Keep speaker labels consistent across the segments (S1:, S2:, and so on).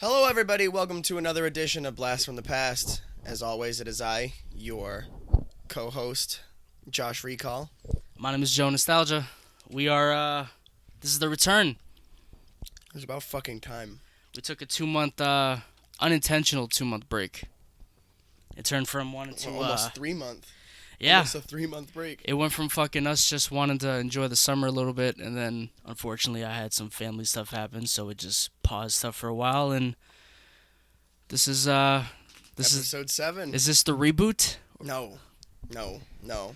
S1: Hello, everybody. Welcome to another edition of Blast from the Past. As always, it is I, your co-host, Josh Recall.
S2: My name is Joe Nostalgia. We are, this is the return.
S1: It was about fucking time.
S2: We took a 2-month, unintentional 2-month break. It turned from wanting to,
S1: almost 3 months.
S2: Yeah.
S1: Almost a 3-month break.
S2: It went from fucking us just wanting to enjoy the summer a little bit, and then, unfortunately, I had some family stuff happen, so it just paused stuff for a while, and this is
S1: Episode 7.
S2: Is this the reboot?
S1: No.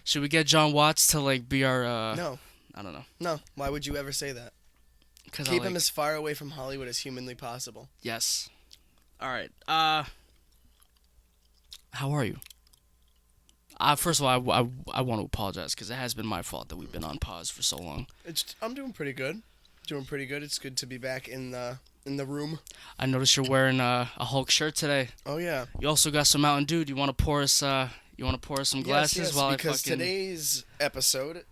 S2: Should we get John Watts to, be our,
S1: No.
S2: I don't know.
S1: No. Why would you ever say that?
S2: 'Cause
S1: Keep him as far away from Hollywood as humanly possible.
S2: Yes. Alright, how are you? First of all, I want to apologize because it has been my fault that we've been on pause for so long.
S1: I'm doing pretty good. It's good to be back in the room.
S2: I noticed you're wearing a Hulk shirt today.
S1: Oh yeah.
S2: You also got some Mountain Dew. Do you want to pour us some glasses
S1: yes,
S2: while
S1: because today's episode.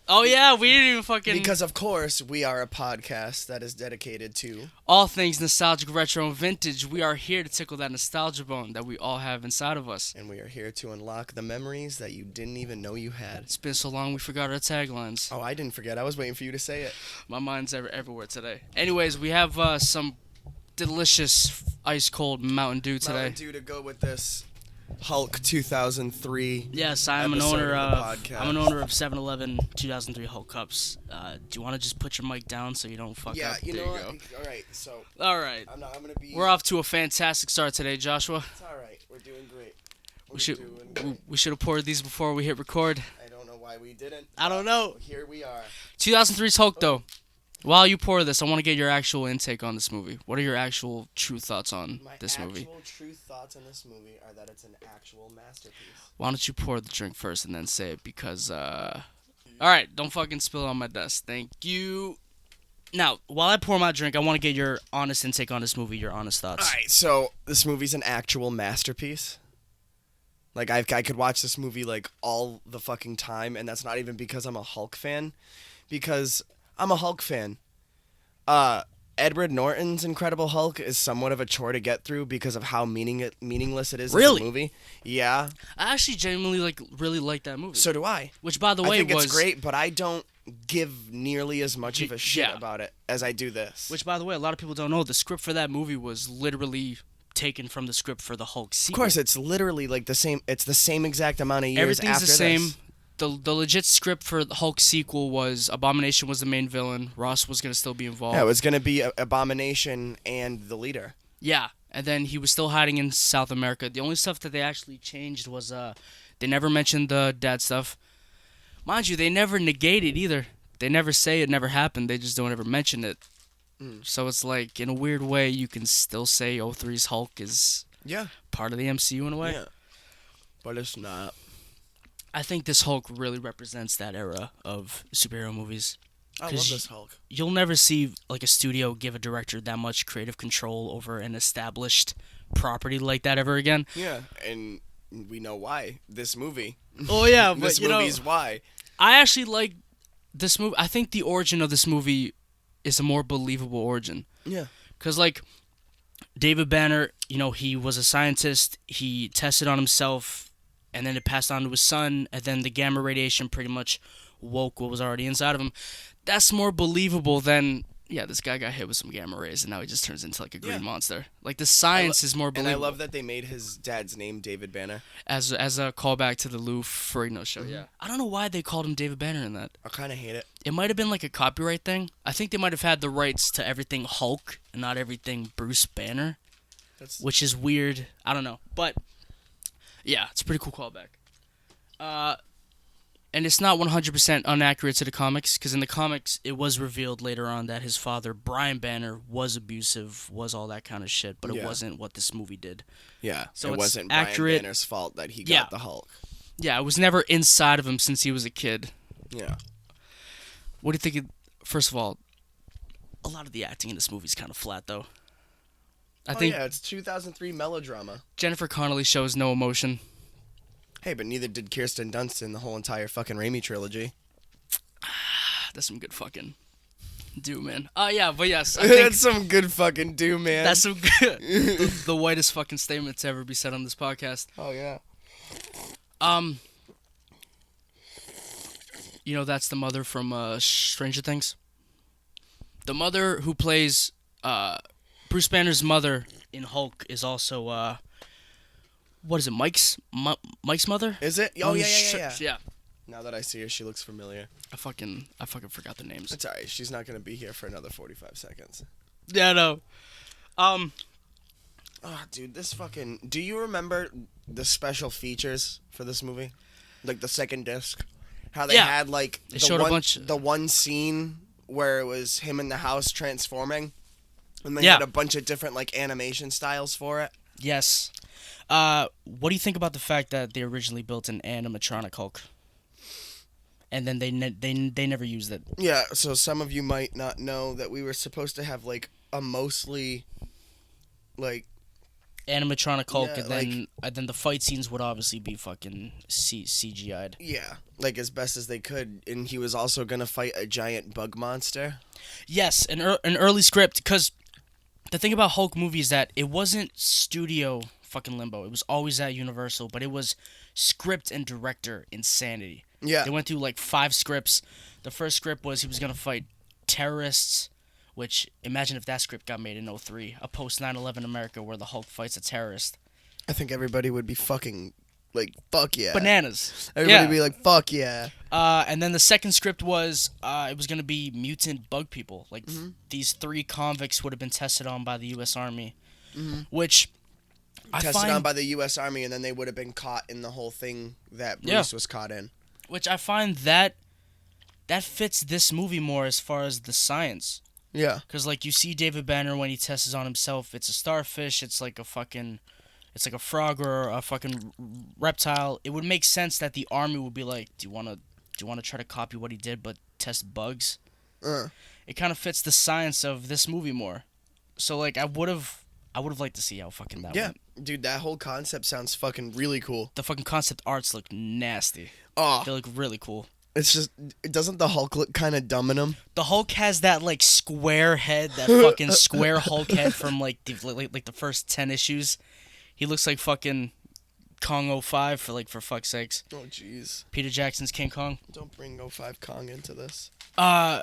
S2: Oh yeah, we didn't even fucking.
S1: Because of course we are a podcast that is dedicated to
S2: all things nostalgic, retro, and vintage. We are here to tickle that nostalgia bone that we all have inside of us.
S1: And we are here to unlock the memories that you didn't even know you had.
S2: It's been so long we forgot our taglines.
S1: Oh, I didn't forget. I was waiting for you to say it.
S2: My mind's everywhere today. Anyways, we have some delicious ice cold Mountain Dew today.
S1: Mountain Dew to go with this Hulk 2003.
S2: Yes, I'm an owner of 7-Eleven 2003 Hulk cups. Do you want to just put your mic down so you don't fuck up?
S1: Yeah, you know what?
S2: Go.
S1: All right, so.
S2: All right.
S1: I'm gonna be.
S2: We're off to a fantastic start today, Joshua.
S1: It's all right. We're doing great.
S2: We should have poured these before we hit record.
S1: I don't know why we didn't.
S2: I don't know.
S1: Here we are.
S2: 2003's Hulk, though. While you pour this, I want to get your actual intake on this movie. What are your actual true thoughts on this movie?
S1: My actual true thoughts on this movie are that it's an actual masterpiece.
S2: Why don't you pour the drink first and then say it? Because, Alright, don't fucking spill it on my desk. Thank you. Now, while I pour my drink, I want to get your honest intake on this movie, your honest thoughts.
S1: Alright, so this movie's an actual masterpiece. Like, I could watch this movie, all the fucking time, and that's not even because I'm a Hulk fan. Because I'm a Hulk fan. Edward Norton's Incredible Hulk is somewhat of a chore to get through because of how meaningless it is as a movie. Yeah.
S2: I actually genuinely really like that movie.
S1: So do I.
S2: Which, by the way,
S1: I think it's great, but I don't give nearly as much of a shit about it as I do this.
S2: Which, by the way, a lot of people don't know. The script for that movie was literally taken from the script for the Hulk sequel.
S1: Of course, it's literally the same. It's the same exact amount of years
S2: Everything's
S1: after
S2: the same.
S1: This.
S2: The legit script for the Hulk sequel was Abomination was the main villain. Ross was going to still be involved.
S1: Yeah, it was going to be Abomination and the leader.
S2: Yeah, and then he was still hiding in South America. The only stuff that they actually changed was they never mentioned the dad stuff. Mind you, they never negate it either. They never say it never happened. They just don't ever mention it. So it's like, in a weird way, you can still say 03's Hulk is part of the MCU in a way.
S1: Yeah, but it's not.
S2: I think this Hulk really represents that era of superhero movies.
S1: I love this Hulk.
S2: You'll never see a studio give a director that much creative control over an established property like that ever again.
S1: Yeah, and we know why. This movie.
S2: Oh yeah, but
S1: this movie's why.
S2: I actually like this movie. I think the origin of this movie is a more believable origin.
S1: Yeah.
S2: Because David Banner, he was a scientist. He tested on himself. And then it passed on to his son, and then the gamma radiation pretty much woke what was already inside of him. That's more believable than, this guy got hit with some gamma rays, and now he just turns into a green monster. The science is more believable.
S1: And I love that they made his dad's name David Banner.
S2: As a callback to the Lou Ferrigno show, yeah. I don't know why they called him David Banner in that.
S1: I kind of hate it.
S2: It might have been a copyright thing. I think they might have had the rights to everything Hulk and not everything Bruce Banner, which is weird. I don't know, but... yeah, it's a pretty cool callback. And it's not 100% inaccurate to the comics, because in the comics, it was revealed later on that his father, Brian Banner, was abusive, was all that kind of shit, but it wasn't what this movie did.
S1: Yeah,
S2: so
S1: it wasn't Brian Banner's fault that he got the Hulk.
S2: Yeah, it was never inside of him since he was a kid.
S1: Yeah.
S2: What do you think? First of all, a lot of the acting in this movie is kind of flat, though. I think
S1: it's 2003 melodrama.
S2: Jennifer Connelly shows no emotion.
S1: Hey, but neither did Kirsten Dunst in the whole entire fucking Raimi trilogy.
S2: That's some good fucking. Doom Man. Yeah, but yes, I think
S1: That's some good fucking Doom Man.
S2: that's some good, the whitest fucking statement to ever be said on this podcast.
S1: Oh yeah.
S2: You know that's the mother from Stranger Things. The mother who plays Bruce Banner's mother in Hulk is also what is it? Mike's mother?
S1: Is it? Oh yeah.
S2: Yeah.
S1: Now that I see her, she looks familiar.
S2: I fucking forgot the names.
S1: It's alright. She's not gonna be here for another 45 seconds.
S2: Yeah, no.
S1: Oh, dude, this fucking. Do you remember the special features for this movie? Like the second disc? How they had like
S2: they showed a bunch.
S1: The one scene where it was him in the house transforming, and they had a bunch of different like animation styles for it.
S2: Yes. What do you think about the fact that they originally built an animatronic Hulk, and then they never used it?
S1: Yeah. So some of you might not know that we were supposed to have like a mostly like
S2: animatronic Hulk,
S1: Yeah,
S2: and then the fight scenes would obviously be fucking CGI'd.
S1: Yeah, like as best as they could, and he was also gonna fight a giant bug monster.
S2: Yes, an early script, because the thing about Hulk movies is that it wasn't studio fucking limbo. It was always at Universal, but it was script and director insanity.
S1: Yeah,
S2: They went through like 5 scripts. The first script was he was gonna fight terrorists, which imagine if that script got made in 2003, a post 9/11 America where the Hulk fights a terrorist.
S1: I think everybody would be fucking like fuck yeah,
S2: Bananas.
S1: Everybody would be like fuck yeah.
S2: And then the second script was it was gonna be mutant bug people. Like these 3 convicts would have been tested on by the U.S. Army, which
S1: Tested on by the U.S. Army, and then they would have been caught in the whole thing that Bruce was caught in.
S2: Which I find that fits this movie more as far as the science.
S1: Yeah,
S2: Because like you see David Banner when he tests on himself, it's a starfish. It's like a frog or a fucking reptile. It would make sense that the army would be like, do you want to try to copy what he did but test bugs? It kind of fits the science of this movie more. So like I would have liked to see how fucking that went.
S1: Dude, that whole concept sounds fucking really cool.
S2: The fucking concept arts look nasty.
S1: Oh,
S2: They look really cool.
S1: it's just, doesn't the Hulk look kind of dumb in him?
S2: The Hulk has that like square head, that fucking square Hulk head from like the first 10 issues. He looks like fucking Kong 05 for fuck's sakes.
S1: Oh jeez.
S2: Peter Jackson's King Kong.
S1: Don't bring 05 Kong into this.
S2: Now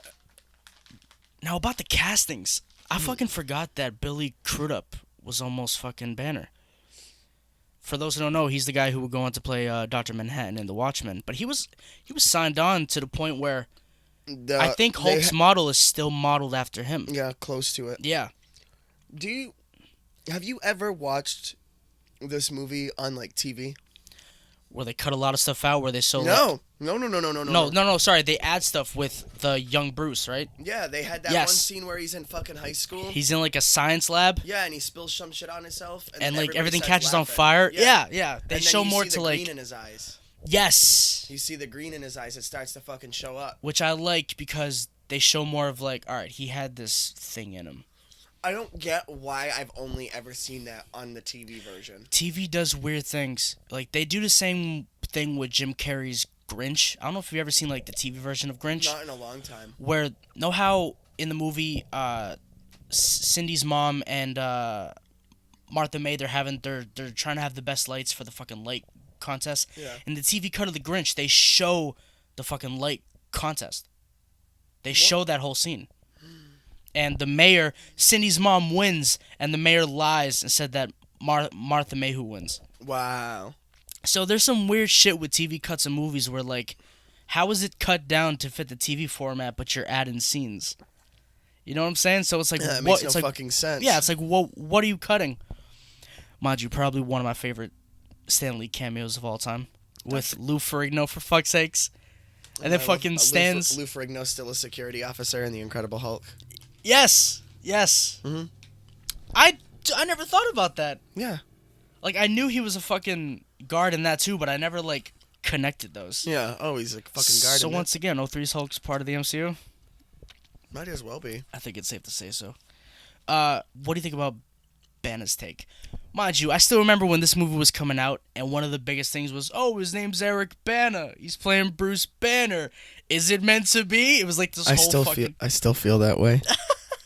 S2: about the castings, I fucking forgot that Billy Crudup was almost fucking Banner. For those who don't know, he's the guy who would go on to play Dr. Manhattan in The Watchmen. But he was signed on to the point where I think Hulk's model is still modeled after him.
S1: Yeah, close to it.
S2: Yeah.
S1: Have you ever watched this movie on like TV?
S2: Where they cut a lot of stuff out, where they show
S1: No,
S2: sorry, they add stuff with the young Bruce, right?
S1: Yeah, they had that one scene where he's in fucking high school.
S2: He's in like a science lab.
S1: Yeah, and he spills some shit on himself,
S2: and like everything catches on fire. Yeah. They show more to like
S1: green in his eyes.
S2: Yes.
S1: You see the green in his eyes. It starts to fucking show up.
S2: Which I like because they show more of like, all right, he had this thing in him.
S1: I don't get why I've only ever seen that on the TV version.
S2: TV does weird things. Like, they do the same thing with Jim Carrey's Grinch. I don't know if you've ever seen, like, the TV version of Grinch.
S1: Not in a long time.
S2: Where, know how in the movie, Cindy's mom and Martha May, they're trying to have the best lights for the fucking light contest?
S1: Yeah.
S2: In the TV cut of the Grinch, they show the fucking light contest. They show that whole scene. And the mayor, Cindy's mom wins, and the mayor lies and said that Martha Mayhew wins.
S1: Wow.
S2: So there's some weird shit with TV cuts of movies where, like, how is it cut down to fit the TV format, but you're adding scenes? You know what I'm saying? So it's like,
S1: yeah, that
S2: what?
S1: Makes no fucking sense.
S2: Yeah, it's like, what are you cutting? Mind you, probably one of my favorite Stan Lee cameos of all time, with Lou Ferrigno, for fuck's sakes. And then fucking Stan's...
S1: Lou Ferrigno still a security officer in The Incredible Hulk.
S2: Yes. Mm-hmm. I never thought about that.
S1: Yeah.
S2: Like, I knew he was a fucking guard in that too, but I never, like, connected those.
S1: Yeah. Oh, he's a fucking guard.
S2: So once again, 03's Hulk's part of the MCU?
S1: Might as well be.
S2: I think it's safe to say so. What do you think about Banner's take? Mind you, I still remember when this movie was coming out, and one of the biggest things was, oh, his name's Eric Bana. He's playing Bruce Banner. Is it meant to be? It was like this
S1: I
S2: whole fucking...
S1: still feel that way.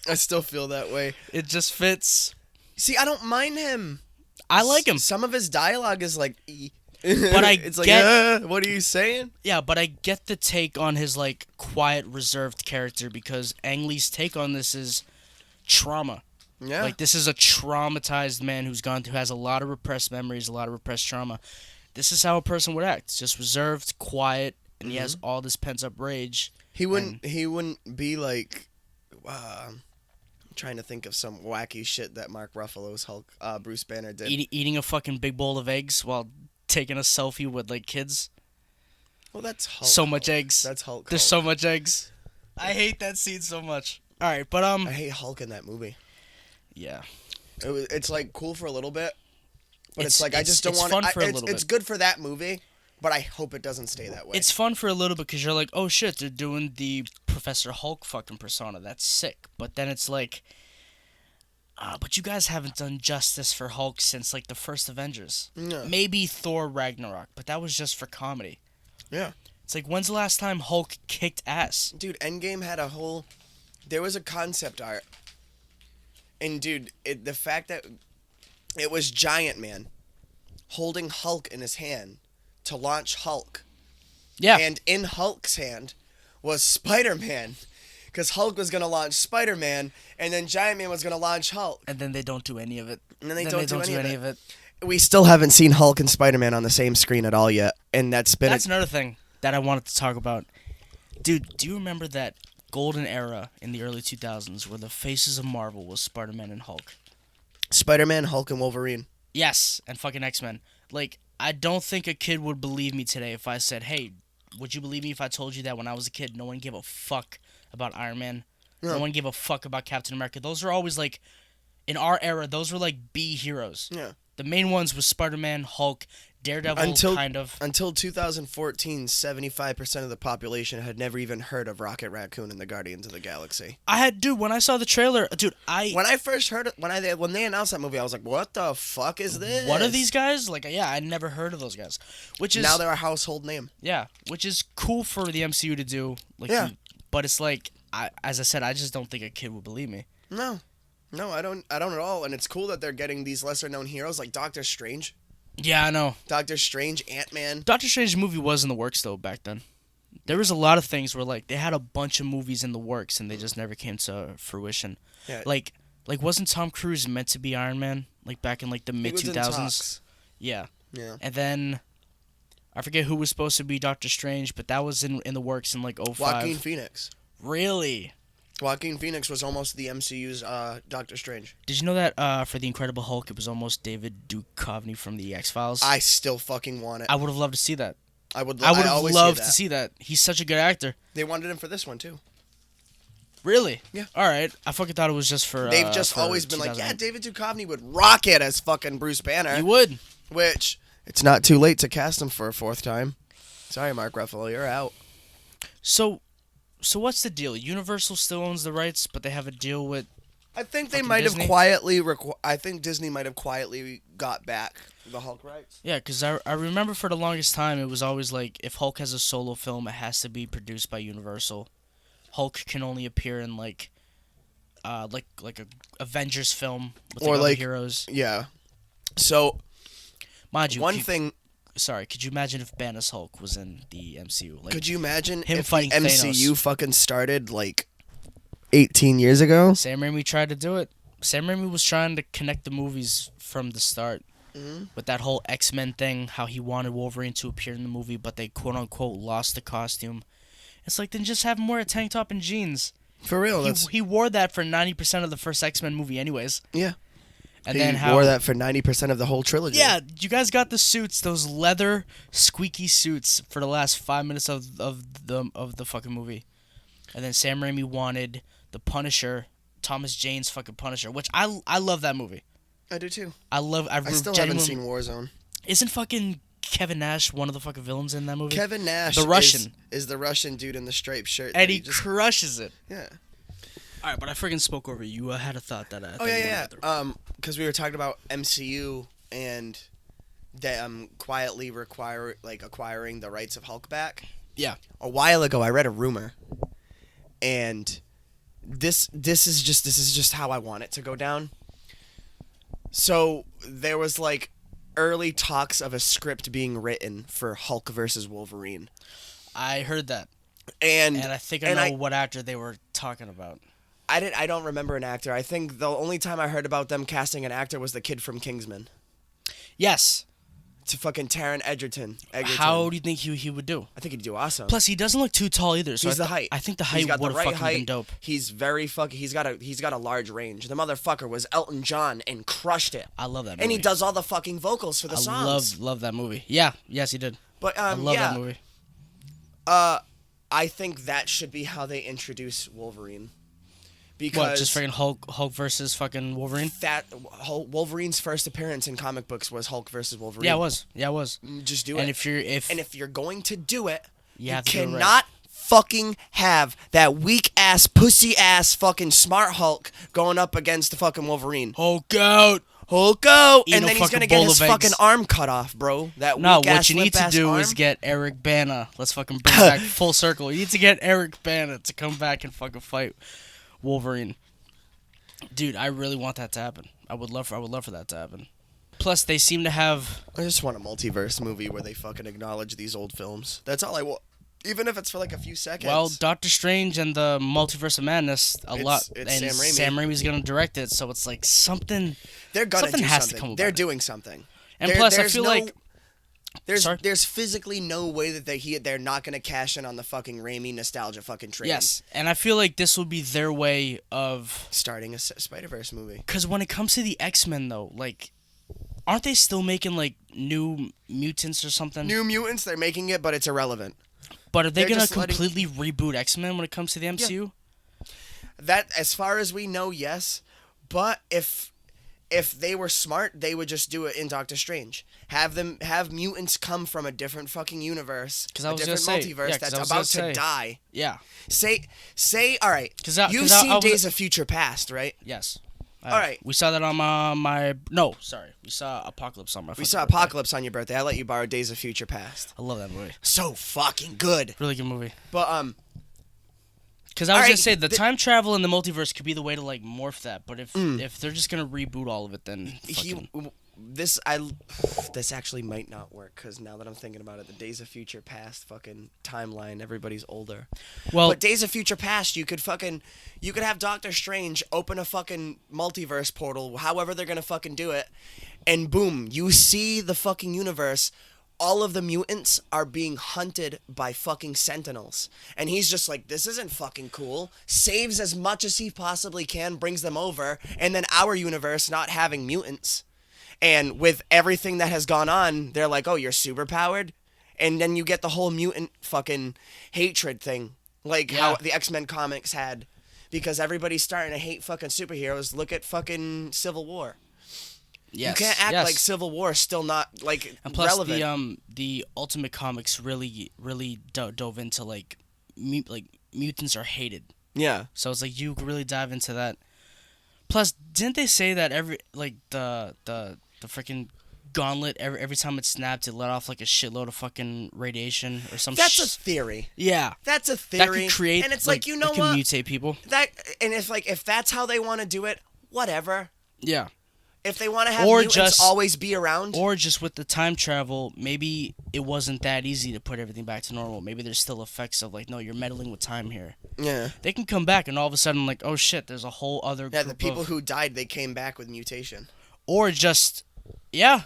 S1: I still feel that way.
S2: It just fits.
S1: See, I don't mind him.
S2: I like him.
S1: Some of his dialogue is like...
S2: But I
S1: it's like,
S2: get...
S1: what are you saying?
S2: Yeah, but I get the take on his, like, quiet, reserved character, because Ang Lee's take on this is trauma.
S1: Yeah.
S2: Like, this is a traumatized man who has a lot of repressed memories, a lot of repressed trauma. This is how a person would act. Just reserved, quiet, and he has all this pent-up rage.
S1: He wouldn't be like... I'm trying to think of some wacky shit that Mark Ruffalo's Hulk, Bruce Banner did.
S2: Eating a fucking big bowl of eggs while taking a selfie with, like, kids.
S1: Well, that's Hulk.
S2: So much eggs.
S1: That's Hulk.
S2: There's so much eggs. I hate that scene so much. All right, but
S1: I hate Hulk in that movie.
S2: Yeah.
S1: It's like cool for a little bit, but it's like I just don't want.
S2: It's fun for a little bit.
S1: It's good for that movie, but I hope it doesn't stay that way.
S2: It's fun for a little bit because you're like, oh shit, they're doing the Professor Hulk fucking persona. That's sick. But then it's like, but you guys haven't done justice for Hulk since like the first Avengers.
S1: No.
S2: Maybe Thor Ragnarok, but that was just for comedy.
S1: Yeah.
S2: It's like, when's the last time Hulk kicked ass?
S1: Dude, Endgame had a whole... There was a concept art. And, dude, the fact that it was Giant Man holding Hulk in his hand to launch Hulk.
S2: Yeah.
S1: And in Hulk's hand was Spider-Man. Because Hulk was going to launch Spider-Man, and then Giant Man was going to launch Hulk.
S2: And then they don't do any of it.
S1: And then they don't do any of it. We still haven't seen Hulk and Spider-Man on the same screen at all yet. And that's
S2: another thing that I wanted to talk about. Dude, do you remember that golden era in the early 2000s where the faces of Marvel was Spider-Man and Hulk?
S1: Spider-Man, Hulk, and Wolverine.
S2: Yes, and fucking X-Men. Like, I don't think a kid would believe me today if I said, hey, would you believe me if I told you that when I was a kid, no one gave a fuck about Iron Man? No one gave a fuck about Captain America. Those are always, like, in our era, those were, like, B heroes.
S1: Yeah.
S2: The main ones was Spider-Man, Hulk, Daredevil, kind of.
S1: Until 2014, 75% of the population had never even heard of Rocket Raccoon and the Guardians of the Galaxy.
S2: When I saw the trailer,
S1: when I first heard it, when they announced that movie, I was like, what the fuck is this?
S2: What are these guys? Like, yeah, I never heard of those guys. Which is...
S1: Now they're a household name.
S2: Yeah, which is cool for the MCU to do. Like,
S1: yeah.
S2: But it's like, as I said, I just don't think a kid would believe me.
S1: No, I don't at all. And it's cool that they're getting these lesser-known heroes like Doctor Strange.
S2: Yeah, I know.
S1: Doctor Strange, Ant-Man.
S2: Doctor Strange's movie was in the works, though, back then. There was a lot of things where, like, they had a bunch of movies in the works, and they just never came to fruition.
S1: Yeah.
S2: Like wasn't Tom Cruise meant to be Iron Man? Like, back in, like, the mid-2000s? Yeah.
S1: Yeah.
S2: And then, I forget who was supposed to be Doctor Strange, but that was in the works in, like, 2005.
S1: Joaquin Phoenix.
S2: Really?
S1: Joaquin Phoenix was almost the MCU's Doctor Strange.
S2: Did you know that for the Incredible Hulk, it was almost David Duchovny from the X-Files?
S1: I still fucking want it.
S2: I would have loved to see that.
S1: I would
S2: have loved to see that. He's such a good actor.
S1: They wanted him for this one, too.
S2: Really?
S1: Yeah.
S2: All right. I fucking thought it was just for...
S1: They've just always been like, yeah, David Duchovny would rock it as fucking Bruce Banner.
S2: He would.
S1: Which, it's not too late to cast him for a fourth time. Sorry, Mark Ruffalo, you're out.
S2: So what's the deal? Universal still owns the rights, but they have a deal with...
S1: I think they might have quietly... I think Disney might have quietly got back the Hulk rights.
S2: Yeah, because I remember for the longest time, it was always like, if Hulk has a solo film, it has to be produced by Universal. Hulk can only appear in, like a Avengers film with
S1: or
S2: other heroes.
S1: Yeah. So,
S2: mind you,
S1: thing...
S2: Sorry, could you imagine if Banner's Hulk was in the MCU? Like,
S1: could you imagine
S2: him
S1: if
S2: fighting
S1: the MCU
S2: Thanos
S1: fucking started, like, 18 years ago?
S2: Sam Raimi tried to do it. Sam Raimi was trying to connect the movies from the start. Mm-hmm. With that whole X-Men thing, how he wanted Wolverine to appear in the movie, but they quote-unquote lost the costume. It's like, then just have him wear a tank top and jeans.
S1: For real.
S2: He wore that for 90% of the first X-Men movie anyways.
S1: Yeah.
S2: And
S1: he wore that for 90% of the whole trilogy.
S2: Yeah, you guys got the suits, those leather squeaky suits for the last 5 minutes of the fucking movie. And then Sam Raimi wanted the Punisher, Thomas Jane's fucking Punisher, which I love that movie.
S1: I do too.
S2: I
S1: still haven't seen Warzone.
S2: Isn't fucking Kevin Nash one of the fucking villains in that movie?
S1: Kevin Nash,
S2: the Russian,
S1: is the Russian dude in the striped shirt,
S2: and he crushes it.
S1: Yeah.
S2: All right, but I freaking spoke over you. I had a thought that I.
S1: Oh yeah. because we were talking about MCU and them quietly acquiring the rights of Hulk back.
S2: Yeah.
S1: A while ago, I read a rumor, and this is just how I want it to go down. So there was like early talks of a script being written for Hulk versus Wolverine.
S2: I heard that,
S1: and
S2: I think I know what actor they were talking about.
S1: I don't remember an actor. I think the only time I heard about them casting an actor was the kid from Kingsman.
S2: Yes.
S1: To fucking Taron Egerton.
S2: How do you think he would do?
S1: I think he'd do awesome.
S2: Plus, he doesn't look too tall either. So
S1: he's the height.
S2: I think the height would have fucking been dope.
S1: He's very fucking. He's got a large range. The motherfucker was Elton John and crushed it.
S2: I love that movie.
S1: And he does all the fucking vocals for the songs.
S2: Love that movie. Yeah. Yes, he did.
S1: But
S2: I love that movie.
S1: I think that should be how they introduce Wolverine. Because
S2: what, just fucking Hulk versus fucking Wolverine?
S1: Wolverine's first appearance in comic books was Hulk versus Wolverine.
S2: Yeah, it was.
S1: Just do
S2: it.
S1: And if you're going to do it, you
S2: cannot
S1: fucking have that weak ass, pussy ass, fucking smart Hulk going up against the fucking Wolverine.
S2: Hulk out.
S1: And then he's gonna get his fucking arm cut off, bro.
S2: What you need to do is get Eric Bana. Let's fucking bring it back full circle. You need to get Eric Bana to come back and fucking fight Wolverine. Dude, I really want that to happen. I would love for that to happen. Plus, they seem to have...
S1: I just want a multiverse movie where they fucking acknowledge these old films. That's all I want. Even if it's for like a few seconds.
S2: Well, Doctor Strange and the Multiverse of Madness, it's and Sam Raimi's gonna direct it, so it's like something...
S1: They're gonna
S2: something
S1: do
S2: has
S1: something.
S2: To come
S1: They're doing something.
S2: And plus, I feel like...
S1: There's physically no way that they're not gonna cash in on the fucking Raimi nostalgia fucking train.
S2: Yes, and I feel like this will be their way of
S1: starting a Spider-Verse movie.
S2: Because when it comes to the X-Men, though, like, aren't they still making like New Mutants or something?
S1: New Mutants, they're making it, but it's irrelevant.
S2: But are they gonna completely reboot X-Men when it comes to the MCU?
S1: Yeah. That, as far as we know, yes. But if they were smart, they would just do it in Doctor Strange. Have mutants come from a different fucking universe, a different multiverse that's about to die.
S2: Yeah.
S1: Say, all right. You've seen Days of Future Past, right?
S2: Yes.
S1: All right.
S2: We saw that on we saw Apocalypse on my.
S1: We saw Apocalypse on your birthday. I let you borrow Days of Future Past.
S2: I love that movie.
S1: So fucking good.
S2: Really good movie.
S1: But
S2: because I was gonna say the time travel in the multiverse could be the way to like morph that, but if they're just gonna reboot all of it, then
S1: this actually might not work, because now that I'm thinking about it, the Days of Future Past fucking timeline, everybody's older.
S2: Well,
S1: but Days of Future Past, you could have Doctor Strange open a fucking multiverse portal, however they're gonna fucking do it, and boom, you see the fucking universe. All of the mutants are being hunted by fucking Sentinels. And he's just like, this isn't fucking cool. Saves as much as he possibly can, brings them over, and then our universe not having mutants. And with everything that has gone on, they're like, oh, you're super powered? And then you get the whole mutant fucking hatred thing. Like how the X-Men comics had. Because everybody's starting to hate fucking superheroes. Look at fucking Civil War. Yes, you can't act like Civil War is still not like
S2: and plus
S1: relevant.
S2: The Ultimate Comics really dove into like mutants are hated.
S1: Yeah.
S2: So it's like you could really dive into that. Plus, didn't they say that the freaking gauntlet every time it snapped, it let off like a shitload of fucking radiation or some?
S1: That's a theory.
S2: Yeah,
S1: that's a theory.
S2: That could create,
S1: and it's like you know
S2: what?
S1: Can
S2: mutate people.
S1: And if that's how they want to do it, whatever.
S2: Yeah.
S1: If they want to have mutants always be around.
S2: Or just with the time travel, maybe it wasn't that easy to put everything back to normal. Maybe there's still effects of like, no, you're meddling with time here.
S1: Yeah.
S2: They can come back and all of a sudden like, oh shit, there's a whole other group.
S1: Yeah, the people who died, they came back with mutation.
S2: Or just, yeah.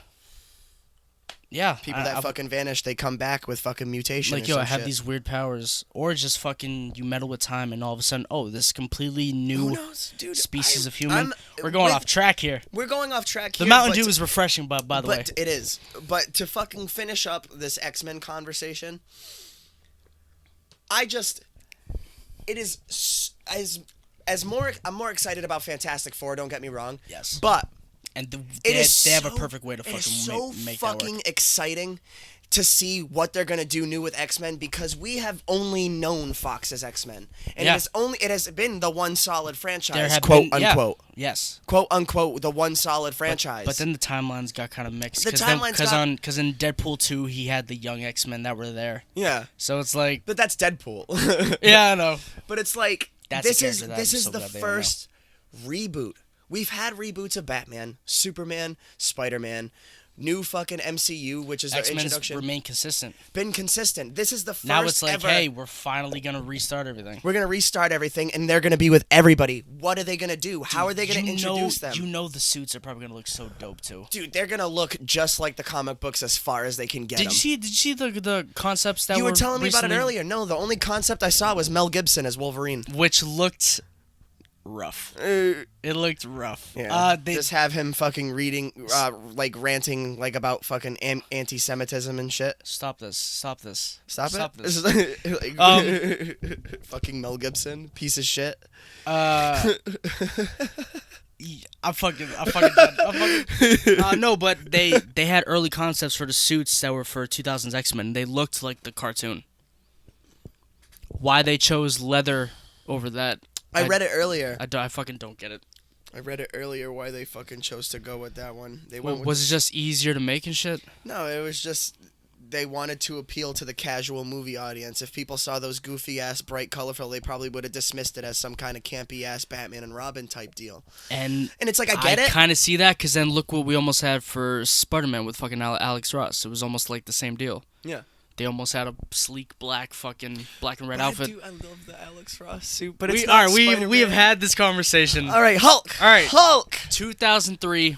S1: People that fucking vanished, they come back with fucking mutation.
S2: Like, yo, I have these weird powers. Or just fucking you meddle with time and all of a sudden, oh, this completely new species of human. We're going off track here.
S1: We're going off track here.
S2: The Mountain Dew is refreshing, by the way.
S1: But it is. But to fucking finish up this X-Men conversation, it is I'm more excited about Fantastic Four, don't get me wrong.
S2: Yes.
S1: But
S2: and they have a perfect way to fucking make that work.
S1: It is so fucking exciting to see what they're gonna do new with X-Men, because we have only known Fox's X-Men, and it has been the one solid franchise, quote unquote.
S2: Yes.
S1: Quote unquote, the one solid franchise.
S2: But then the timelines got kind of mixed.
S1: The timelines
S2: because in Deadpool 2 he had the young X-Men that were there.
S1: Yeah.
S2: So it's like.
S1: But that's Deadpool.
S2: Yeah, I know.
S1: But it's like
S2: This
S1: is the first reboot. We've had reboots of Batman, Superman, Spider-Man, new fucking MCU, which is
S2: X-Men's
S1: their introduction.
S2: remain consistent.
S1: Been consistent. This is the first
S2: now it's like,
S1: ever.
S2: hey, we're finally gonna restart everything.
S1: We're gonna restart everything, and they're gonna be with everybody. What are they gonna do? How are they gonna introduce them?
S2: You know the suits are probably gonna look so dope too.
S1: Dude, they're gonna look just like the comic books as far as they can get them.
S2: Did you see the concepts that
S1: you were telling me
S2: recently?
S1: about it earlier? No, the only concept I saw was Mel Gibson as Wolverine,
S2: which looked rough. It looked rough.
S1: Yeah. They just have him fucking reading, like ranting, like about fucking anti-Semitism and shit.
S2: Stop this! Stop this!
S1: Stop
S2: this!
S1: Like, fucking Mel Gibson, piece of shit.
S2: I'm fucking done. No, but they had early concepts for the suits that were for 2000s X-Men. They looked like the cartoon. Why they chose leather over that?
S1: I read it earlier.
S2: I fucking don't get it.
S1: I read it earlier why they fucking chose to go with that one.
S2: Was it just easier to make and shit?
S1: No, it was just they wanted to appeal to the casual movie audience. If people saw those goofy ass, bright, colorful, they probably would have dismissed it as some kind of campy ass Batman and Robin type deal. And it's like I get it.
S2: I kind of see that because then look what we almost had for Spider-Man with fucking Alex Ross. It was almost like the same deal. Yeah. They almost had a sleek black and red outfit.
S1: I love the Alex Ross suit, but
S2: we have had this conversation.
S1: All right, Hulk.
S2: All right,
S1: Hulk.
S2: 2003.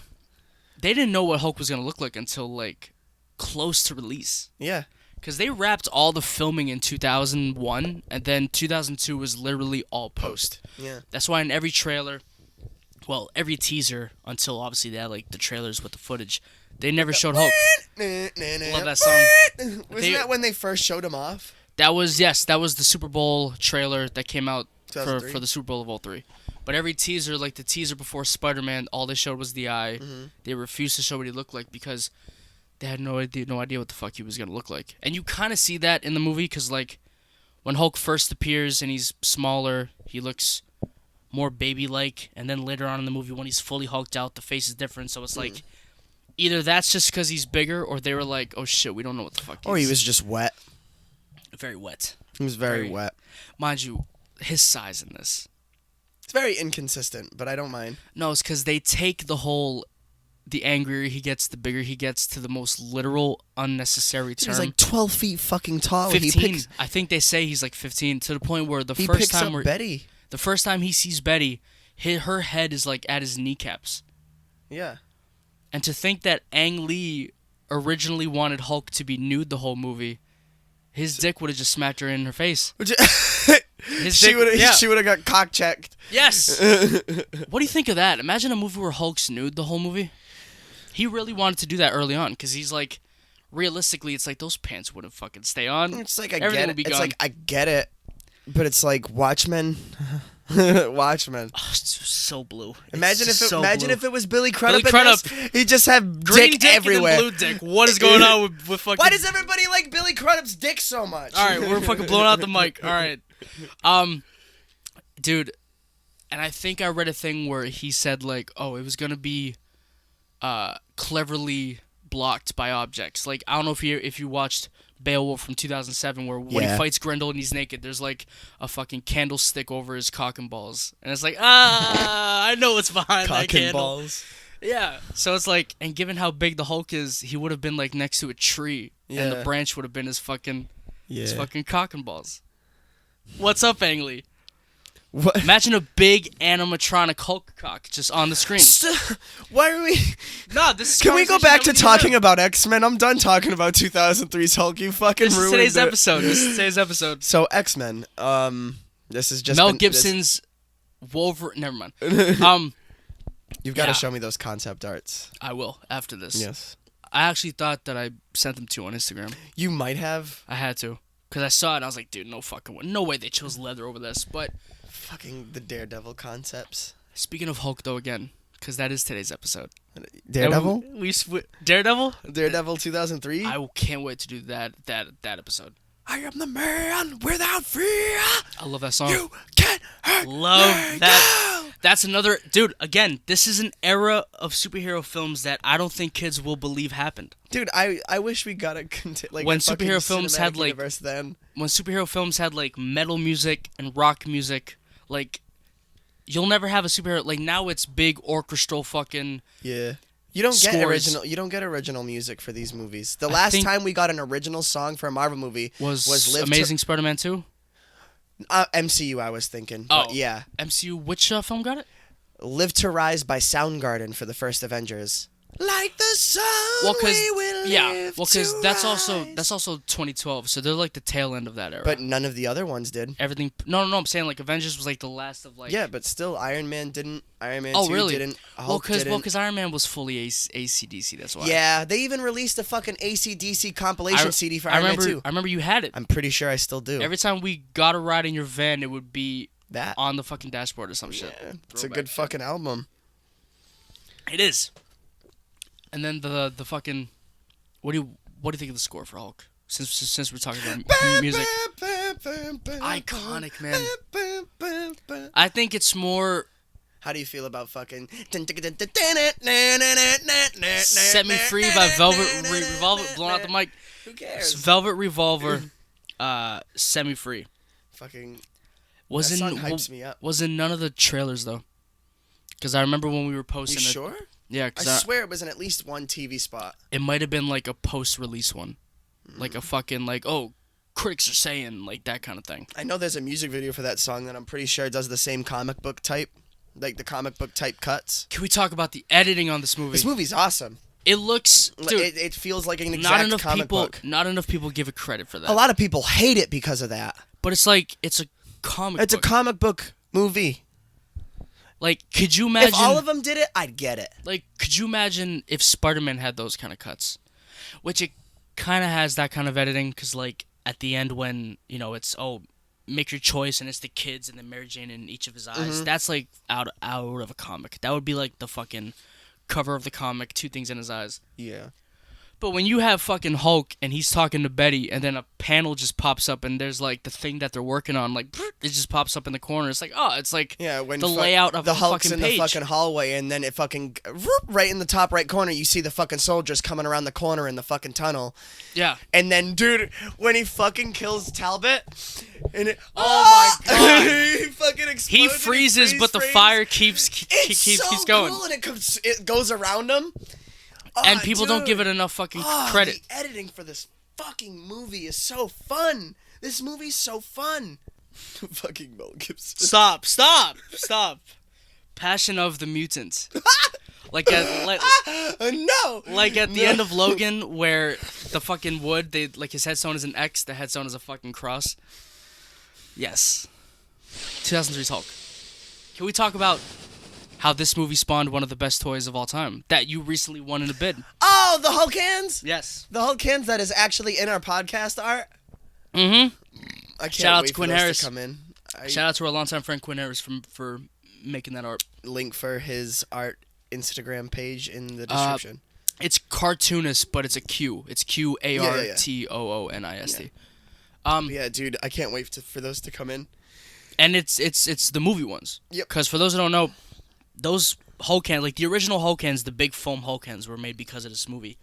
S2: They didn't know what Hulk was gonna look like until like close to release.
S1: Yeah.
S2: Because they wrapped all the filming in 2001, and then 2002 was literally all post.
S1: Yeah.
S2: That's why in every trailer, well, every teaser until obviously they had like the trailers with the footage. They never showed Hulk. Love that song.
S1: Wasn't that when they first showed him off?
S2: That was the Super Bowl trailer that came out for the Super Bowl of 03. But every teaser, like the teaser before Spider-Man, all they showed was the eye. Mm-hmm. They refused to show what he looked like because they had no idea what the fuck he was gonna look like. And you kind of see that in the movie because like when Hulk first appears and he's smaller, he looks more baby-like, and then later on in the movie when he's fully hulked out, the face is different. So it's like. Either that's just because he's bigger, or they were like, oh shit, we don't know what the fuck he is.
S1: Or he was just wet.
S2: Very wet.
S1: He was very wet.
S2: Mind you, his size in this.
S1: It's very inconsistent, but I don't mind.
S2: No, it's because they take the angrier he gets, the bigger he gets, to the most literal, unnecessary term.
S1: He's like 12 feet fucking tall.
S2: 15. I think they say he's like 15, to the point where the first time he sees Betty, her head is like at his kneecaps. Yeah. And to think that Ang Lee originally wanted Hulk to be nude the whole movie, his dick would have just smacked her in her face. She would have got cock checked. Yes. What do you think of that? Imagine a movie where Hulk's nude the whole movie. He really wanted to do that early on because he's like, realistically, it's like those pants wouldn't fucking stay on.
S1: It's like I get it. It's like I get it, but it's like Watchmen. Watchmen.
S2: Oh, it's so blue.
S1: Imagine if it was Billy Crudup. He just had
S2: green
S1: dick everywhere.
S2: And blue dick. What is going on with fucking?
S1: Why does everybody like Billy Crudup's dick so much?
S2: All right, we're fucking blowing out the mic. All right, dude, and I think I read a thing where he said like, oh, it was gonna be, cleverly blocked by objects. Like I don't know if you watched Beowulf from 2007 where when he fights Grendel and he's naked, there's like a fucking candlestick over his cock and balls. And it's like, I know what's behind that candle. Cock and balls. Yeah. So it's like, and given how big the Hulk is, he would have been like next to a tree. Yeah. And the branch would have been his fucking cock and balls. What's up, Ang Lee? What? Imagine a big animatronic Hulk cock just on the screen.
S1: Why are we?
S2: No, this is.
S1: Can we go back to talking about X-Men? I'm done talking about 2003's Hulk. You fucking ruined it.
S2: This is today's episode.
S1: So X-Men. This is just
S2: Mel Gibson's Wolverine. Never mind.
S1: You've got to show me those concept arts.
S2: I will after this.
S1: Yes.
S2: I actually thought that I sent them to you on Instagram.
S1: You might have.
S2: I had to, because I saw it and I was like, dude, no fucking way. No way they chose leather over this. But
S1: fucking the Daredevil concepts.
S2: Speaking of Hulk, though, again, because that is today's episode.
S1: Daredevil?
S2: Daredevil?
S1: Daredevil 2003?
S2: I can't wait to do that episode.
S1: I am the man without fear.
S2: I love that song.
S1: You can't hurt
S2: Love
S1: me
S2: that.
S1: down.
S2: That's another... Dude, again, this is an era of superhero films that I don't think kids will believe happened.
S1: Dude, I wish we got
S2: when superhero films had like
S1: then.
S2: When superhero films had like metal music and rock music, like you'll never have a superhero like now it's big orchestral fucking
S1: Yeah. You don't get
S2: scores.
S1: You don't get original music for these movies. The last time we got an original song for a Marvel movie was
S2: Amazing Spider-Man 2?
S1: MCU I was thinking.
S2: Oh,
S1: but yeah.
S2: MCU which film got it?
S1: Live to Rise by Soundgarden for the first Avengers. Like the sun, we will live to
S2: that's
S1: rise.
S2: also 2012, so they're like the tail end of that era.
S1: But none of the other ones did.
S2: Everything. No, I'm saying like Avengers was like the last of like.
S1: Yeah, but still, Iron Man didn't. Iron Man 2
S2: really?
S1: didn't. Hulk didn't.
S2: Because Iron Man was fully AC/DC. That's why.
S1: Yeah, they even released a fucking AC/DC compilation CD for Iron Man 2.
S2: I remember you had it.
S1: I'm pretty sure I still do.
S2: Every time we got a ride in your van, it would be
S1: that
S2: on the fucking dashboard or some shit.
S1: It's a good fucking album.
S2: It is. And then the fucking, what do you think of the score for Hulk? Since we're talking about music, iconic, man. I think it's more.
S1: How do you feel about fucking
S2: Set Me Free by Velvet Revolver? Blowing out the mic.
S1: Who cares?
S2: Velvet Revolver, Set Me Free.
S1: Fucking.
S2: That song
S1: hypes me up.
S2: Was in none of the trailers though. Because I remember when we were posting.
S1: You sure?
S2: Yeah,
S1: I swear it was in at least one TV spot.
S2: It might have been like a post-release one. Like a fucking like, oh, critics are saying, like that kind of thing.
S1: I know there's a music video for that song that I'm pretty sure does the same comic book type. Like the comic book type cuts.
S2: Can we talk about the editing on this movie?
S1: This movie's awesome.
S2: It looks... Dude,
S1: it feels like an exact comic book.
S2: Not enough people give it credit for that.
S1: A lot of people hate it because of that.
S2: But it's like, it's a comic book.
S1: It's a comic book movie.
S2: Like, could you imagine...
S1: If all of them did it, I'd get it.
S2: Like, could you imagine if Spider-Man had those kind of cuts? Which it kind of has that kind of editing, because, like, at the end when, you know, it's, oh, make your choice, and it's the kids and then Mary Jane in each of his eyes. Mm-hmm. That's, like, out of a comic. That would be, like, the fucking cover of the comic, two things in his eyes.
S1: Yeah.
S2: But when you have fucking Hulk and he's talking to Betty and then a panel just pops up and there's like the thing that they're working on, like it just pops up in the corner. It's like, oh, it's like
S1: when
S2: the layout of
S1: the
S2: a
S1: Hulk's
S2: fucking
S1: in
S2: page.
S1: the fucking hallway and then it fucking right in the top right corner you see the fucking soldiers coming around the corner in the fucking tunnel.
S2: Yeah.
S1: And then dude, when he fucking kills Talbot and my god. He fucking explodes.
S2: He freezes but the fire keeps going.
S1: Cool and it goes around him.
S2: And people don't give it enough fucking credit.
S1: The editing for this fucking movie is so fun. This movie's so fun. Fucking Mel Gibson.
S2: Stop. Passion of the Mutant. Like
S1: no.
S2: Like at the end of Logan, where the fucking wood, they like his headstone is an X, the headstone is a fucking cross. Yes. 2003's Hulk. Can we talk about how this movie spawned one of the best toys of all time that you recently won in a bid?
S1: Oh, the Hulk hands?
S2: Yes.
S1: The Hulk hands that is actually in our podcast art?
S2: Mm-hmm.
S1: I can't
S2: Shout out
S1: wait
S2: to Quinn
S1: for those
S2: Harris.
S1: to come in.
S2: Shout out to our longtime friend Quinn Harris for making that art.
S1: Link for his art Instagram page in the description.
S2: It's cartoonist, but it's a Q. It's QARTOONIST.
S1: Yeah, dude, I can't wait for those to come in.
S2: And it's the movie ones.
S1: Yep.
S2: Because for those who don't know, those Hulk hands, like the original Hulk hands, the big foam Hulk hands were made because of this movie.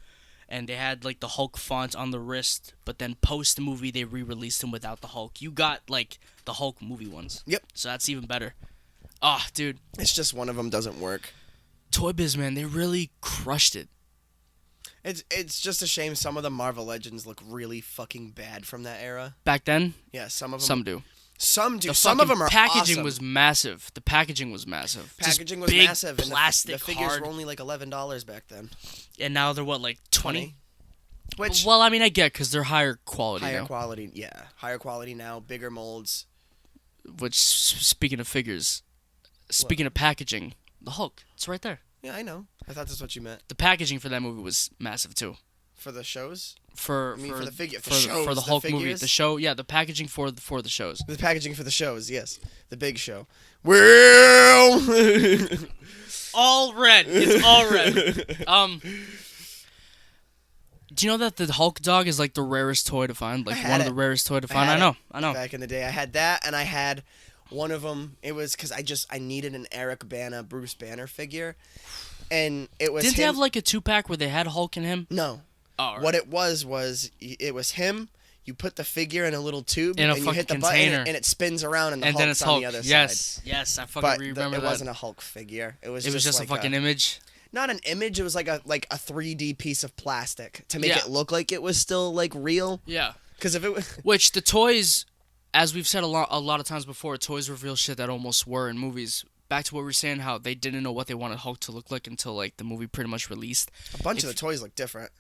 S2: And they had like the Hulk font on the wrist, but then post the movie they re-released them without the Hulk. You got like the Hulk movie ones.
S1: Yep.
S2: So that's even better. Ah, dude.
S1: It's just one of them doesn't work.
S2: Toy Biz, man, they really crushed it.
S1: It's just a shame some of the Marvel Legends look really fucking bad from that era.
S2: Back then?
S1: Yeah, some of them.
S2: Some do.
S1: Some do.
S2: The
S1: Some of them are
S2: packaging
S1: awesome.
S2: was massive. The packaging was massive.
S1: Packaging
S2: Just
S1: was
S2: big
S1: massive.
S2: Plastic,
S1: and the figures
S2: hard.
S1: were only like $11 back then.
S2: And now they're what, like 20?
S1: Which
S2: well, I mean, I get because they're higher quality now.
S1: Quality, yeah. Higher quality now, bigger molds.
S2: Which, speaking of figures, speaking of packaging, the Hulk, it's right there.
S1: Yeah, I know. I thought that's what you meant.
S2: The packaging for that movie was massive too.
S1: For the shows?
S2: For
S1: the figure,
S2: for the Hulk
S1: figures?
S2: movie, the show, yeah, the packaging for the shows.
S1: The packaging for the shows, yes, the big show. Well,
S2: all red. It's all red. Do you know that the Hulk dog is like the rarest toy to find? Like one of the rarest toy to find. I know.
S1: Back in the day, I had that, and I had one of them. It was because I needed an Eric Bana, Bruce Banner figure, and it was.
S2: Didn't they have like a 2-pack where they had Hulk and him?
S1: No.
S2: Oh, right.
S1: What it was it was him. You put the figure in a little tube,
S2: in a
S1: and you hit the
S2: container.
S1: button, and it spins around, and the Hulk's
S2: then it's
S1: on
S2: Hulk.
S1: the other
S2: Yes,
S1: side.
S2: yes, I fucking
S1: But
S2: remember
S1: it
S2: that.
S1: wasn't a Hulk figure. It was
S2: just
S1: like
S2: a fucking image.
S1: Not an image. It was like a 3D piece of plastic to make it look like it was still like real.
S2: Yeah.
S1: Because if it was,
S2: which the toys, as we've said a lot of times before, toys reveal shit that almost were in movies. Back to what we were saying, how they didn't know what they wanted Hulk to look like until like the movie pretty much released.
S1: A bunch of the toys look different.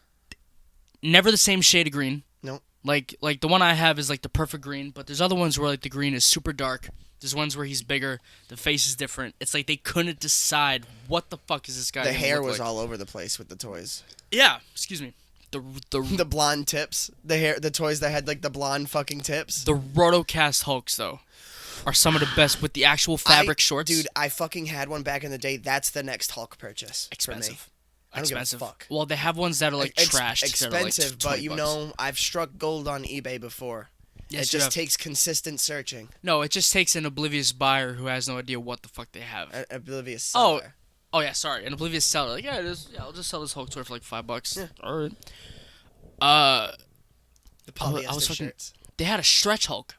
S2: Never the same shade of green.
S1: No.
S2: Like the one I have is like the perfect green, but there's other ones where like the green is super dark. There's ones where he's bigger, the face is different. It's like they couldn't decide what the fuck is this guy.
S1: The hair
S2: look
S1: was
S2: like.
S1: all over the place with the toys.
S2: Yeah, excuse me.
S1: The blonde tips, the toys that had like the blonde fucking tips.
S2: The Rotocast Hulks though are some of the best with the actual fabric shorts.
S1: Dude, I fucking had one back in the day. That's the next Hulk purchase.
S2: Expensive.
S1: For me. I don't give a fuck.
S2: Well, they have ones that are like trashed.
S1: Expensive,
S2: that are like
S1: but you know, I've struck gold on eBay before.
S2: Yes,
S1: it just takes consistent searching.
S2: No, it just takes an oblivious buyer who has no idea what the fuck they have.
S1: An oblivious seller.
S2: Oh yeah, sorry, an oblivious seller. Like, yeah, it is. Yeah, I'll just sell this Hulk toy for like $5.
S1: Yeah.
S2: All right.
S1: The polyester shirts.
S2: They had a stretch Hulk.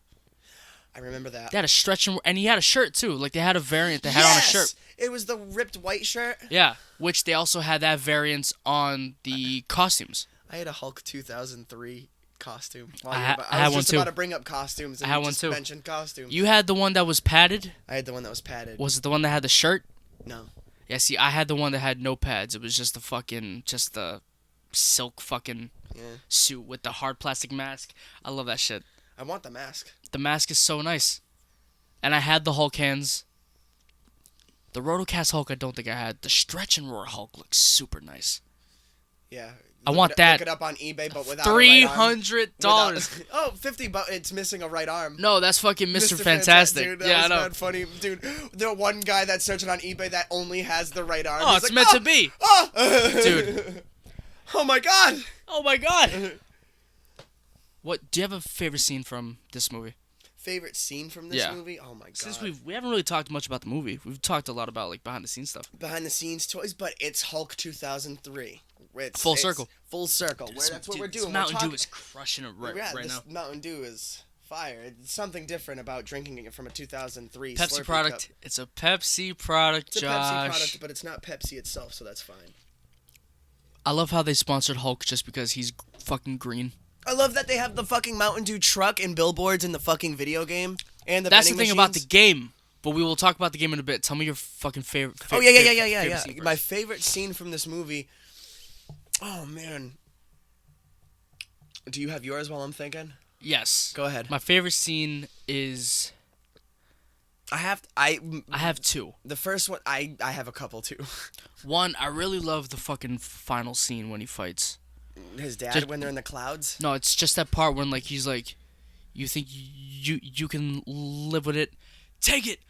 S1: I remember that.
S2: They had a stretch, and he had a shirt too. Like they had a variant they had on a shirt.
S1: It was the ripped white shirt.
S2: Yeah, which they also had that variant on the costumes.
S1: I had a Hulk 2003 costume.
S2: I
S1: had
S2: one
S1: just
S2: too.
S1: about to bring up costumes. And
S2: I had
S1: you
S2: one
S1: just
S2: too.
S1: mentioned costumes.
S2: You had the one that was padded.
S1: I had the one that was padded.
S2: Was it the one that had the shirt?
S1: No.
S2: Yeah, see, I had the one that had no pads. It was just the silk fucking suit with the hard plastic mask. I love that shit.
S1: I want the mask.
S2: The mask is so nice. And I had the Hulk hands. The Rotocast Hulk I don't think I had. The Stretch and Roar Hulk looks super nice.
S1: Yeah.
S2: I want that.
S1: Look it up on eBay, but without $300.
S2: $300.
S1: $50, but it's missing a right arm.
S2: No, that's fucking Mr. Fantastic.
S1: Dude,
S2: yeah, I know.
S1: Mad funny, dude. The one guy that's searching on eBay that only has the right arm.
S2: Oh,
S1: He's
S2: it's
S1: like,
S2: meant to be.
S1: Oh!
S2: Dude.
S1: Oh my god.
S2: Oh my god. What? Do you have a favorite scene from this movie?
S1: Favorite scene from this movie? Oh my god.
S2: Since we haven't really talked much about the movie. We've talked a lot about like behind the scenes stuff.
S1: Behind the scenes toys, but it's Hulk 2003.
S2: Full circle.
S1: Full circle. That's what we're doing.
S2: Mountain Dew is crushing it right now.
S1: Mountain Dew is fire. It's something different about drinking it from a 2003
S2: Pepsi
S1: Slurpee
S2: product.
S1: cup.
S2: It's a Pepsi product,
S1: It's a
S2: Josh.
S1: Pepsi product, but it's not Pepsi itself, so that's fine.
S2: I love how they sponsored Hulk just because he's fucking green.
S1: I love that they have the fucking Mountain Dew truck and billboards in the fucking video game. And the
S2: That's the thing
S1: vending
S2: about the
S1: machines.
S2: game. But we will talk about the game in a bit. Tell me your fucking favorite.
S1: Oh, yeah.
S2: favorite scene
S1: My
S2: first.
S1: favorite scene from this movie. Oh, man. Do you have yours while I'm thinking?
S2: Yes.
S1: Go ahead.
S2: My favorite scene is. I have two.
S1: The first one, I have a couple too.
S2: One, I really love the fucking final scene when he fights.
S1: His dad, when they're in the clouds?
S2: No, it's just that part when like he's like, you think you can live with it? Take it!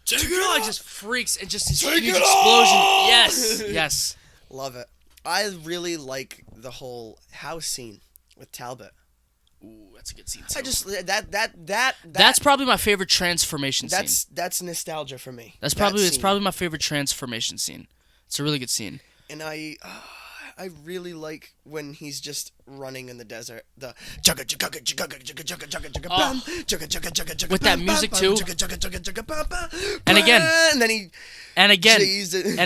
S2: Take it off! Just freaks and just this huge explosion. Yes.
S1: Love it. I really like the whole house scene with Talbot.
S2: Ooh, that's a good scene too.
S1: I just
S2: that's probably my favorite transformation scene.
S1: That's nostalgia for me.
S2: It's probably my favorite transformation scene. It's a really good scene.
S1: And I really like when he's just running in the desert. The
S2: with that music too. And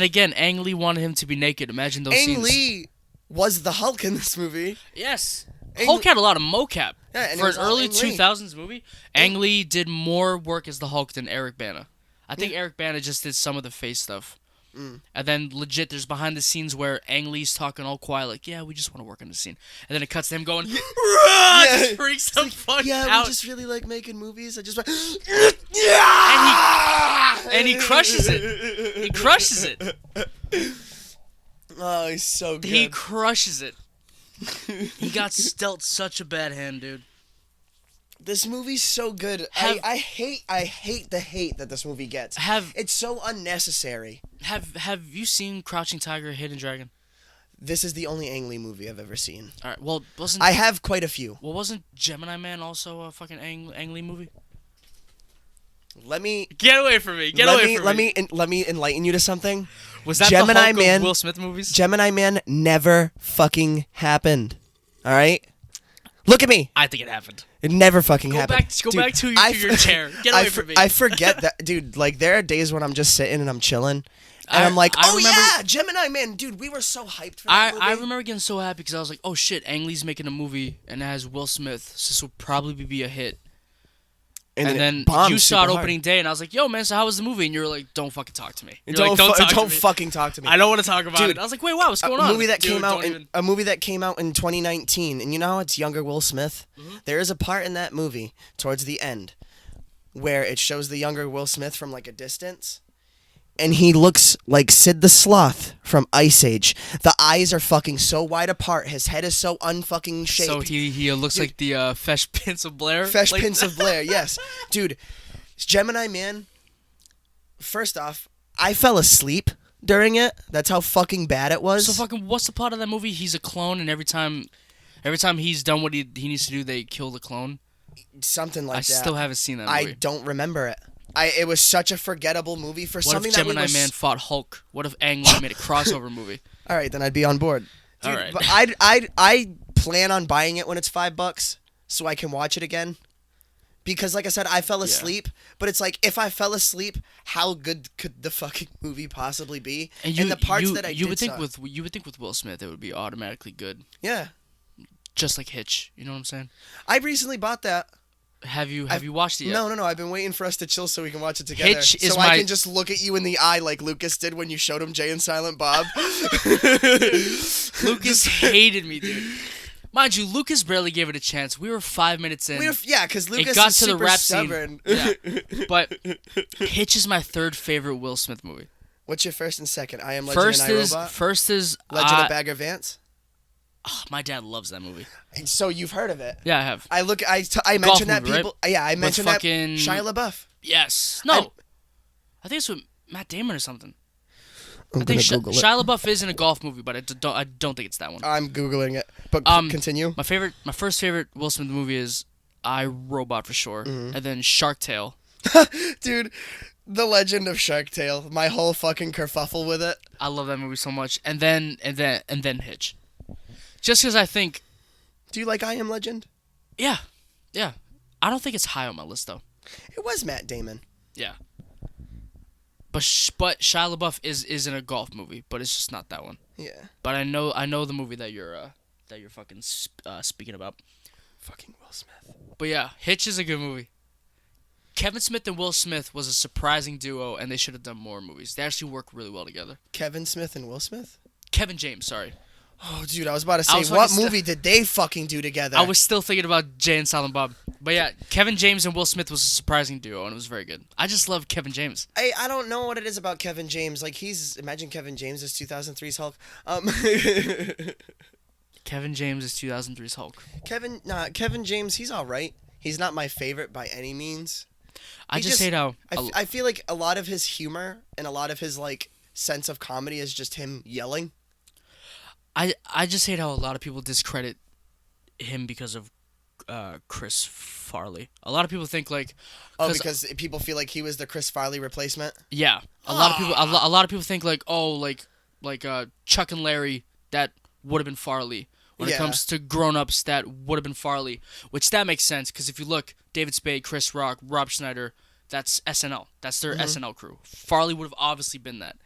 S2: again, Ang Lee wanted him to be naked. Imagine those scenes.
S1: Ang Lee was the Hulk in this movie.
S2: Yes. Hulk had a lot of mocap.
S1: Yeah, and
S2: for
S1: it was
S2: an
S1: all
S2: early
S1: Ang Lee.
S2: 2000s movie, Ang Lee did more work as the Hulk than Eric Bana. I think Eric Bana just did some of the face stuff. And then legit, there's behind the scenes where Ang Lee's talking all quiet, like, yeah, we just want to work on the scene. And then it cuts to him going, just freaks the fuck out.
S1: We just really like making movies. I just went,
S2: and he crushes it. He crushes it.
S1: Oh, he's so good.
S2: He crushes it. He got dealt such a bad hand, dude.
S1: This movie's so good. I hate the hate that this movie gets. It's so unnecessary.
S2: Have you seen Crouching Tiger, Hidden Dragon?
S1: This is the only Ang Lee movie I've ever seen.
S2: All right. Well,
S1: I have quite a few.
S2: Well, wasn't Gemini Man also a fucking Ang Lee movie?
S1: Let me
S2: get away from me.
S1: Let me enlighten you to something.
S2: Was that
S1: Gemini
S2: the Hulk
S1: Man?
S2: Of Will Smith movies?
S1: Gemini Man never fucking happened. All right. Look at me.
S2: I think it happened.
S1: It never fucking happened.
S2: Go back to your chair. Get away from me.
S1: I forget that, dude. Like, there are days when I'm just sitting and I'm chilling, and I'm like, yeah, Gemini Man, dude. We were so hyped for that movie.
S2: I remember getting so happy because I was like, oh shit, Ang Lee's making a movie and it has Will Smith, so this will probably be a hit. And then you saw it opening day, and I was like, yo, man, so how was the movie? And you were like, don't fucking talk to me.
S1: Don't fucking talk to me.
S2: I don't want to talk about it. I was like, wait, wow, what's going on?
S1: A movie that came out in 2019, and you know how it's younger Will Smith? Mm-hmm. There is a part in that movie, towards the end, where it shows the younger Will Smith from, like, a distance, and he looks like Sid the Sloth from Ice Age. The eyes are fucking so wide apart. His head is so unfucking shaped.
S2: So he looks like the Fresh Prince of Blair?
S1: Prince of Blair, yes. Dude, Gemini Man, first off, I fell asleep during it. That's how fucking bad it was.
S2: So fucking, what's the plot of that movie? He's a clone, and every time he's done what he needs to do, they kill the clone?
S1: Something like that.
S2: I still haven't seen that movie.
S1: I don't remember it. It was such a forgettable movie for something that
S2: What if Gemini Man fought Hulk? What if Ang Lee made a crossover movie?
S1: All right, then I'd be on board. Dude,
S2: all right.
S1: But I plan on buying it when it's $5 so I can watch it again. Because like I said, I fell asleep, but it's like if I fell asleep, how good could the fucking movie possibly be? And the parts that you would think
S2: with Will Smith it would be automatically good.
S1: Yeah.
S2: Just like Hitch, you know what I'm saying?
S1: I recently bought that.
S2: Have you watched it yet?
S1: No. I've been waiting for us to chill so we can watch it together.
S2: Hitch is
S1: I can just look at you in the eye like Lucas did when you showed him Jay and Silent Bob.
S2: Lucas hated me, dude. Mind you, Lucas barely gave it a chance. We were 5 minutes in.
S1: Because Lucas
S2: got
S1: is
S2: to the
S1: super
S2: rap
S1: stubborn.
S2: Scene. Yeah. But Hitch is my third favorite Will Smith movie.
S1: What's your first and second? I Am Legend and I, Robot?
S2: First is
S1: Legend of Bagger Vance?
S2: Oh, my dad loves that movie.
S1: So you've heard of it?
S2: Yeah, I have.
S1: I mentioned that people. Right? Yeah, I mentioned that Shia LaBeouf.
S2: Yes. No. I think it's with Matt Damon or something.
S1: I think
S2: Shia LaBeouf is in a golf movie, but I don't think it's that one.
S1: I'm googling it. But continue.
S2: My first favorite Will Smith movie is I, Robot for sure, and then Shark Tale.
S1: Dude, The Legend of Shark Tale. My whole fucking kerfuffle with it.
S2: I love that movie so much, and then Hitch. Just because I think...
S1: Do you like I Am Legend?
S2: Yeah. I don't think it's high on my list, though.
S1: It was Matt Damon.
S2: Yeah. But Shia LaBeouf is in a golf movie, but it's just not that one.
S1: Yeah.
S2: But I know the movie that you're fucking speaking about.
S1: Fucking Will Smith.
S2: But yeah, Hitch is a good movie. Kevin Smith and Will Smith was a surprising duo, and they should have done more movies. They actually work really well together.
S1: Kevin Smith and Will Smith?
S2: Kevin James, sorry.
S1: Oh, dude, I was about to say, what movie did they fucking do together?
S2: I was still thinking about Jay and Silent Bob. But yeah, Kevin James and Will Smith was a surprising duo, and it was very good. I just love Kevin James.
S1: I don't know what it is about Kevin James. Like, imagine Kevin James as 2003's Hulk.
S2: Kevin James is 2003's Hulk.
S1: Kevin James, he's all right. He's not my favorite by any means.
S2: I just hate how...
S1: I feel like a lot of his humor and a lot of his, like, sense of comedy is just him yelling.
S2: I just hate how a lot of people discredit him because of Chris Farley. A lot of people think like
S1: because people feel like he was the Chris Farley replacement.
S2: Yeah, a lot of people think like Chuck and Larry, that would have been Farley. When it comes to grown-ups, that would have been Farley, which that makes sense because if you look, David Spade, Chris Rock, Rob Schneider, that's SNL. That's their SNL crew. Farley would have obviously been that.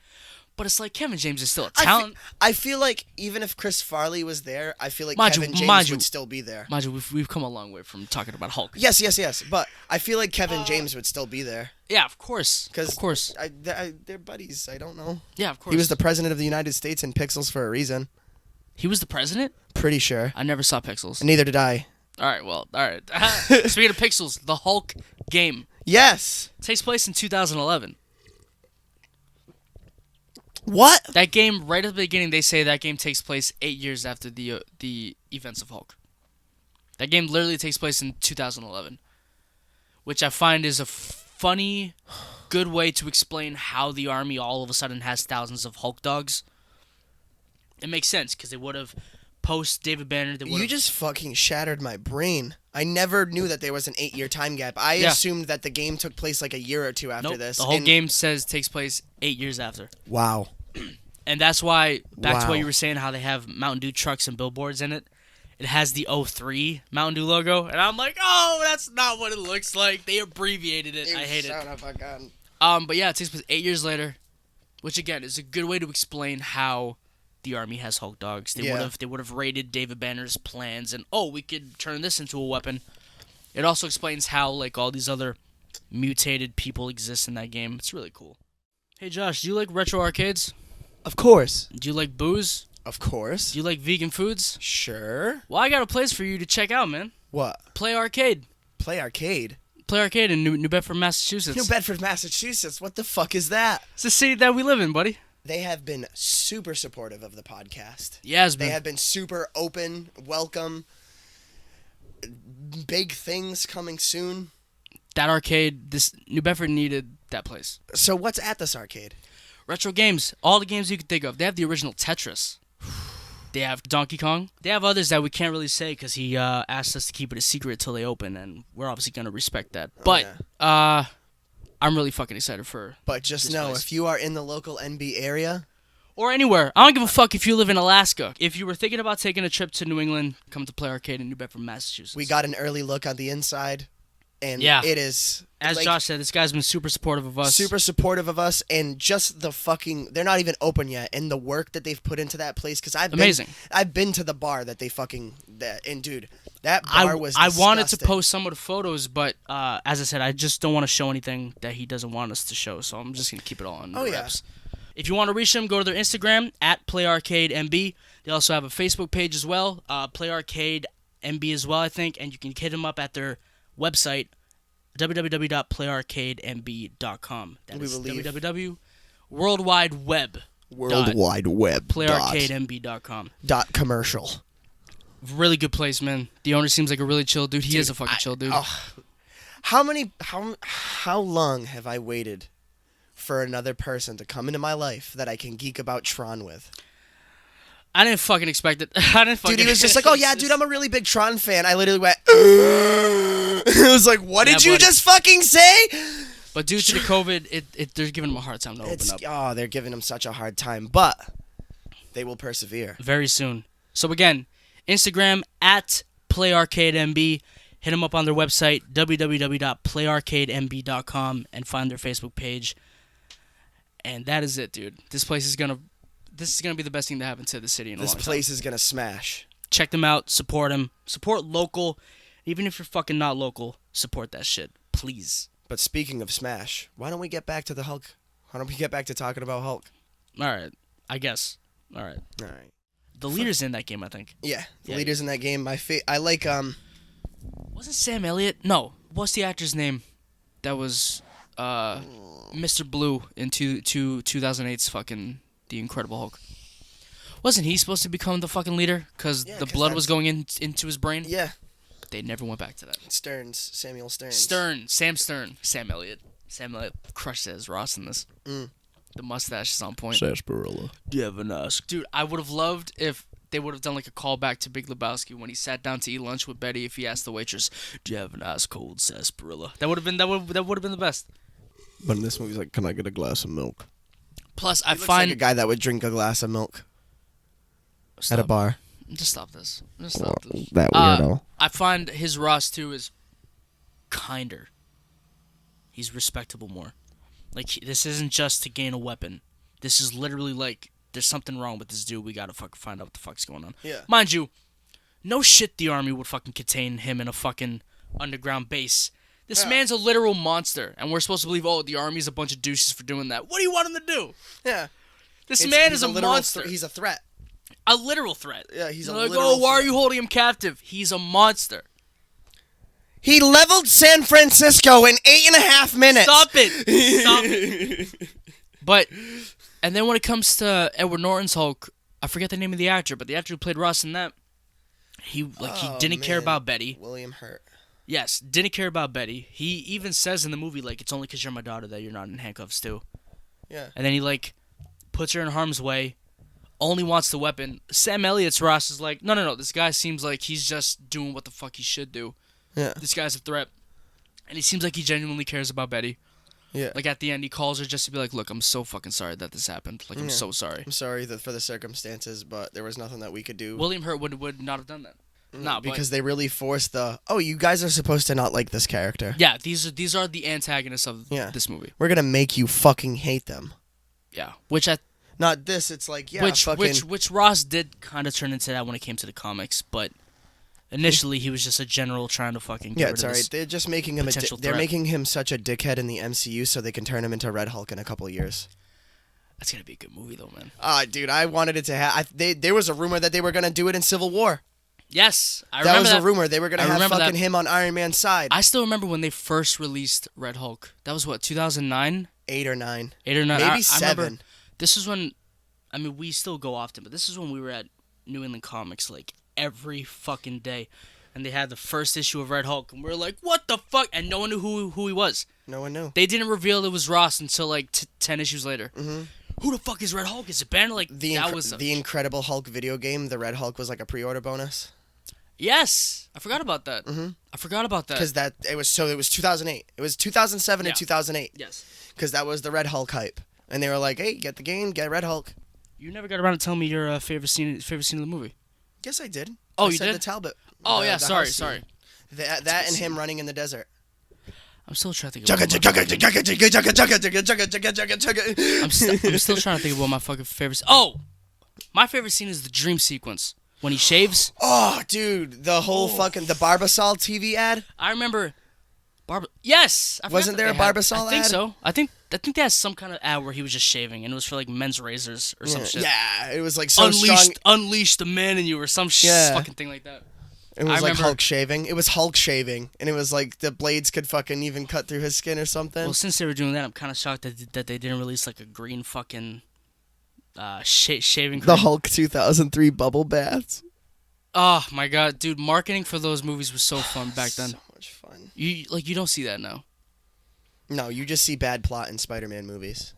S2: But it's like Kevin James is still a talent.
S1: I feel like even if Chris Farley was there, I feel like Kevin James would still be there.
S2: Mind you, we've come a long way from talking about Hulk.
S1: Yes. But I feel like Kevin James would still be there.
S2: Yeah, of course. Of course.
S1: They're buddies. I don't know.
S2: Yeah, of course.
S1: He was the president of the United States in Pixels for a reason.
S2: He was the president?
S1: Pretty sure.
S2: I never saw Pixels.
S1: Neither did I.
S2: All right. Speaking of Pixels, the Hulk game.
S1: Yes.
S2: Takes place in 2011.
S1: What?
S2: That game, right at the beginning, they say that game takes place 8 years after the events of Hulk. That game literally takes place in 2011. which I find is a funny, good way to explain how the Army all of a sudden has thousands of Hulk dogs. It makes sense, because they would have, post David Banner,
S1: You just fucking shattered my brain. I never knew that there was an 8-year time gap. I assumed that the game took place like a year or two after this.
S2: The whole game takes place 8 years after.
S1: Wow.
S2: And that's why, back to what you were saying, how they have Mountain Dew trucks and billboards in it. It has the 03 Mountain Dew logo, and I'm like, oh, that's not what it looks like. They abbreviated it. I hate it.
S1: Son of a gun.
S2: But yeah, it takes place 8 years later, which again is a good way to explain how the Army has Hulk dogs. They would have raided David Banner's plans, and we could turn this into a weapon. It also explains how like all these other mutated people exist in that game. It's really cool. Hey Josh, do you like retro arcades?
S1: Of course.
S2: Do you like booze?
S1: Of course.
S2: Do you like vegan foods?
S1: Sure.
S2: Well, I got a place for you to check out, man.
S1: What?
S2: Play Arcade.
S1: Play Arcade?
S2: Play Arcade in New Bedford, Massachusetts.
S1: New Bedford, Massachusetts? What the fuck is that?
S2: It's the city that we live in, buddy.
S1: They have been super supportive of the podcast.
S2: Yes,
S1: They have been super open, welcome. Big things coming soon.
S2: That arcade, this New Bedford needed that place.
S1: So what's at this arcade?
S2: Retro games. All the games you could think of. They have the original Tetris. They have Donkey Kong. They have others that we can't really say because he asked us to keep it a secret till they open, and we're obviously going to respect that. But I'm really fucking excited for
S1: But just know, if you are in the local NB area...
S2: Or anywhere. I don't give a fuck if you live in Alaska. If you were thinking about taking a trip to New England, come to Play Arcade in New Bedford, Massachusetts.
S1: We got an early look on the inside, and it is...
S2: As Josh said, this guy's been super supportive of us.
S1: Super supportive of us, and just the fucking... They're not even open yet, and the work that they've put into that place, because I've been to the bar that they fucking... And dude, that bar was disgusting.
S2: I wanted to post some of the photos, but as I said, I just don't want to show anything that he doesn't want us to show, so I'm just going to keep it all on wraps. If you want to reach them, go to their Instagram, at PlayArcadeMB. They also have a Facebook page as well, PlayArcadeMB as well, I think, and you can hit them up at their website, www.playarcademb.com. That is www.worldwideweb.playarcademb.com.
S1: .commercial.
S2: Really good place, man. The owner seems like a really chill dude. He is a fucking chill dude.
S1: How long have I waited for another person to come into my life that I can geek about Tron with?
S2: I didn't fucking expect it.
S1: Dude, he was just like, oh yeah, dude, I'm a really big Tron fan. I literally went, it was like, what did you just fucking say?
S2: But due to the COVID, they're giving him a hard time to open up.
S1: Oh, they're giving him such a hard time, but they will persevere.
S2: Very soon. So again, Instagram, at PlayArcadeMB. Hit them up on their website, www.playarcademb.com, and find their Facebook page. And that is it, dude. This is gonna be the best thing to happen to the city in a long time.
S1: This place is gonna smash.
S2: Check them out. Support them. Support local. Even if you're fucking not local, support that shit, please.
S1: But speaking of smash, why don't we get back to the Hulk? Why don't we get back to talking about Hulk?
S2: All right, I guess. All right. The leader's in that game, I think.
S1: Yeah, the leader's in that game. I like
S2: Wasn't Sam Elliott? No. What's the actor's name? That was Mr. Blue in 2008's fucking The Incredible Hulk. Wasn't he supposed to become the fucking leader? Because the blood was going into his brain?
S1: Yeah.
S2: They never went back to that.
S1: Samuel Stearns.
S2: Sam Elliott. Sam Elliott crushed as Ross in this. The mustache is on point.
S1: Sarsaparilla.
S2: Do you have an ask? Dude, I would have loved if they would have done like a callback to Big Lebowski when he sat down to eat lunch with Betty. If he asked the waitress, "Do you have an ice cold sarsaparilla?" That would have been the best.
S1: But in this movie, he's like, "Can I get a glass of milk?"
S2: Plus,
S1: I find like a guy that would drink a glass of milk at a bar.
S2: Just stop this. That
S1: weirdo.
S2: I find his Ross too is kinder. He's respectable more. Like, this isn't just to gain a weapon. This is literally like, there's something wrong with this dude. We gotta fucking find out what the fuck's going on.
S1: Yeah.
S2: Mind you, no shit the Army would fucking contain him in a fucking underground base. This man's a literal monster, and we're supposed to believe, the Army's a bunch of douches for doing that. What do you want him to do?
S1: Yeah.
S2: This man is a monster.
S1: He's a threat.
S2: A literal threat.
S1: Yeah, he's a
S2: like,
S1: literal
S2: why
S1: threat.
S2: are you holding him captive? He's a monster.
S1: He leveled San Francisco in 8.5 minutes.
S2: Stop it. But, and then when it comes to Edward Norton's Hulk, I forget the name of the actor, but the actor who played Ross in that, he didn't care about Betty.
S1: William Hurt.
S2: Yes, didn't care about Betty. He even says in the movie, like, it's only because you're my daughter that you're not in handcuffs, too.
S1: Yeah.
S2: And then he, like, puts her in harm's way, only wants the weapon. Sam Elliott's Ross is like, no, this guy seems like he's just doing what the fuck he should do.
S1: Yeah.
S2: This guy's a threat. And he seems like he genuinely cares about Betty.
S1: Yeah.
S2: Like, at the end, he calls her just to be like, look, I'm so fucking sorry that this happened. Like, I'm so sorry.
S1: I'm sorry for the circumstances, but there was nothing that we could do.
S2: William Hurt would not have done that. No,
S1: because they really forced you guys are supposed to not like this character.
S2: Yeah, these are the antagonists of this movie.
S1: We're gonna make you fucking hate them.
S2: Yeah,
S1: not this. It's like
S2: which Ross did kind of turn into that when it came to the comics, but initially he was just a general trying to fucking get rid
S1: it's
S2: of
S1: alright.
S2: this
S1: They're just making him they're making him such a dickhead in the MCU so they can turn him into Red Hulk in a couple of years.
S2: That's gonna be a good movie though, man.
S1: Dude, I wanted it to have. There was a rumor that they were gonna do it in Civil War.
S2: Yes, I remember
S1: that was a rumor. They were gonna have fucking him on Iron Man's side.
S2: I still remember when they first released Red Hulk. That was what, 2009?
S1: 8 or 9.
S2: Maybe
S1: 7.
S2: This is when, I mean, we still go often, but this is when we were at New England Comics like every fucking day, and they had the first issue of Red Hulk, and we were like, what the fuck? And no one knew who he was.
S1: No one knew.
S2: They didn't reveal it was Ross until like 10 issues later.
S1: Mm-hmm.
S2: Who the fuck is Red Hulk? Is it Ben? Like
S1: the Incredible Hulk video game? The Red Hulk was like a pre-order bonus.
S2: Yes, I forgot about that.
S1: Mm-hmm.
S2: I forgot about that.
S1: Because it was 2008. It was 2007 and 2008.
S2: Yes.
S1: Because that was the Red Hulk hype, and they were like, "Hey, get the game, get Red Hulk."
S2: You never got around to telling me your favorite scene of the movie.
S1: Yes, I did.
S2: Oh,
S1: I
S2: you
S1: said
S2: did?
S1: The Talbot.
S2: Oh yeah, sorry.
S1: That and him running in the desert.
S2: I'm still trying to think. I'm still trying to think about my fucking favorites. Oh, my favorite scene is the dream sequence when he shaves.
S1: Oh, dude, the whole fucking the Barbasol TV ad.
S2: I remember. Yes.
S1: Wasn't there a Barbasol ad?
S2: I think so. I think they had some kind of ad where he was just shaving, and it was for like men's razors or some shit.
S1: Yeah, it was like so strong.
S2: Unleash the man in you or some fucking thing like that.
S1: It was like Hulk shaving. It was Hulk shaving, and it was like the blades could fucking even cut through his skin or something.
S2: Well, since they were doing that, I'm kind of shocked that they didn't release like a green fucking shaving cream.
S1: The Hulk 2003 bubble baths.
S2: Oh my god, dude! Marketing for those movies was so fun back then.
S1: So much fun.
S2: You don't see that now.
S1: No, you just see bad plot in Spider-Man movies.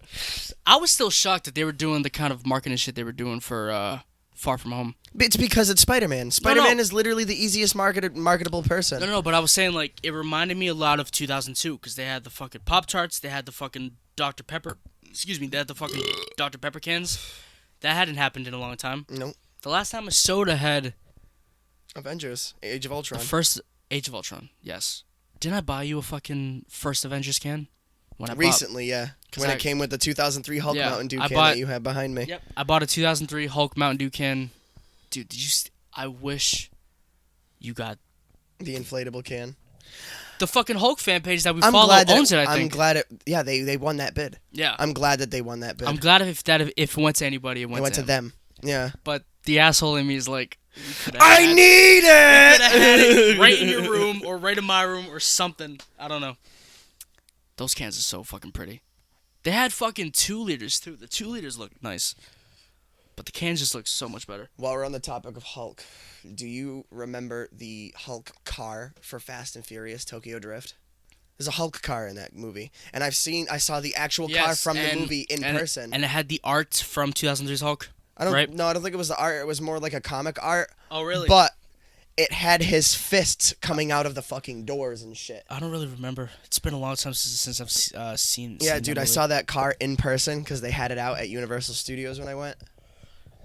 S2: I was still shocked that they were doing the kind of marketing shit they were doing for Far From Home.
S1: It's because it's Spider-Man. Spider-Man is literally the easiest marketable person.
S2: No, but I was saying, like, it reminded me a lot of 2002, because they had the fucking Pop-Tarts, they had the fucking Dr. Pepper, they had the fucking Dr. Pepper cans. That hadn't happened in a long time.
S1: Nope.
S2: The last time a soda had...
S1: Avengers, Age of Ultron.
S2: The first Age of Ultron, yes. Didn't I buy you a fucking first Avengers can?
S1: Recently, yeah. When it came with the 2003 Hulk Mountain Dew can that you have behind me.
S2: Yep. I bought a 2003 Hulk Mountain Dew can. Dude, I wish you got...
S1: The inflatable can.
S2: The fucking Hulk fan page that we follow owns it, I think.
S1: I'm glad they won that bid.
S2: Yeah.
S1: I'm glad that they won that bid.
S2: I'm glad if it went to anybody, it went to
S1: them. Yeah.
S2: But the asshole in me is like...
S1: I need it!
S2: You could have had it right in your room or right in my room or something. I don't know. Those cans are so fucking pretty. They had fucking 2 liters too. The 2 liters look nice. But the cans just look so much better.
S1: While we're on the topic of Hulk, do you remember the Hulk car for Fast and Furious Tokyo Drift? There's a Hulk car in that movie. And I saw the actual car from the movie in person.
S2: And it had the art from 2003's Hulk.
S1: I don't think it was the art. It was more like a comic art.
S2: Oh, really?
S1: But it had his fists coming out of the fucking doors and shit.
S2: I don't really remember. It's been a long time since I've seen.
S1: Yeah, dude, I saw that car in person because they had it out at Universal Studios when I went.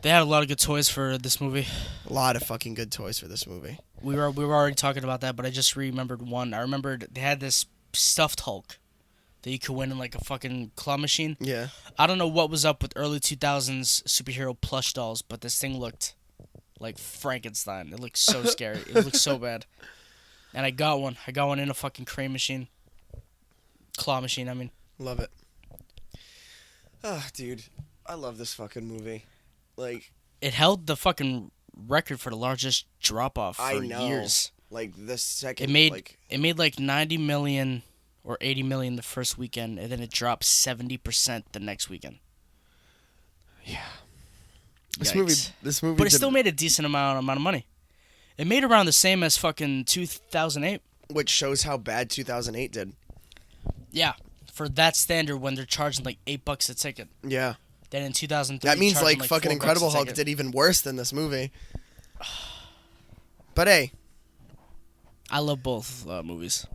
S2: They had a lot of good toys for this movie.
S1: A lot of fucking good toys for this movie.
S2: We were already talking about that, but I just remembered one. I remembered they had this stuffed Hulk that you could win in like a fucking claw machine.
S1: Yeah.
S2: I don't know what was up with early 2000s superhero plush dolls, but this thing looked like Frankenstein. It looked so scary. It looked so bad. And I got one. I got one in a fucking crane machine. Claw machine, I mean.
S1: Love it. Ah, dude. I love this fucking movie. Like,
S2: it held the fucking record for the largest drop-off for years.
S1: Like, the second...
S2: It made like 90 million or 80 million the first weekend, and then it dropped 70% the next weekend.
S1: Yeah. This movie.
S2: But it still made a decent amount of money. It made around the same as fucking 2008.
S1: which shows how bad 2008 did.
S2: Yeah, for that standard, when they're charging like $8 a ticket.
S1: Yeah.
S2: Then in 2003,
S1: That means like fucking
S2: $4
S1: Incredible
S2: a
S1: Hulk
S2: ticket.
S1: did even worse than this movie. But hey,
S2: I love both movies.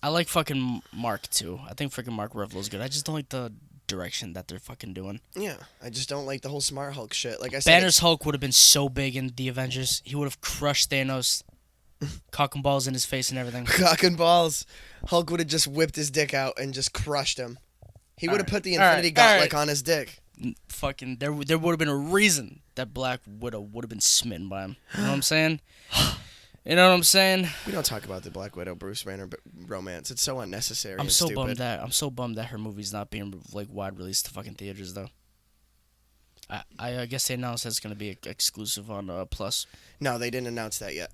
S2: I like fucking Mark too. I think freaking Mark Ruffalo's good. I just don't like the direction that they're fucking doing.
S1: yeah, I just don't like the whole Smart Hulk shit. Like I said,
S2: Banner's Hulk would have been so big in the Avengers. He would have crushed Thanos, cock and balls in his face and everything.
S1: cock and balls. Hulk would have just whipped his dick out and just crushed him. He would have put the Infinity Gauntlet on his dick.
S2: Fucking there would have been a reason that Black Widow would have been smitten by him. You know what I'm saying? You know what I'm saying?
S1: We don't talk about the Black Widow Bruce Banner romance. It's so unnecessary.
S2: I'm so
S1: stupid.
S2: bummed that her movie's not being like wide released to fucking theaters though. I guess they announced that it's gonna be exclusive on Plus.
S1: No, they didn't announce that yet.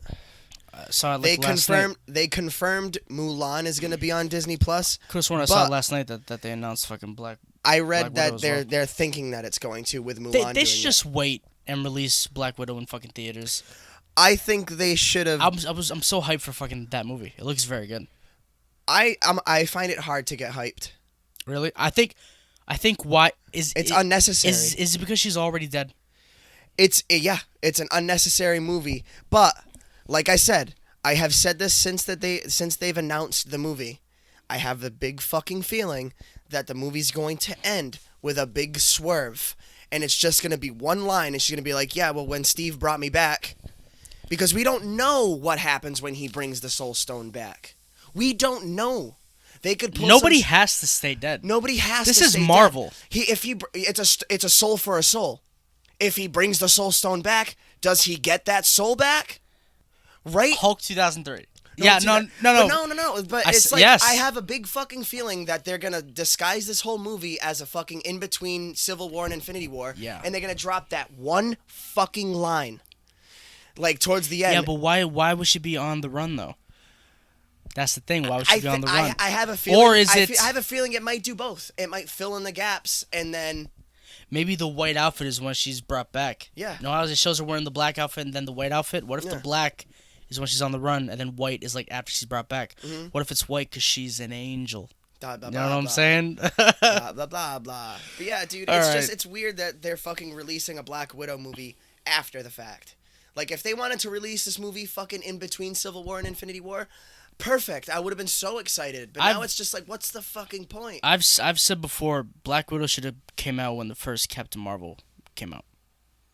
S2: Saw it
S1: They
S2: last night.
S1: confirmed Mulan is gonna be on Disney Plus.
S2: Could have sworn I saw it last night that they announced fucking Black.
S1: I read
S2: Black
S1: that
S2: Widow
S1: they're thinking that it's going to with Mulan.
S2: They
S1: doing
S2: should
S1: it.
S2: just wait and release Black Widow in fucking theaters.
S1: I think they should have.
S2: I'm so hyped for fucking that movie. It looks very good.
S1: I find it hard to get hyped.
S2: Really? I think why is
S1: It's unnecessary.
S2: Is it because she's already dead?
S1: It's an unnecessary movie. But like I said, I have said this since they've announced the movie. I have the big fucking feeling that the movie's going to end with a big swerve, and it's just gonna be one line, and she's gonna be like, "Yeah, well, when Steve brought me back," because we don't know what happens when he brings the Soul Stone back. We don't know. They could pull
S2: Nobody has to stay dead.
S1: Nobody has
S2: This
S1: to
S2: is
S1: stay
S2: Marvel.
S1: dead. It's a soul for a soul. If he brings the Soul Stone back, does he get that soul back? Right?
S2: Hulk 2003.
S1: No. But
S2: I
S1: it's
S2: s-
S1: like
S2: yes.
S1: I have a big fucking feeling that they're gonna disguise this whole movie as a fucking in between Civil War and Infinity War.
S2: Yeah.
S1: And they're gonna drop that one fucking line, like towards the end.
S2: Yeah, but why would she be on the run though? That's the thing. Why would she be on the run?
S1: I have a feeling.
S2: Or is it?
S1: I have a feeling it might do both. It might fill in the gaps, and then
S2: Maybe the white outfit is when she's brought back.
S1: Yeah.
S2: No, how it shows her wearing the black outfit and then the white outfit. What if the
S1: Yeah.
S2: black is when she's on the run and then white is like after she's brought back?
S1: Mhm.
S2: What if it's white because she's an angel?
S1: blah, blah,
S2: You
S1: blah,
S2: know what I'm
S1: blah.
S2: saying?
S1: blah blah blah blah. But yeah, dude,
S2: All
S1: it's
S2: right.
S1: just it's weird that they're fucking releasing a Black Widow movie after the fact. Like if they wanted to release this movie fucking in between Civil War and Infinity War, perfect. I would have been so excited. But now it's just like, what's the fucking point?
S2: I've said before, Black Widow should have came out when the first Captain Marvel came out.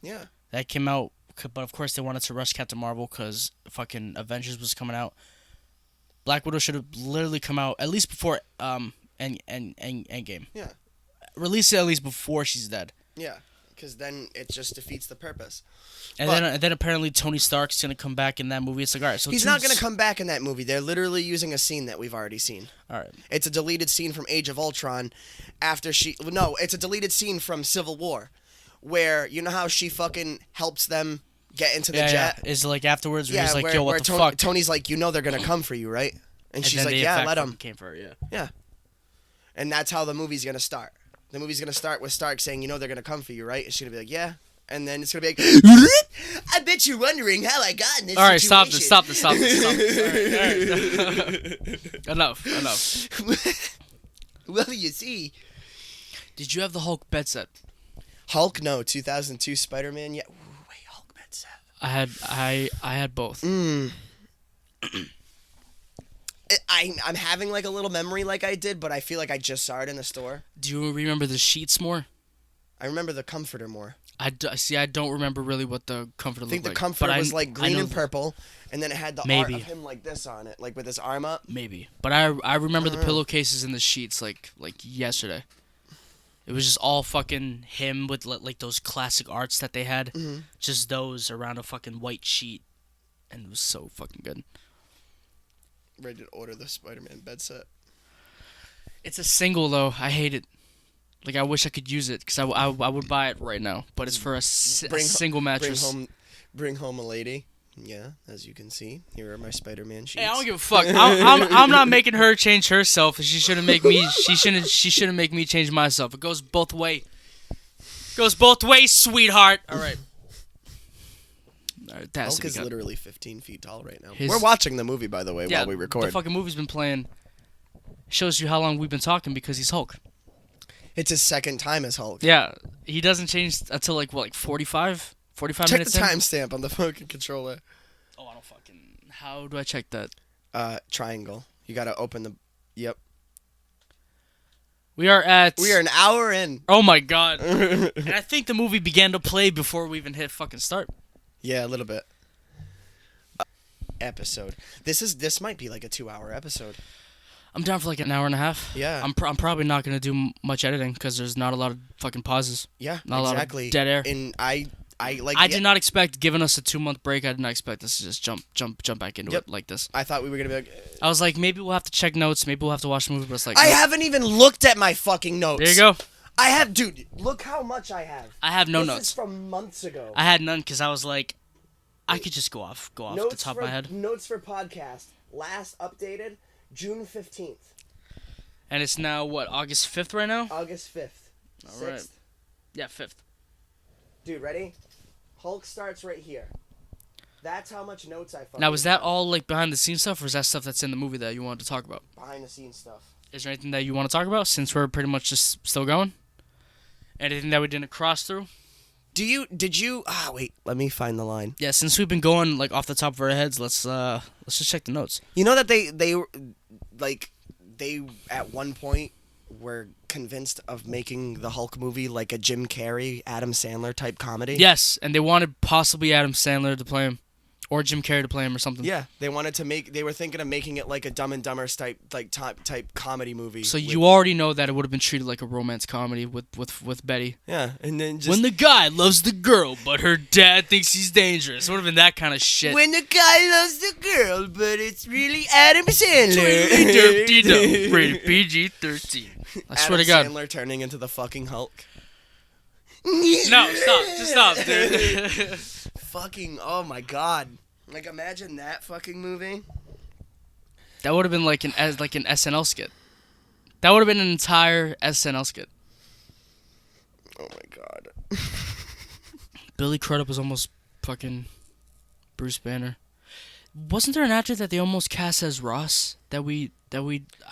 S1: Yeah.
S2: That came out, but of course they wanted to rush Captain Marvel because fucking Avengers was coming out. Black Widow should have literally come out at least before Endgame.
S1: Yeah.
S2: Release it at least before she's dead.
S1: Yeah. Because then it just defeats the purpose.
S2: And then apparently Tony Stark's gonna come back in that movie. It's like, all right, so
S1: He's not going to come back in that movie. They're literally using a scene that we've already seen.
S2: All right.
S1: It's a deleted scene from Age of Ultron after she... No, it's a deleted scene from Civil War where, you know how she fucking helps them get into the jet?
S2: Yeah. Is it like afterwards where he's like,
S1: where,
S2: yo, what
S1: where
S2: the fuck?
S1: Tony's like, you know they're going to come for you, right? And she's
S2: then
S1: like,
S2: they, in
S1: yeah,
S2: fact,
S1: let
S2: fucking
S1: them.
S2: came for her, yeah.
S1: Yeah. And that's how the movie's going to start. The movie's going to start with Stark saying, you know they're going to come for you, right? And she's going to be like, yeah. And then it's going to be like, I bet you're wondering how I got in this
S2: All right,
S1: situation.
S2: stop this. All right. Enough.
S1: Well, you see.
S2: Did you have the Hulk bed set?
S1: Hulk, no. 2002 Spider-Man, yeah. Ooh, wait, Hulk bed set.
S2: I had both.
S1: I'm having like a little memory like I did, but I feel like I just saw it in the store.
S2: Do you remember the sheets more?
S1: I remember the comforter more.
S2: I don't remember really what the comforter
S1: I think
S2: looked
S1: the
S2: like.
S1: comforter
S2: but
S1: was like
S2: I
S1: green
S2: know
S1: and purple, and then it had the art
S2: Maybe.
S1: of him like this on it, like with his arm up.
S2: Maybe. But I remember the pillowcases and the sheets like yesterday. It was just all fucking him with like those classic arts that they had.
S1: Mm-hmm.
S2: Just those around a fucking white sheet. And it was so fucking good.
S1: Ready to order the Spider-Man bed set.
S2: It's a single though. I hate it. Like I wish I could use it because I would buy it right now. But it's for a single mattress.
S1: Bring home a lady. Yeah, as you can see, here are my Spider-Man sheets.
S2: Hey, I don't give a fuck. I'm not making her change herself. She shouldn't make me. She shouldn't make me change myself. It goes both ways. Goes both ways, sweetheart. All right. It has
S1: Hulk
S2: to be
S1: is
S2: God.
S1: literally 15 feet tall right now.
S2: His-
S1: We're watching the movie, by the way,
S2: Yeah,
S1: while we record.
S2: the fucking movie's been playing. Shows you how long we've been talking because he's Hulk.
S1: It's his second time as Hulk.
S2: Yeah, he doesn't change until like 45
S1: Check
S2: minutes
S1: the
S2: in.
S1: timestamp on the fucking controller.
S2: Oh, I don't fucking. How do I check that?
S1: Triangle. You gotta open the. Yep.
S2: We are
S1: an hour in.
S2: Oh my God! And I think the movie began to play before we even hit fucking start.
S1: Yeah, a little bit. Episode. This might be like a 2-hour episode.
S2: I'm down for like an hour and a half.
S1: Yeah.
S2: I'm probably not gonna do much editing because there's not a lot of fucking pauses.
S1: Yeah,
S2: Not
S1: exactly.
S2: A lot of dead air.
S1: And I like.
S2: I did not expect, given us a 2-month break, I did not expect us to just jump back into it like this.
S1: I thought we were gonna be like.
S2: I was like, maybe we'll have to check notes. Maybe we'll have to watch the movie. But it's like,
S1: I
S2: nope.
S1: haven't even looked at my fucking notes.
S2: There you go.
S1: I have, dude. Look how much I have.
S2: I have no
S1: this
S2: notes.
S1: Is from months ago.
S2: I had none because I was like, I could just go off the top of my head.
S1: Notes for podcast. Last updated June 15th.
S2: And it's now what, August 5th right now?
S1: August 5th.
S2: All right.
S1: 6th.
S2: Yeah, 5th.
S1: Dude, ready? Hulk starts right here. That's how much notes I fucking
S2: Now, is that
S1: have.
S2: all like behind the scenes stuff, or is that stuff that's in the movie that you wanted to talk about?
S1: Behind the scenes stuff.
S2: Is there anything that you want to talk about since we're pretty much just still going? Anything that we didn't cross through?
S1: Did you wait, let me find the line.
S2: Yeah, since we've been going like off the top of our heads, let's just check the notes.
S1: You know that they at one point were convinced of making the Hulk movie like a Jim Carrey, Adam Sandler type comedy?
S2: Yes, and they wanted possibly Adam Sandler to play him, or Jim Carrey to play him, or something.
S1: Yeah, they were thinking of making it like a Dumb and Dumber type comedy movie.
S2: So you already know that it would have been treated like a romance comedy with Betty.
S1: Yeah, and then just
S2: When the guy loves the girl, but her dad thinks he's dangerous. It would have been that kind of shit.
S1: when the guy loves the girl, but it's really Adam Sandler.
S2: Rated PG-13. I swear to God.
S1: Adam Sandler turning into the fucking Hulk.
S2: No, stop. Just stop, dude.
S1: Fucking, oh my God. Like, imagine that fucking movie.
S2: That would have been like an SNL skit. That would have been an entire SNL skit.
S1: Oh my God.
S2: Billy Crudup was almost fucking Bruce Banner. Wasn't there an actor that they almost cast as Ross? I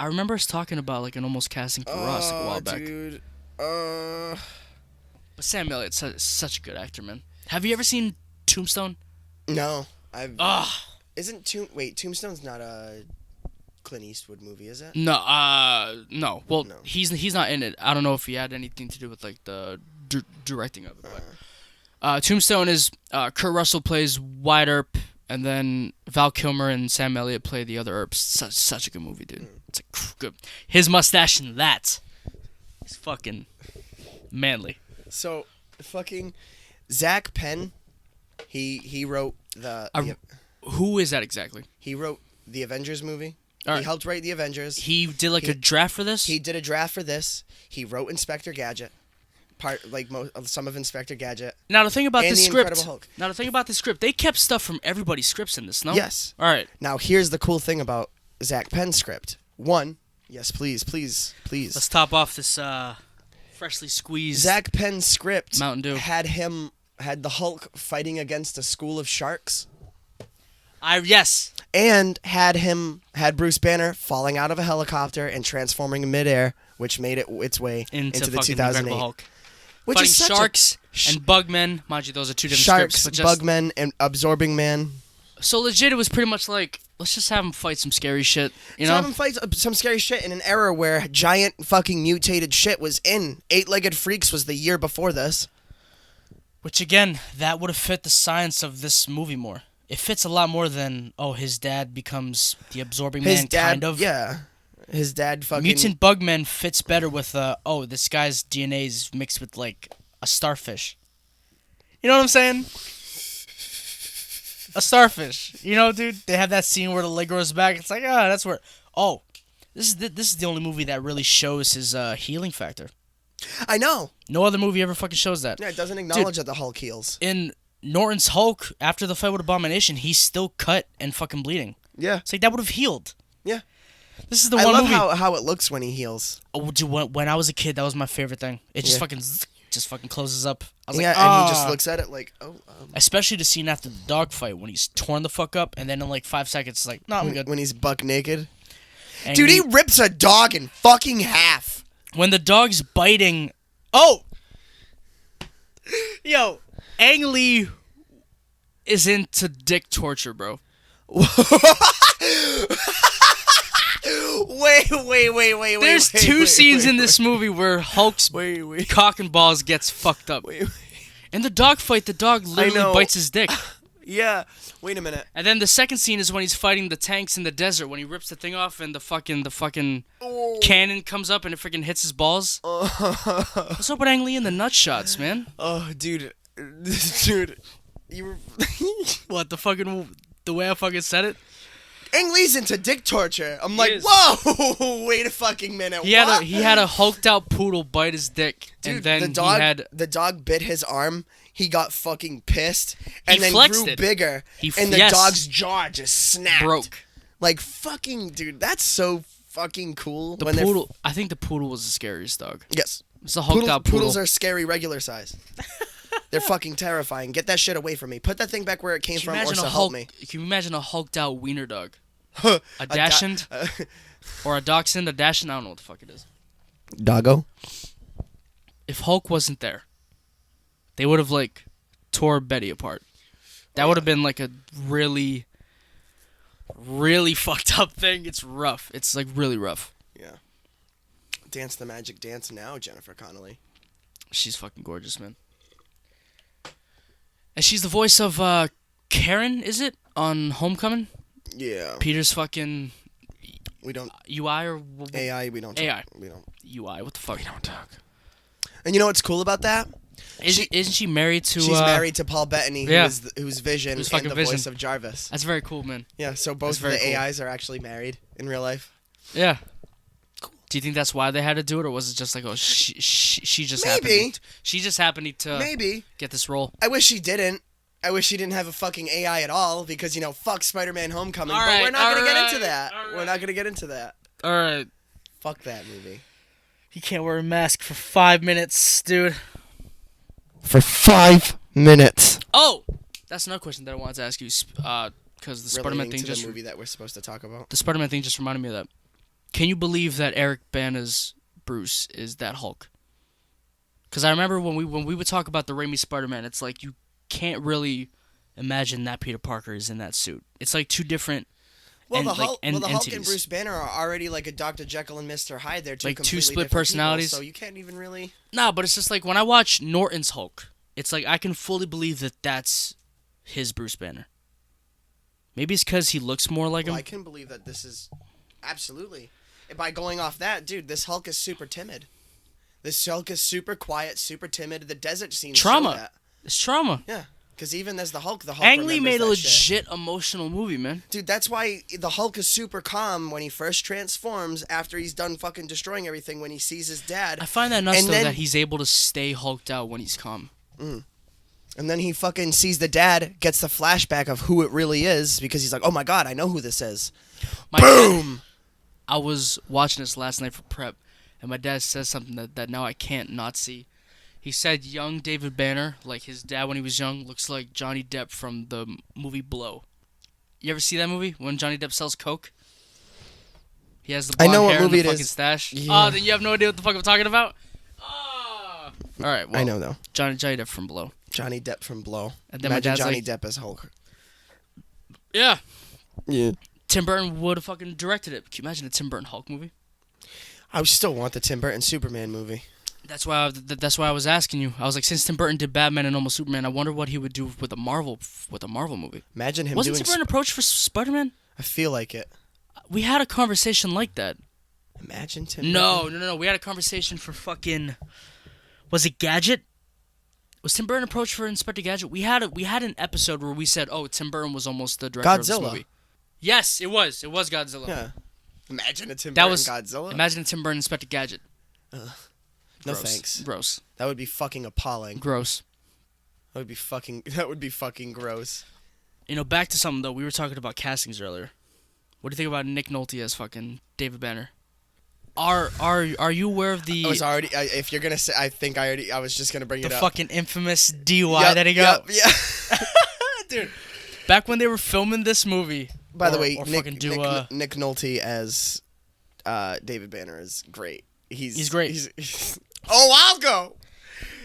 S2: remember us talking about like an almost casting for Ross like, a while back.
S1: Dude.
S2: But Sam Elliott's such a good actor, man. Have you ever seen Tombstone?
S1: No.
S2: Ugh.
S1: Tombstone's not a Clint Eastwood movie, is it?
S2: No. Well,
S1: No.
S2: he's not in it. I don't know if he had anything to do with like the directing of it. But, Tombstone is Kurt Russell plays Wyatt Earp, and then Val Kilmer and Sam Elliott play the other Earps. Such a good movie, dude. It's like good. His mustache and that is fucking manly.
S1: So, fucking Zach Penn, he wrote
S2: Who is that exactly?
S1: he wrote the Avengers movie.
S2: All right.
S1: He helped write the Avengers.
S2: He did like a draft for this?
S1: He did a draft for this. He wrote Inspector Gadget, some of Inspector Gadget.
S2: Now the thing about
S1: and
S2: this
S1: the
S2: script.
S1: Incredible Hulk.
S2: Now the thing about this script, they kept stuff from everybody's scripts in this, no?
S1: Yes.
S2: All right.
S1: Now here's the cool thing about Zach Penn's script. One, yes, please.
S2: Let's top off this freshly squeezed
S1: Zach Penn's script
S2: Mountain Dew.
S1: had the Hulk fighting against a school of sharks.
S2: Yes.
S1: And had Bruce Banner falling out of a helicopter and transforming in midair, which made its way into the
S2: fucking
S1: 2008
S2: Incredible Hulk.
S1: Which
S2: Fighting
S1: is such
S2: sharks and bugmen. Mind you, those are two different
S1: sharks,
S2: scripts. But just,
S1: bugmen, and absorbing man.
S2: So legit, it was pretty much like, let's just have him fight some scary shit. You
S1: So
S2: know?
S1: have him fight some scary shit in an era where giant fucking mutated shit was in. Eight-Legged Freaks was the year before this.
S2: Which again, that would have fit the science of this movie more. It fits a lot more than, his dad becomes the absorbing
S1: His
S2: man,
S1: dad,
S2: kind of.
S1: yeah. His dad fucking...
S2: Mutant Bugman fits better with, this guy's DNA is mixed with, like, a starfish. You know what I'm saying? A starfish. You know, dude? They have that scene where the leg grows back. It's like, that's where... Oh, this is the only movie that really shows his healing factor.
S1: I know.
S2: No other movie ever fucking shows that.
S1: Yeah, it doesn't acknowledge that the Hulk heals.
S2: In Norton's Hulk, after the fight with Abomination, he's still cut and fucking bleeding.
S1: Yeah.
S2: It's like, that would have healed.
S1: Yeah.
S2: This is the
S1: I
S2: one
S1: love
S2: movie...
S1: how it looks when he heals.
S2: Oh, dude, when I was a kid, that was my favorite thing. It just
S1: Yeah.
S2: fucking... just fucking closes up. I was
S1: yeah,
S2: like,
S1: and he just looks at it like, oh.
S2: Especially the scene after the dog fight when he's torn the fuck up, and then in like 5 seconds, it's like, no, I'm good.
S1: When he's buck naked.
S2: Ang
S1: Dude, he
S2: Lee-
S1: rips a dog in fucking half.
S2: when the dog's biting. Oh, yo, Ang Lee is into dick torture, bro.
S1: Wait.
S2: There's two scenes in this movie where Hulk's
S1: Wait.
S2: cock and balls gets fucked up.
S1: Wait.
S2: In the dog fight, the dog literally bites his dick.
S1: Yeah. Wait a minute.
S2: And then the second scene is when he's fighting the tanks in the desert, when he rips the thing off and the fucking cannon comes up and it freaking hits his balls. What's up with Ang Lee and the nut shots, man?
S1: Oh, dude. Dude. You were...
S2: What, the way I fucking said it?
S1: Ang Lee's into dick torture. I'm like,
S2: is.
S1: whoa! Wait a fucking minute.
S2: He had a hulked out poodle bite his dick,
S1: Dude,
S2: and then
S1: the dog bit his arm. He got fucking pissed, and
S2: He
S1: then
S2: flexed
S1: grew
S2: it.
S1: bigger, and the dog's jaw just snapped.
S2: broke.
S1: Like fucking, dude. That's so fucking cool.
S2: The poodle. I think the poodle was the scariest dog.
S1: Yes.
S2: It's a hulked out poodle.
S1: Poodles are scary regular size. They're fucking terrifying. Get that shit away from me. Put that thing back where it came from, or so help me.
S2: Can you imagine a hulked out wiener dog? A dachshund? Or a dachshund? A dachshund? I don't know what the fuck it is.
S1: Doggo?
S2: If Hulk wasn't there, they would have, like, tore Betty apart. That would have been, like, a really, really fucked up thing. It's rough. It's, like, really rough.
S1: Yeah. Dance the magic dance now, Jennifer Connelly.
S2: She's fucking gorgeous, man. And she's the voice of Karen, is it? On Homecoming?
S1: Yeah.
S2: Peter's fucking
S1: We don't...
S2: UI or...
S1: AI, we don't talk.
S2: AI.
S1: We don't...
S2: UI, what the fuck?
S1: We don't talk. And you know what's cool about that?
S2: Isn't she married to...
S1: She's married to Paul Bettany,
S2: yeah.
S1: who's Vision
S2: Who's
S1: and
S2: fucking
S1: the
S2: Vision.
S1: voice of Jarvis.
S2: That's very cool, man.
S1: Yeah, so both of
S2: very
S1: the
S2: cool.
S1: AIs are actually married in real life.
S2: Yeah. Cool. Do you think that's why they had to do it, or was it just like, oh, she just happened to
S1: Maybe.
S2: get this role?
S1: I wish she didn't. I wish she didn't have a fucking AI at all because, you know, fuck Spider-Man Homecoming.
S2: All
S1: but
S2: right,
S1: we're not going to
S2: all
S1: get into
S2: right,
S1: that.
S2: all
S1: We're not going to get into that.
S2: All right.
S1: Fuck that movie.
S2: He can't wear a mask for 5 minutes, dude.
S1: For 5 minutes.
S2: Oh! That's another question that I wanted to ask you, because the Spider-Man thing
S1: the movie that we're supposed to talk about.
S2: The Spider-Man thing just reminded me of that. Can you believe that Eric Bana's Bruce is that Hulk? Because I remember when we would talk about the Raimi Spider-Man, it's like you can't really imagine that Peter Parker is in that suit. It's like two different
S1: Well, the Hulk and
S2: entities.
S1: Bruce Banner are already like a Dr. Jekyll and Mr. Hyde. They're two
S2: Like two
S1: completely
S2: split
S1: different
S2: personalities.
S1: People, so you can't even really...
S2: Nah, but it's just like when I watch Norton's Hulk, it's like I can fully believe that that's his Bruce Banner. Maybe it's because he looks more like him.
S1: I can believe that this is... Absolutely. And by going off that, dude, this Hulk is super timid. This Hulk is super quiet, super timid. The desert scenes
S2: Trauma.
S1: show that.
S2: It's trauma.
S1: Yeah. Because even as the Hulk
S2: Ang Lee
S1: remembers
S2: made a
S1: that shit.
S2: legit emotional movie, man.
S1: Dude, that's why the Hulk is super calm when he first transforms after he's done fucking destroying everything when he sees his dad.
S2: I find that nuts,
S1: And
S2: though,
S1: then-
S2: that he's able to stay hulked out when he's calm.
S1: And then he fucking sees the dad, gets the flashback of who it really is because he's like, oh my god, I know who this is.
S2: My
S1: Boom!
S2: dad- I was watching this last night for prep, and my dad says something that now I can't not see. He said young David Banner, like his dad when he was young, looks like Johnny Depp from the movie Blow. You ever see that movie when Johnny Depp sells coke? He has the blonde
S1: know what
S2: hair
S1: movie
S2: and the
S1: it
S2: fucking
S1: is.
S2: stash.
S1: Yeah.
S2: Oh, then you have no idea what the fuck I'm talking about? Oh. All right, well,
S1: I know though.
S2: Johnny Depp from Blow.
S1: Johnny Depp from Blow.
S2: And then my
S1: Imagine
S2: dad's
S1: Johnny
S2: like-
S1: Depp as Hulk.
S2: Yeah.
S1: Yeah.
S2: Tim Burton would have fucking directed it. Can you imagine a Tim Burton Hulk movie?
S1: I still want the Tim Burton Superman movie.
S2: That's why I was asking you. I was like, since Tim Burton did Batman and almost Superman, I wonder what he would do with a Marvel movie.
S1: Imagine him
S2: Wasn't
S1: doing...
S2: Tim Burton approached for Spider-Man?
S1: I feel like it.
S2: We had a conversation like that.
S1: Imagine Tim
S2: No.
S1: Burton.
S2: We had a conversation for fucking... Was it Gadget? Was Tim Burton approached for Inspector Gadget? We had an episode where we said, oh, Tim Burton was almost the director of this
S1: Godzilla.
S2: movie. Yes, it was. It was Godzilla.
S1: Yeah. Imagine a Tim
S2: That
S1: Burton
S2: was
S1: Godzilla.
S2: Imagine a Tim Burton Inspector Gadget.
S1: No
S2: Gross.
S1: thanks.
S2: Gross.
S1: That would be fucking appalling.
S2: Gross.
S1: That would be fucking gross.
S2: You know, back to something, though. We were talking about castings earlier. What do you think about Nick Nolte as fucking David Banner? Are you aware of
S1: I was already. If you're gonna say, I was just gonna bring it
S2: the
S1: up.
S2: fucking infamous DUI that he got?
S1: Yeah.
S2: Dude, back when they were filming this movie.
S1: By the way,
S2: Nick
S1: Nick Nolte as David Banner is great.
S2: He's great.
S1: Oh, I'll go.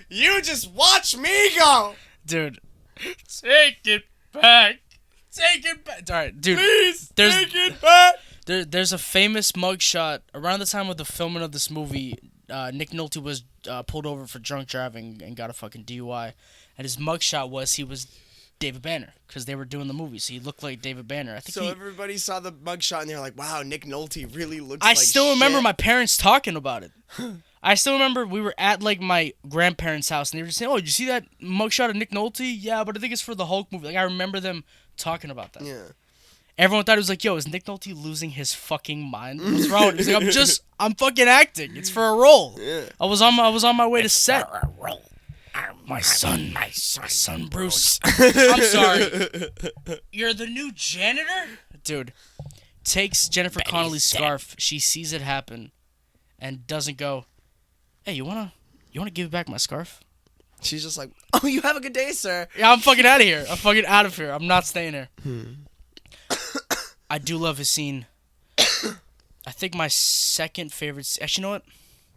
S1: You just watch me go.
S2: Dude, take it back. Take it back. All right, dude.
S1: Please take it back.
S2: There's a famous mugshot around the time of the filming of this movie. Nick Nolte was pulled over for drunk driving and got a fucking DUI, and his mugshot was he was David Banner because they were doing the movie, so he looked like David Banner. I think
S1: so. Everybody saw the mugshot and they're like, "Wow, Nick Nolte really looks."
S2: I still remember my parents talking about it. I still remember we were at like my grandparents' house and they were just saying, "Oh, did you see that mugshot of Nick Nolte?" Yeah, but I think it's for the Hulk movie. Like I remember them talking about that.
S1: Yeah.
S2: Everyone thought it was like, "Yo, is Nick Nolte losing his fucking mind? What's wrong with him?" He's like, I'm fucking acting. It's for a role.
S1: Yeah.
S2: I was on my way to set. My son, Bruce. I'm sorry. You're the new janitor, dude. Takes Jennifer Connelly's scarf. She sees it happen, and doesn't go, "Hey, you wanna give back my scarf?"
S1: She's just like, "Oh, you have a good day, sir."
S2: Yeah, I'm fucking out of here. I'm not staying here. I do love his scene. I think my second favorite... Actually, you know what?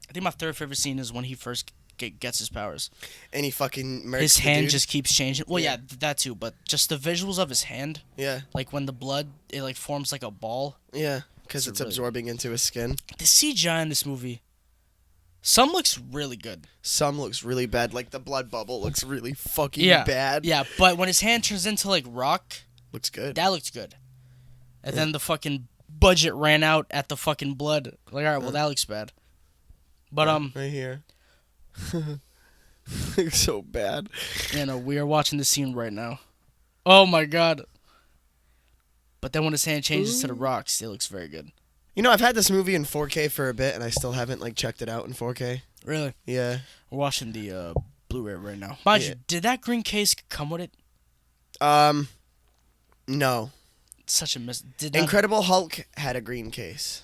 S2: I think my third favorite scene is when he first gets his powers.
S1: And he fucking murks
S2: his
S1: the
S2: hand
S1: dude.
S2: just keeps changing. Well, yeah, that too. But just the visuals of his hand.
S1: Yeah.
S2: Like when the blood, it like forms like a ball.
S1: Yeah, because it's
S2: really
S1: absorbing into his skin.
S2: The CGI in this movie... Some looks really good.
S1: Some looks really bad. Like the blood bubble looks really fucking bad.
S2: Yeah, but when his hand turns into like rock...
S1: Looks good.
S2: That looks good. And then the fucking budget ran out at the fucking blood. Like, alright, well, that looks bad. But,
S1: right here. Looks so bad.
S2: You know, we are watching this scene right now. Oh, my God. But then when his hand changes to the rocks, it looks very good.
S1: You know, I've had this movie in 4K for a bit, and I still haven't, like, checked it out in 4K.
S2: Really?
S1: Yeah.
S2: We're watching the Blu-ray right now. Mind you, did that green case come with it?
S1: No.
S2: Such a
S1: Incredible Hulk had a green case.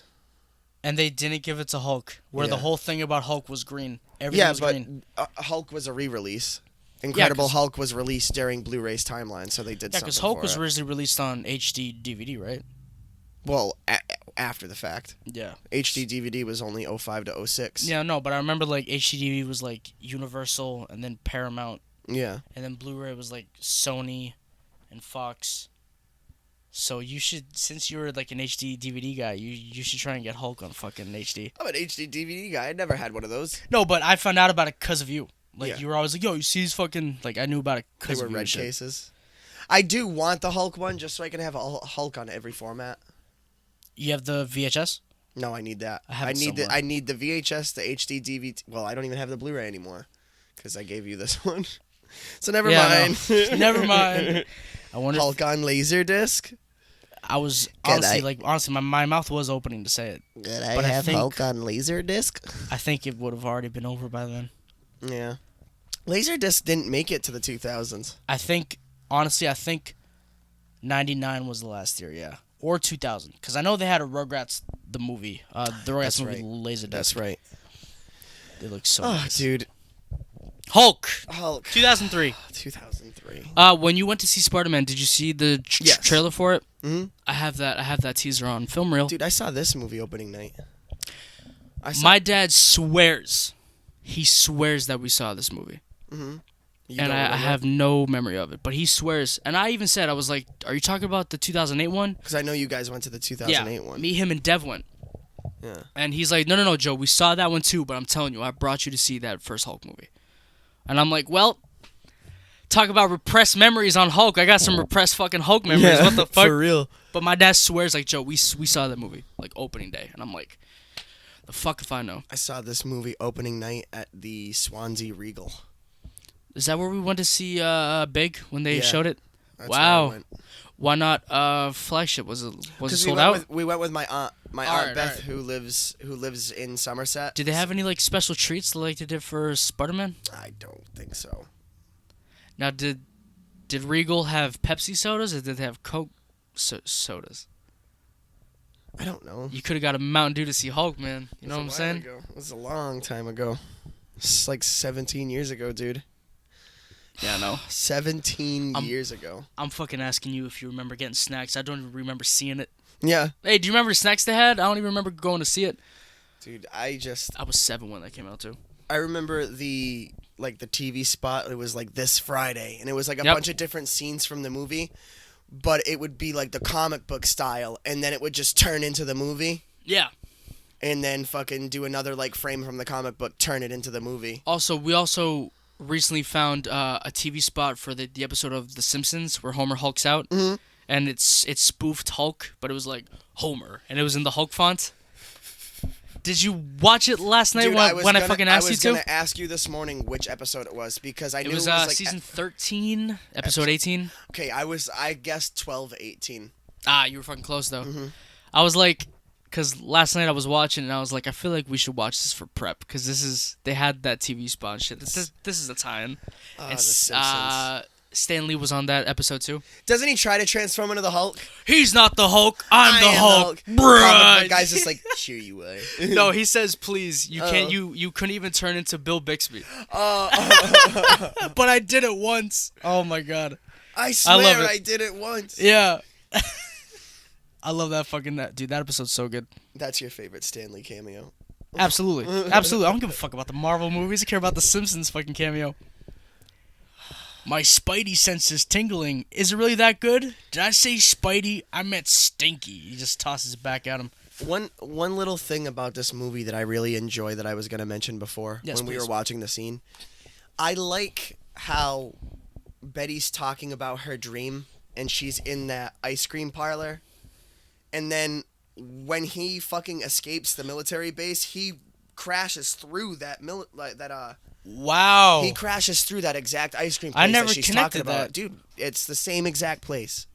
S2: And they didn't give it to Hulk, where the whole thing about Hulk was green. Everything was green.
S1: Hulk was a re-release. Incredible Hulk was released during Blu-ray's timeline, so they did something
S2: because Hulk was
S1: it.
S2: originally released on HD DVD, right?
S1: Well, after the fact.
S2: Yeah.
S1: HD DVD was only 05 to 06.
S2: Yeah, no, but I remember, like, HD DVD was, like, Universal and then Paramount.
S1: Yeah.
S2: And then Blu-ray was, like, Sony and Fox. So you should, since you're like an HD DVD guy, you should try and get Hulk on fucking HD.
S1: I'm an HD DVD guy. I never had one of those.
S2: No, but I found out about it because of you. Like, you were always like, yo, you see these fucking... Like, I knew about it because of you.
S1: They were red cases. I do want the Hulk one just so I can have a Hulk on every format.
S2: You have the VHS?
S1: No, I need that.
S2: I need
S1: the VHS, the HD DVD. Well, I don't even have the Blu-ray anymore because I gave you this one. So never mind.
S2: No. Never mind. I wonder
S1: Hulk on Laserdisc.
S2: I was honestly, my mouth was opening to say it.
S1: Did I have Hulk on Laserdisc?
S2: I think it would have already been over by then.
S1: Yeah. Laserdisc didn't make it to the 2000s.
S2: I think 99 was the last year, yeah. Or 2000. Because I know they had a Rugrats, the movie. The Rugrats movie, Laserdisc.
S1: That's right.
S2: They look so nice.
S1: Dude.
S2: Hulk. 2003.
S1: 2003.
S2: When you went to see Spider-Man, did you see the trailer for it?
S1: Mm-hmm.
S2: I have that teaser on film reel.
S1: Dude, I saw this movie opening night.
S2: My dad swears. He swears that we saw this movie.
S1: Mm-hmm.
S2: And I have no memory of it. But he swears. And I even said, I was like, are you talking about the 2008 one?
S1: Because I know you guys went to the 2008 one.
S2: Me, him, and Dev went.
S1: Yeah.
S2: And he's like, no, Joe, we saw that one too, but I'm telling you, I brought you to see that first Hulk movie. And I'm like, well, talk about repressed memories on Hulk. I got some repressed fucking Hulk memories.
S1: Yeah,
S2: what the fuck?
S1: For real.
S2: But my dad swears, like, Joe, we saw that movie, like, opening day. And I'm like, the fuck if I know.
S1: I saw this movie opening night at the Swansea Regal.
S2: Is that where we went to see Big when they showed it?
S1: That's
S2: wow.
S1: Where I went.
S2: Why not Flagship? Was it sold out?
S1: We went with my aunt. My aunt Beth,
S2: right.
S1: who lives in Somerset.
S2: Did they have any like special treats like they did for Spider-Man?
S1: I don't think so.
S2: Now, did Regal have Pepsi sodas or did they have Coke sodas?
S1: I don't know.
S2: You could have got a Mountain Dew to see Hulk, man. You know what I'm saying?
S1: It was a long time ago. It's like 17 years ago, dude.
S2: Yeah, I know.
S1: 17 years ago.
S2: I'm fucking asking you if you remember getting snacks. I don't even remember seeing it.
S1: Yeah.
S2: Hey, do you remember the snacks they had? I don't even remember going to see it.
S1: Dude, I
S2: was 7 when that came out, too.
S1: I remember the TV spot. It was like this Friday, and it was like a bunch of different scenes from the movie, but it would be like the comic book style, and then it would just turn into the movie.
S2: Yeah.
S1: And then fucking do another like frame from the comic book, turn it into the movie.
S2: Also, we recently found a TV spot for the episode of The Simpsons where Homer hulks out, and it's spoofed Hulk, but it was like Homer, and it was in the Hulk font. Did you watch it last night?
S1: Dude,
S2: when I fucking asked you to?
S1: I was gonna ask you this morning which episode it was because I knew
S2: it was
S1: like
S2: season 13, episode 18.
S1: Okay, I guessed 12, 18.
S2: Ah, you were fucking close though. I was like, because last night I was watching and I was like, I feel like we should watch this for prep because they had that TV spot and shit. This is a tie-in.
S1: The Simpsons.
S2: Stan Lee was on that episode too.
S1: Doesn't he try to transform into the Hulk?
S2: He's not the Hulk. I'm the Hulk.
S1: Bruh. The guy's just like, sure you are.
S2: No, he says, please. You can't. You couldn't even turn into Bill Bixby.
S1: But
S2: I did it once. Oh my god.
S1: I swear I did it once.
S2: Yeah. I love that dude. That episode's so good.
S1: That's your favorite Stan Lee cameo.
S2: Absolutely. Absolutely. I don't give a fuck about the Marvel movies. I care about the Simpsons fucking cameo. My Spidey sense is tingling. Is it really that good? Did I say Spidey? I meant stinky. He just tosses it back at him.
S1: One little thing about this movie that I really enjoy that I was going to mention before when we were watching the scene. I like how Betty's talking about her dream and she's in that ice cream parlor. And then when he fucking escapes the military base, he crashes through
S2: Wow.
S1: He crashes through that exact ice cream place
S2: I never
S1: that she's
S2: connected
S1: talking about.
S2: that.
S1: Dude, it's the same exact place.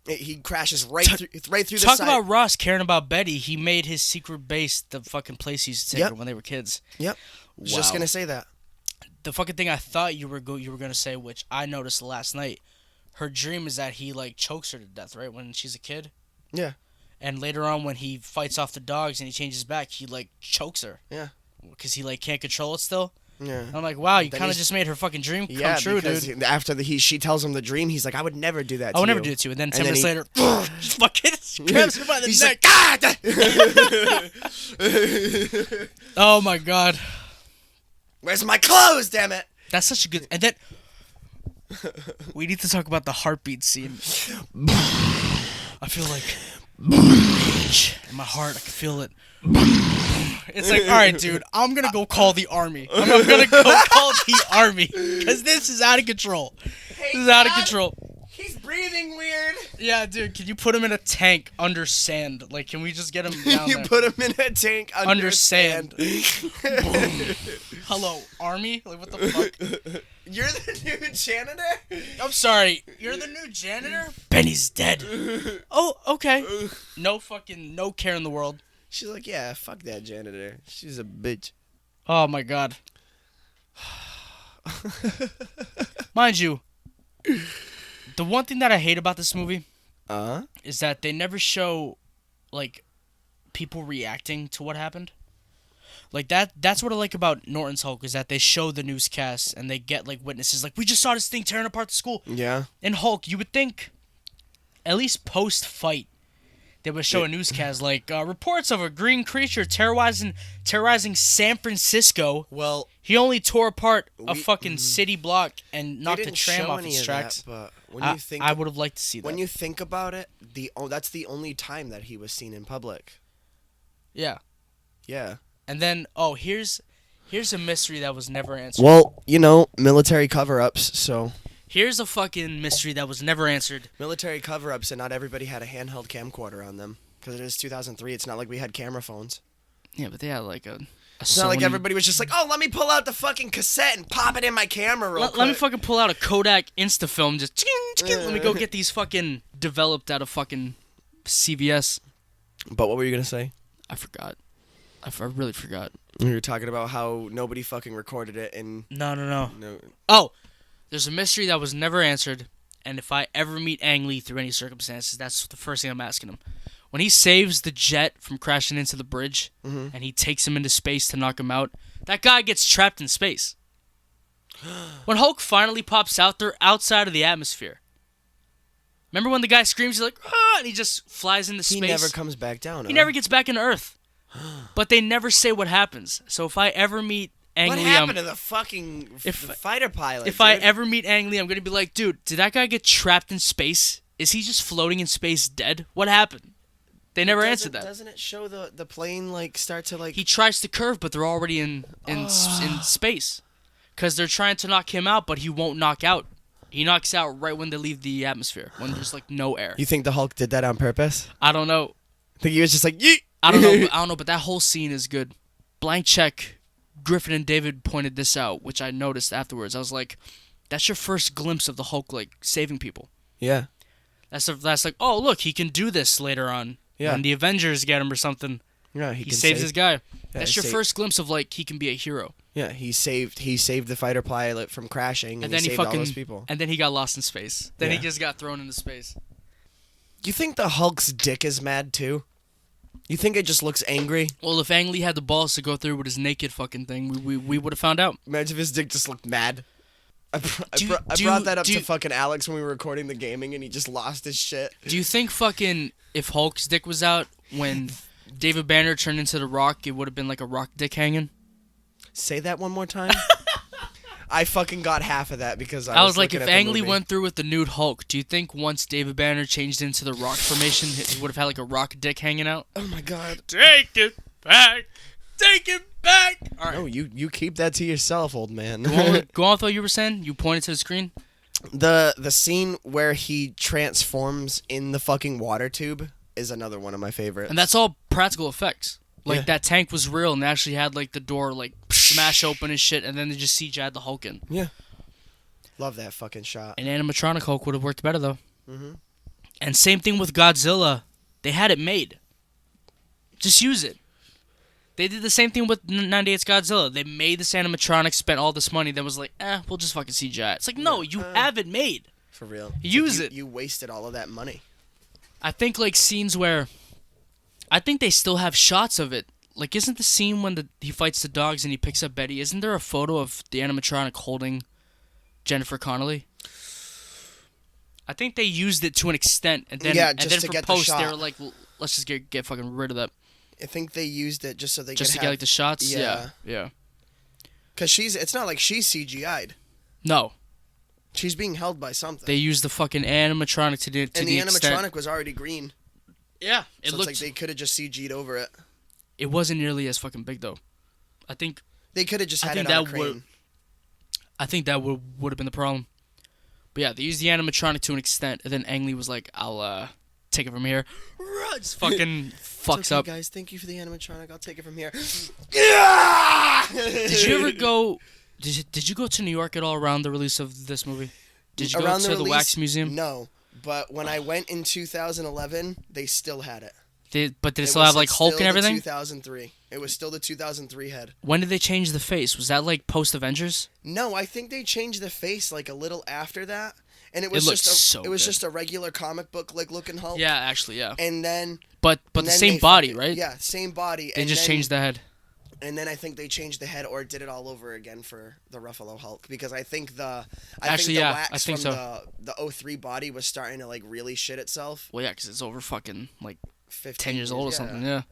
S1: He crashes right through the side.
S2: Talk about Ross caring about Betty. He made his secret base the fucking place he used to take her when they were kids.
S1: Yep.
S2: Wow.
S1: Just going to say that.
S2: The fucking thing I thought you were going to say, which I noticed last night, her dream is that he like chokes her to death, right? When she's a kid.
S1: Yeah.
S2: And later on when he fights off the dogs and he changes back, he like chokes her.
S1: Yeah.
S2: Because he like can't control it still.
S1: Yeah.
S2: I'm like, wow, you kind of just made her fucking dream come true, dude.
S1: After she tells him the dream, he's like, I would never do that to you.
S2: I would never do it to you. And then 10 minutes later, just fucking grabs her by the
S1: he's
S2: neck.
S1: Like,
S2: Oh my god.
S1: Where's my clothes, damn it?
S2: That's such a good... And then... we need to talk about the heartbeat scene. I feel like... in my heart, I can feel it. It's like, alright, dude, I'm gonna go call the army. I'm gonna go call the army. Because this is out of control.
S1: Hey,
S2: this is out of control.
S1: He's breathing weird.
S2: Yeah, dude, can you put him in a tank under sand? Like, can we just get him down
S1: you
S2: there?
S1: put him in a tank under sand.
S2: Hello, army? Like, what the fuck?
S1: You're the new janitor?
S2: I'm sorry. You're the new janitor? Benny's dead. Oh, okay. No care in the world.
S1: She's like, yeah, fuck that janitor. She's a bitch.
S2: Oh, my God. Mind you, the one thing that I hate about this movie is that they never show, like, people reacting to what happened. Like, that's what I like about Norton's Hulk, is that they show the newscast and they get, like, witnesses. Like, we just saw this thing tearing apart the school.
S1: Yeah.
S2: In Hulk, you would think, at least post-fight, they would show a newscast, like, reports of a green creature terrorizing San Francisco.
S1: Well,
S2: he only tore apart a fucking city block and knocked a tram off its tracks.
S1: But when you think,
S2: I would have liked to see that.
S1: When you think about it, that's the only time that he was seen in public.
S2: Yeah.
S1: Yeah.
S2: And then, here's a mystery that was never answered.
S1: Well, military cover-ups, so...
S2: Here's a fucking mystery that was never answered.
S1: Military cover-ups, and not everybody had a handheld camcorder on them. Because it is 2003, it's not like we had camera phones.
S2: Yeah, but they had like a
S1: It's not like everybody was just like, oh, let me pull out the fucking cassette and pop it in my camera real quick.
S2: Let me fucking pull out a Kodak Instafilm, just let me go get these fucking developed out of fucking CVS.
S1: But what were you going to say?
S2: I forgot. I really forgot.
S1: You were talking about how nobody fucking recorded it and...
S2: No. Oh, there's a mystery that was never answered, and if I ever meet Ang Lee through any circumstances, that's the first thing I'm asking him. When he saves the jet from crashing into the bridge, and he takes him into space to knock him out, that guy gets trapped in space. When Hulk finally pops out, they're outside of the atmosphere. Remember when the guy screams, he's like, ah, and he just flies into space?
S1: He never comes back down.
S2: He never gets back into Earth. But they never say what happens. So if I ever meet Ang Lee,
S1: what happened to the fucking fighter pilot?
S2: If I ever meet Ang Lee, I'm going to be like, dude, did that guy get trapped in space? Is he just floating in space dead? What happened? They never answered that.
S1: Doesn't it show the plane like start to like...
S2: He tries to curve, but they're already in space. Because they're trying to knock him out, but he won't knock out. He knocks out right when they leave the atmosphere, when there's like no air.
S1: You think the Hulk did that on purpose?
S2: I don't know.
S1: I think he was just like, yeet!
S2: I don't know, but that whole scene is good. Blank check. Griffin and David pointed this out, which I noticed afterwards. I was like, that's your first glimpse of the Hulk like saving people.
S1: Yeah.
S2: That's like, oh look, he can do this later on. Yeah. When the Avengers get him or something.
S1: Yeah,
S2: he saves his guy. That's your first glimpse of like he can be a hero.
S1: Yeah, he saved the fighter pilot from crashing, and then he saved all those people.
S2: And then he got lost in space. Then he just got thrown into space.
S1: You think the Hulk's dick is mad too? You think it just looks angry?
S2: Well, if Ang Lee had the balls to go through with his naked fucking thing, we would have found out.
S1: Imagine if his dick just looked mad. I brought that up to fucking Alex when we were recording the gaming, and he just lost his shit.
S2: Do you think fucking if Hulk's dick was out when David Banner turned into the Rock, it would have been like a rock dick hanging?
S1: Say that one more time. I fucking got half of that because
S2: I was like, if Ang Lee went through with the nude Hulk, do you think once David Banner changed into the Rock formation, he would have had like a rock dick hanging out?
S1: Oh my god!
S2: Take it back, take it back.
S1: All right. No, you keep that to yourself, old man.
S2: Go on with what you were saying. You pointed to the screen.
S1: The scene where he transforms in the fucking water tube is another one of my favorites.
S2: And that's all practical effects. Like, that tank was real, and they actually had, like, the door, like, smash open and shit, and then they just CGI'd the Hulk in.
S1: Yeah. Love that fucking shot.
S2: An animatronic Hulk would have worked better, though. Mm-hmm. And same thing with Godzilla. They had it made. Just use it. They did the same thing with 98's Godzilla. They made this animatronic, spent all this money, then was like, we'll just fucking CGI it. It's like, no, you have it made.
S1: For real.
S2: Use it.
S1: You wasted all of that money.
S2: I think, like, scenes where... I think they still have shots of it. Like, isn't the scene when he fights the dogs and he picks up Betty, isn't there a photo of the animatronic holding Jennifer Connelly? I think they used it to an extent, and then
S1: to
S2: for
S1: get
S2: post
S1: the shot.
S2: they were like, let's just get fucking rid of that.
S1: I think they used it just so they
S2: just
S1: could
S2: to get like the shots. Yeah.
S1: Because it's not like she's CGI'd.
S2: No.
S1: She's being held by something.
S2: They used the fucking animatronic to the
S1: extent. And the animatronic was already green.
S2: Yeah,
S1: it looked like they could have just CG'd over it.
S2: It wasn't nearly as fucking big though. I think
S1: they could have just had it on a crane.
S2: I think that would have been the problem. But yeah, they used the animatronic to an extent, and then Ang Lee was like, "I'll take it from here." Just fucking fucks up.
S1: Guys, thank you for the animatronic. I'll take it from here.
S2: Did you ever go? Did you go to New York at all around the release of this movie? Did you go to the Wax Museum?
S1: No. But when I went in 2011, they still had it.
S2: Did it still have like Hulk and everything?
S1: 2003. It was still the 2003 head.
S2: When did they change the face? Was that like post Avengers?
S1: No, I think they changed the face like a little after that, and it was just a regular comic book like looking Hulk.
S2: Yeah, actually, yeah.
S1: And then
S2: but the same body, right?
S1: Yeah, same body.
S2: They just changed the head.
S1: And then I think they changed the head or did it all over again for the Ruffalo Hulk because I think the wax from the 03 body was starting to like really shit itself.
S2: Well, yeah, because it's over fucking like 10 years old or something. Yeah.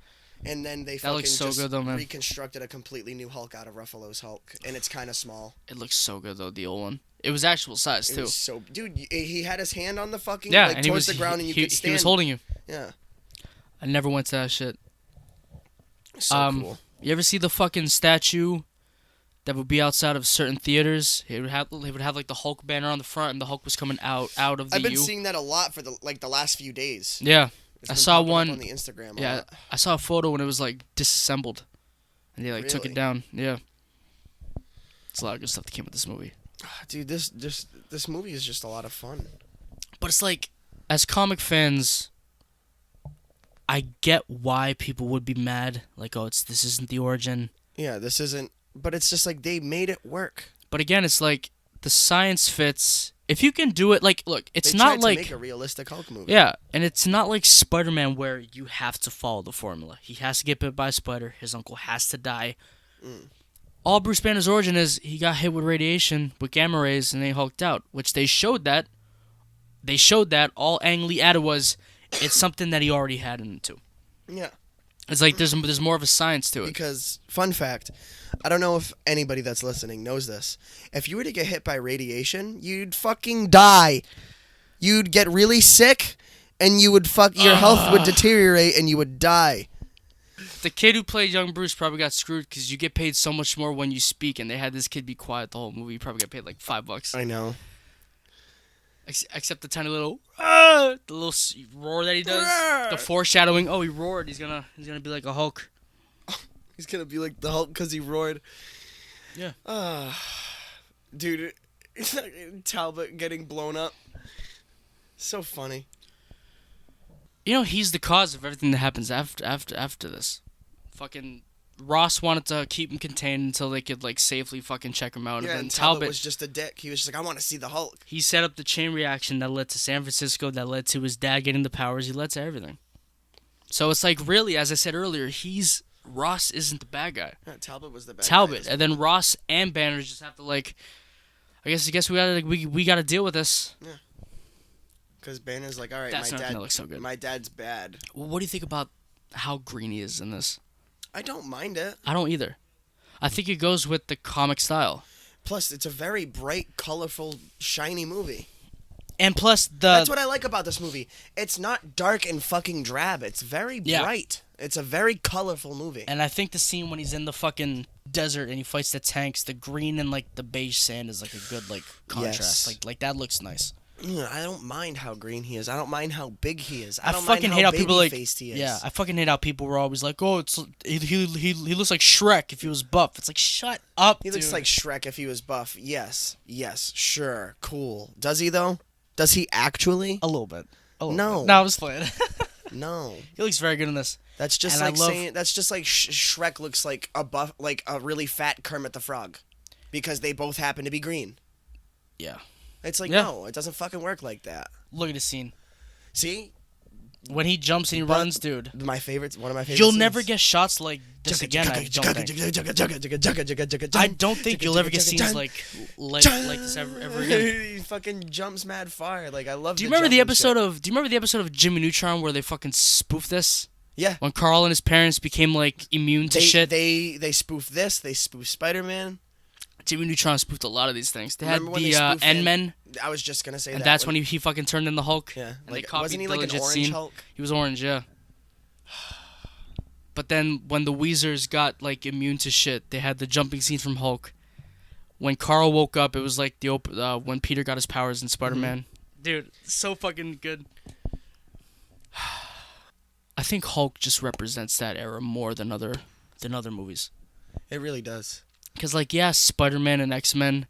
S1: And then they fucking reconstructed a completely new Hulk out of Ruffalo's Hulk, and it's kind of small.
S2: It looks so good though, the old one. It was actual size too.
S1: Dude, he had his hand on the fucking
S2: and
S1: towards the ground, and you could stand.
S2: He was holding you.
S1: Yeah.
S2: I never went to that shit.
S1: So cool.
S2: You ever see the fucking statue that would be outside of certain theaters? It would have like the Hulk banner on the front, and the Hulk was coming out of the
S1: I've been seeing that a lot for the last few days.
S2: Yeah, I saw one
S1: on the Instagram.
S2: Yeah, I saw a photo when it was like disassembled, and they took it down. Yeah, it's a lot of good stuff that came with this movie.
S1: Dude, this movie is just a lot of fun.
S2: But it's like, as comic fans, I get why people would be mad. Like, this isn't the origin.
S1: Yeah, this isn't. But it's just like they made it work.
S2: But again, it's like the science fits If you can do it, like, look, it's
S1: They
S2: not
S1: tried
S2: like
S1: to make a realistic Hulk movie.
S2: yeah, and it's not like Spider-Man where you have to follow the formula. He has to get bit by a spider. His uncle has to die. All Bruce Banner's origin is he got hit with radiation, with gamma rays, and they hulked out. Which they showed that. All Ang Lee added was it's something that he already had in him too.
S1: Yeah.
S2: It's like there's more of a science to it.
S1: Because, fun fact, I don't know if anybody that's listening knows this. If you were to get hit by radiation, you'd fucking die. You'd get really sick, and your health would deteriorate, and you would die.
S2: The kid who played young Bruce probably got screwed because you get paid so much more when you speak, and they had this kid be quiet the whole movie. You probably got paid like $5.
S1: I know.
S2: Except the tiny little, the little roar that he does, the foreshadowing. Oh, he roared. He's gonna be like a Hulk.
S1: He's gonna be like the Hulk because he roared.
S2: Yeah.
S1: Dude, Talbot getting blown up. So funny.
S2: You know, he's the cause of everything that happens after this. Fucking Ross wanted to keep him contained until they could like safely fucking check him out.
S1: Yeah, and Talbot was just a dick. He was just like, I want to see the Hulk.
S2: He set up the chain reaction that led to San Francisco, that led to his dad getting the powers. He led to everything. So it's like, really, as I said earlier, Ross isn't the bad guy.
S1: Yeah, Talbot was the bad guy.
S2: Talbot, and then Ross and Banner just have to like, I guess we gotta deal with this.
S1: Yeah. Because Banner's like, all right,
S2: That's not gonna look so good.
S1: My dad's bad.
S2: Well, what do you think about how green he is in this?
S1: I don't mind it.
S2: I don't either. I think it goes with the comic style.
S1: Plus, it's a very bright, colorful, shiny movie.
S2: And plus,
S1: that's what I like about this movie. It's not dark and fucking drab. It's very bright. It's a very colorful movie.
S2: And I think the scene when he's in the fucking desert and he fights the tanks, the green and like the beige sand is like a good like contrast.
S1: Yes.
S2: Like that looks nice.
S1: I don't mind how green he is. I don't mind how big he is.
S2: I
S1: don't
S2: fucking
S1: mind
S2: hate
S1: how
S2: how people like.
S1: baby-faced he is.
S2: Yeah, I fucking hate how people were always like, "Oh, it's he looks like Shrek if he was buff." It's like, shut up.
S1: He looks like Shrek if he was buff. Yes, sure, cool. Does he though? Does he actually?
S2: A little bit.
S1: No.
S2: No, I was playing.
S1: No.
S2: He looks very good in this.
S1: That's just like saying. That's just like Shrek looks like a buff, like a really fat Kermit the Frog, because they both happen to be green.
S2: Yeah.
S1: It's like, no, it doesn't fucking work like that.
S2: Look at the scene.
S1: See?
S2: When he jumps and he runs, dude.
S1: One of my favorite
S2: You'll
S1: scenes.
S2: never get shots like this again, I don't think. I don't think you'll ever get scenes like this ever again.
S1: He fucking jumps mad fire. Like, I love
S2: Do you remember the episode of Jimmy Neutron where they fucking spoofed this?
S1: Yeah.
S2: When Carl and his parents became like immune to shit.
S1: They spoofed this, they spoofed Spider-Man.
S2: Jimmy Neutron spoofed a lot of these things. They had
S1: Remember when
S2: the
S1: they spoofed
S2: N-Men.
S1: I was just gonna say
S2: and
S1: that.
S2: that's when he fucking turned in the Hulk.
S1: Yeah.
S2: And
S1: Like,
S2: they copied
S1: wasn't he
S2: the
S1: like an
S2: legit
S1: orange
S2: scene.
S1: Hulk?
S2: He was orange, yeah. But then when the Weezers got like immune to shit, they had the jumping scene from Hulk. When Carl woke up, it was like when Peter got his powers in Spider-Man. Mm-hmm. Dude, so fucking good. I think Hulk just represents that era more than other movies.
S1: It really does.
S2: Because, like, yeah, Spider-Man and X-Men,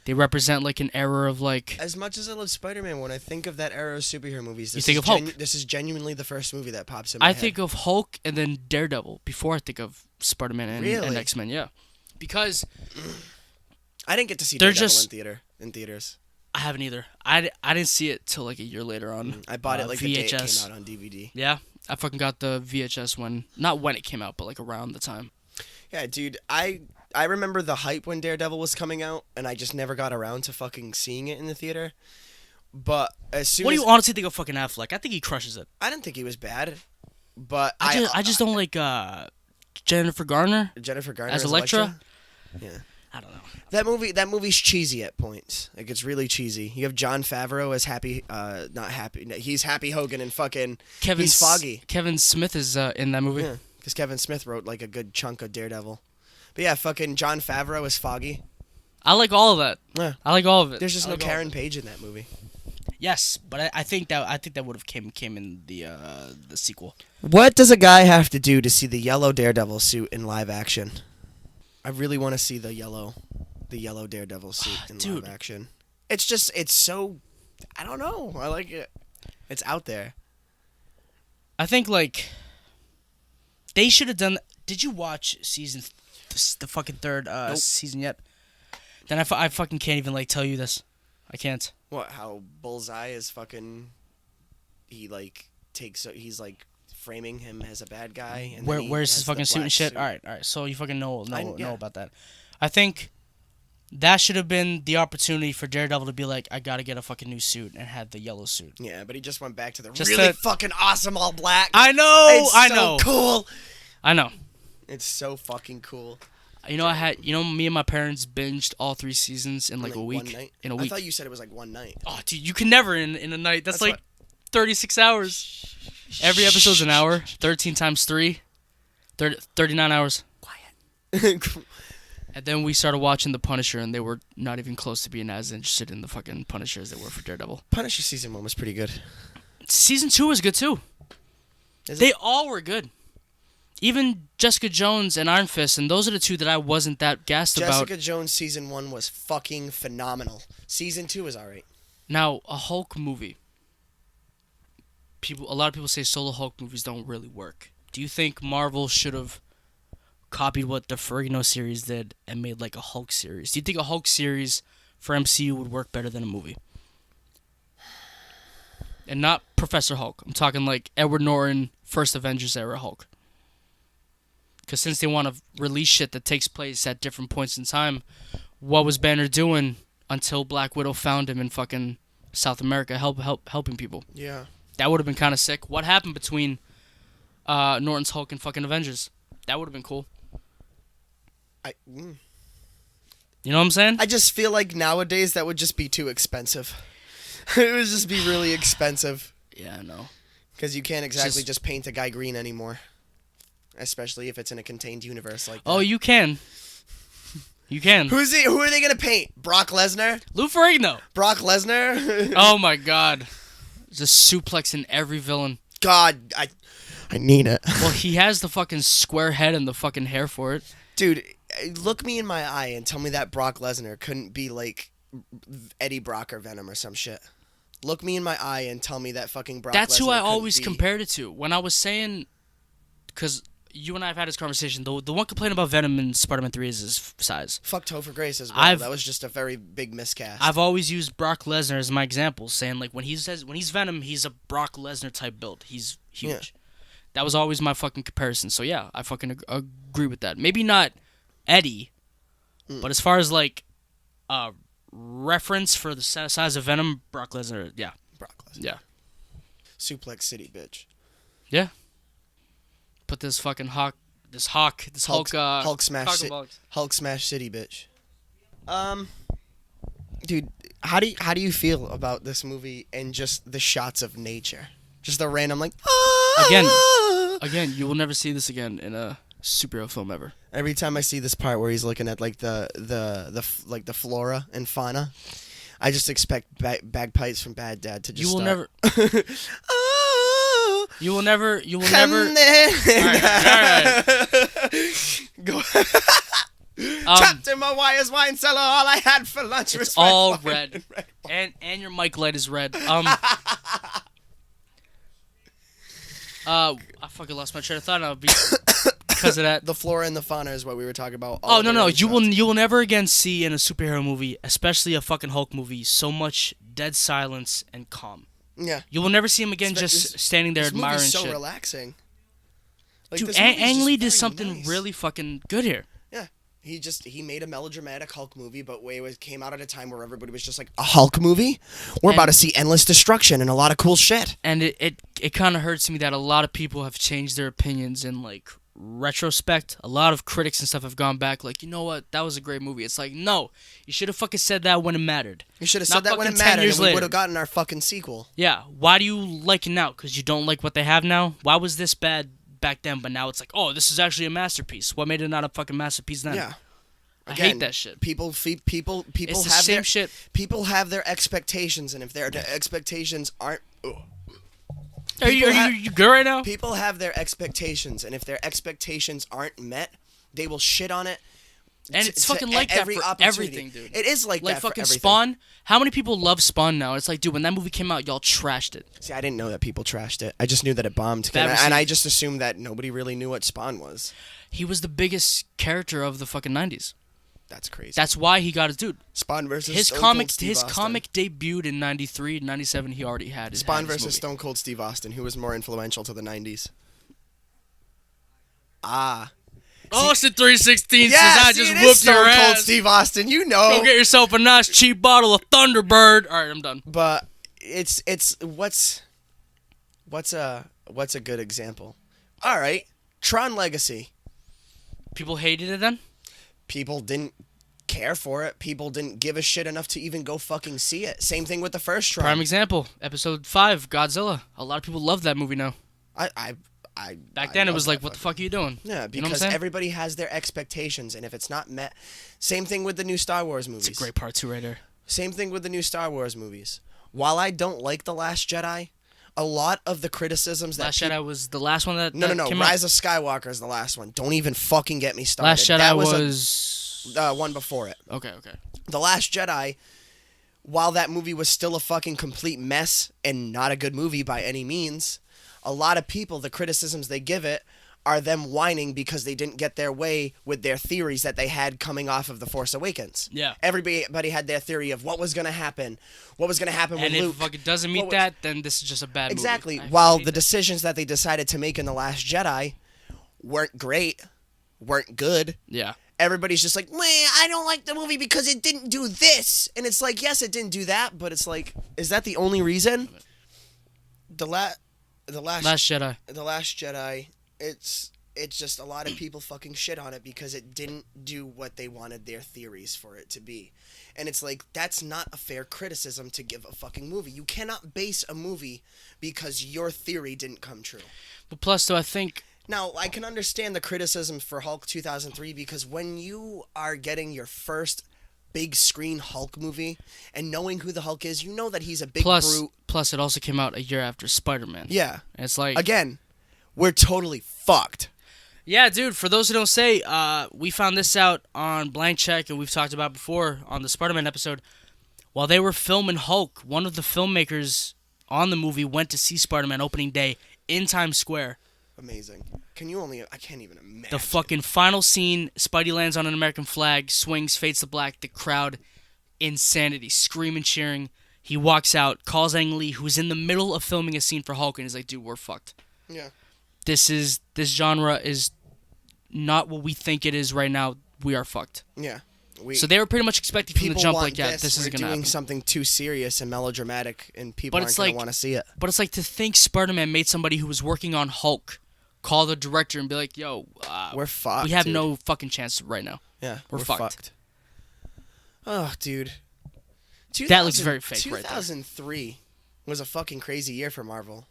S2: they represent, like, an era of, like...
S1: As much as I love Spider-Man, when I think of that era of superhero movies...
S2: You think of Hulk.
S1: This is genuinely the first movie that pops in my head.
S2: I think of Hulk and then Daredevil before I think of Spider-Man and X-Men, yeah. Because...
S1: I didn't get to see Daredevil in theaters.
S2: I haven't either. I didn't see it till, like, a year later on
S1: I bought it, like,
S2: VHS.
S1: the day it came out on DVD.
S2: Yeah. I fucking got the VHS when... Not when it came out, but, like, around the time.
S1: Yeah, dude, I remember the hype when Daredevil was coming out, and I just never got around to fucking seeing it in the theater. But as soon
S2: What
S1: as...
S2: do you honestly think of fucking Affleck? I think he crushes it.
S1: I didn't think he was bad, but
S2: I just don't like Jennifer Garner as Elektra.
S1: Yeah.
S2: I don't know.
S1: That movie's cheesy at points. Like, it's really cheesy. You have Jon Favreau as not Happy. He's Happy Hogan and fucking. He's Foggy.
S2: Kevin Smith is in that movie.
S1: Yeah, because Kevin Smith wrote like a good chunk of Daredevil. But yeah, fucking Jon Favreau is Foggy.
S2: I like all of that.
S1: Yeah.
S2: I like all of it.
S1: There's just no Karen Page in that movie.
S2: Yes, but I think that would have came in the sequel.
S1: What does a guy have to do to see the yellow Daredevil suit in live action? I really want to see the yellow Daredevil suit in live action. It's so, I don't know. I like it. It's out there.
S2: I think like they should have done. Did you watch the fucking third
S1: Nope.
S2: season yet? Then I fucking can't even like tell you this. I can't.
S1: What? How Bullseye is fucking? He like takes. He's like framing him as a bad guy. And
S2: Where's his fucking suit and shit?
S1: Suit.
S2: All right. So you fucking know
S1: Yeah.
S2: about that. I think that should have been the opportunity for Daredevil to be like, I gotta get a fucking new suit, and had the yellow suit.
S1: Yeah, but he just went back to the
S2: Just
S1: really fucking awesome all black.
S2: I know.
S1: It's
S2: I
S1: so
S2: know.
S1: cool.
S2: I know.
S1: It's so fucking cool.
S2: You know, me and my parents binged all 3 seasons in like a week.
S1: One night?
S2: In a week.
S1: I thought you said it was like one night.
S2: Oh, dude, you can never in a night. That's like
S1: what-
S2: 36 hours. Every episode's an hour. 13 times 3. 39 hours.
S1: Quiet.
S2: And then we started watching The Punisher, and they were not even close to being as interested in the fucking Punisher as they were for Daredevil.
S1: Punisher season 1 was pretty good.
S2: Season 2 was good too. They all were good. Even Jessica Jones and Iron Fist, and those are the 2 that I wasn't that gassed about.
S1: Jessica Jones season 1 was fucking phenomenal. Season 2 was alright.
S2: Now, a Hulk movie. A lot of people say solo Hulk movies don't really work. Do you think Marvel should have copied what the Ferrigno series did and made like a Hulk series? Do you think a Hulk series for MCU would work better than a movie? And not Professor Hulk. I'm talking like Edward Norton, first Avengers era Hulk. Because since they want to release shit that takes place at different points in time, what was Banner doing until Black Widow found him in fucking South America helping people?
S1: Yeah.
S2: That would have been kind of sick. What happened between Norton's Hulk and fucking Avengers? That would have been cool. You know what I'm saying?
S1: I just feel like nowadays that would just be too expensive. It would just be really expensive.
S2: Yeah, I know.
S1: Because you can't exactly just paint a guy green anymore. Especially if it's in a contained universe like that.
S2: Oh, you can. You can.
S1: Who are they going to paint? Brock Lesnar?
S2: Lou Ferrigno.
S1: Brock Lesnar?
S2: Oh my god. Just suplexing every villain.
S1: God, I need it.
S2: Well, he has the fucking square head and the fucking hair for it.
S1: Dude, look me in my eye and tell me that Brock Lesnar couldn't be like Eddie Brock or Venom or some shit. Look me in my eye and tell me that fucking Brock
S2: That's
S1: Lesnar
S2: who I
S1: couldn't
S2: always
S1: be.
S2: compared it to. When I was saying, because you and I have had this conversation, the one complaint about Venom in Spider-Man 3 is his size.
S1: Fuck Topher Grace as well. That was just a very big miscast.
S2: I've always used Brock Lesnar as my example, saying like when he's Venom, he's a Brock Lesnar type build. He's huge.
S1: Yeah.
S2: That was always my fucking comparison. So yeah, I fucking agree with that. Maybe not Eddie, but as far as like reference for the size of Venom, Brock Lesnar, yeah.
S1: Brock Lesnar.
S2: Yeah.
S1: Suplex City, bitch.
S2: Yeah. Put this fucking Hulk
S1: Hulk smash
S2: Hulkabolics.
S1: Hulk smash City, bitch. Dude, how do you feel about this movie and just the shots of nature? Just the random like
S2: Again, you will never see this again in a superhero film ever.
S1: Every time I see this part where he's looking at like the flora and fauna, I just expect bagpipes from Bad Dad to just
S2: You will
S1: start.
S2: never.
S1: Oh,
S2: You will never. All right.
S1: Go. Trapped in my wires wine cellar, all I had for lunch was
S2: It's all
S1: red wine
S2: red,
S1: and
S2: and your mic light is red. I fucking lost my train of thought now because of that.
S1: The flora and the fauna is what we were talking about.
S2: Oh no, you will never again see in a superhero movie, especially a fucking Hulk movie, so much dead silence and calm.
S1: Yeah.
S2: You will never see him again just standing there admiring
S1: movie's so
S2: shit.
S1: relaxing. Like,
S2: Dude,
S1: this movie's
S2: Ang
S1: just
S2: Lee did
S1: very
S2: something
S1: nice.
S2: really fucking good here.
S1: Yeah. He made a melodramatic Hulk movie, but came out at a time where everybody was just like, a Hulk movie? We're about to see endless destruction and a lot of cool shit.
S2: And it kind of hurts me that a lot of people have changed their opinions in like retrospect. A lot of critics and stuff have gone back like, you know what, that was a great movie. It's like, no, you should have fucking said that when it mattered.
S1: You should have
S2: Not
S1: said that when
S2: fucking
S1: it
S2: 10
S1: mattered,
S2: years
S1: and we
S2: later.
S1: would have gotten our fucking sequel.
S2: Yeah, why do you like it now? Because you don't like what they have now? Why was this bad back then, but now it's like, oh, this is actually a masterpiece? What made it not a fucking masterpiece then?
S1: Yeah.
S2: I hate that shit.
S1: People
S2: It's
S1: have
S2: the same
S1: their
S2: shit.
S1: People have their expectations, and if their expectations aren't,
S2: Are you good right now?
S1: people have their expectations, and if their expectations aren't met, they will shit on it.
S2: And it's fucking like that for
S1: opportunity.
S2: everything, dude.
S1: It is like that for
S2: fucking
S1: everything.
S2: Spawn. How many people love Spawn now? It's like, dude, when that movie came out, y'all trashed it.
S1: See, I didn't know that people trashed it. I just knew that it bombed,
S2: Bad
S1: and
S2: received.
S1: I just assumed that nobody really knew what Spawn was.
S2: He was the biggest character of the fucking 90s.
S1: That's crazy.
S2: That's why he got his dude.
S1: Spawn versus
S2: His
S1: Stone
S2: comic,
S1: Cold Steve
S2: his
S1: Austin.
S2: comic debuted in '93, '97. He already had his
S1: Spawn
S2: had his
S1: versus
S2: movie.
S1: Stone Cold Steve Austin. Who was more influential to the 90s? Ah.
S2: Austin 316
S1: Yeah,
S2: says, I
S1: see,
S2: just
S1: it is
S2: whooped
S1: Stone
S2: your
S1: Cold
S2: ass.
S1: Steve Austin. You know.
S2: Go get yourself a nice cheap bottle of Thunderbird. All right, I'm done.
S1: But it's what's a good example? All right, Tron Legacy.
S2: People hated it then?
S1: People didn't care for it. People didn't give a shit enough to even go fucking see it. Same thing with the first Tron.
S2: Prime example, episode 5, Godzilla. A lot of people love that movie now. Back then it was like, what the fuck are you doing?
S1: Yeah,
S2: You know what I'm
S1: because
S2: saying?
S1: everybody has their expectations, and if it's not met, same thing with the new Star Wars movies.
S2: It's a great part 2 right there.
S1: Same thing with the new Star Wars movies. While I don't like The Last Jedi, a lot of the criticisms that
S2: Last Jedi was the last one that
S1: No,
S2: came
S1: Rise
S2: out.
S1: of Skywalker is the last one. Don't even fucking get me started.
S2: Last Jedi
S1: that
S2: was
S1: one before it.
S2: Okay.
S1: The Last Jedi, while that movie was still a fucking complete mess and not a good movie by any means, a lot of people, the criticisms they give it are them whining because they didn't get their way with their theories that they had coming off of The Force Awakens.
S2: Yeah.
S1: Everybody had their theory of what was going to happen. What was going to happen
S2: And
S1: with
S2: if
S1: Luke.
S2: it fucking doesn't meet that, then this is just a bad movie.
S1: Exactly.
S2: I
S1: While
S2: hate
S1: the
S2: that.
S1: decisions that they decided to make in The Last Jedi weren't great, weren't good.
S2: Yeah.
S1: Everybody's just like, I don't like the movie because it didn't do this. And it's like, yes, it didn't do that, but it's like, is that the only reason? The Last
S2: Jedi.
S1: The Last Jedi, it's just a lot of people fucking shit on it because it didn't do what they wanted their theories for it to be. And it's like, that's not a fair criticism to give a fucking movie. You cannot base a movie because your theory didn't come true.
S2: But plus, though, I think...
S1: Now, I can understand the criticism for Hulk 2003 because when you are getting your first big screen Hulk movie and knowing who the Hulk is, you know that he's a big brute.
S2: Plus, it also came out a year after Spider-Man.
S1: Yeah.
S2: And it's like...
S1: Again, we're totally fucked.
S2: Yeah, dude, for those who don't say, we found this out on Blank Check, and we've talked about before on the Spider-Man episode. While they were filming Hulk, one of the filmmakers on the movie went to see Spider-Man opening day in Times Square.
S1: Amazing. I can't even imagine.
S2: The fucking final scene, Spidey lands on an American flag, swings, fades to black, the crowd, insanity, screaming, cheering. He walks out, calls Ang Lee, who's in the middle of filming a scene for Hulk, and he's like, dude, we're fucked.
S1: Yeah.
S2: This genre is not what we think it is right now. We are fucked.
S1: Yeah.
S2: So they were pretty much expecting from the jump, like, yeah, this is
S1: We're
S2: gonna
S1: doing
S2: happen.
S1: something too serious and melodramatic, and people aren't gonna want to see it.
S2: But it's like to think Spider-Man made somebody who was working on Hulk call the director and be like, yo,
S1: we're fucked.
S2: We have
S1: dude.
S2: no fucking chance right now.
S1: Yeah,
S2: we're fucked.
S1: Oh, dude.
S2: That looks very fake right there.
S1: 2003 was a fucking crazy year for Marvel.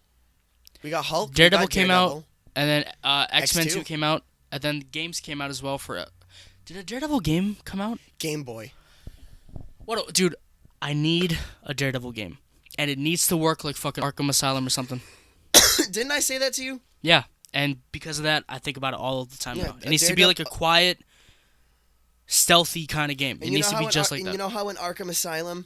S1: We got Hulk.
S2: Daredevil
S1: we got
S2: came
S1: Daredevil.
S2: out, and then X-Men
S1: X2
S2: 2 came out, and then games came out as well for it. Did a Daredevil game come out?
S1: Game Boy.
S2: Dude, I need a Daredevil game. And it needs to work like fucking Arkham Asylum or something.
S1: Didn't I say that to you?
S2: Yeah, and because of that, I think about it all the time
S1: Yeah,
S2: now. It needs to be like a quiet, stealthy kind of game. It needs to be just like that.
S1: You know how in Arkham Asylum,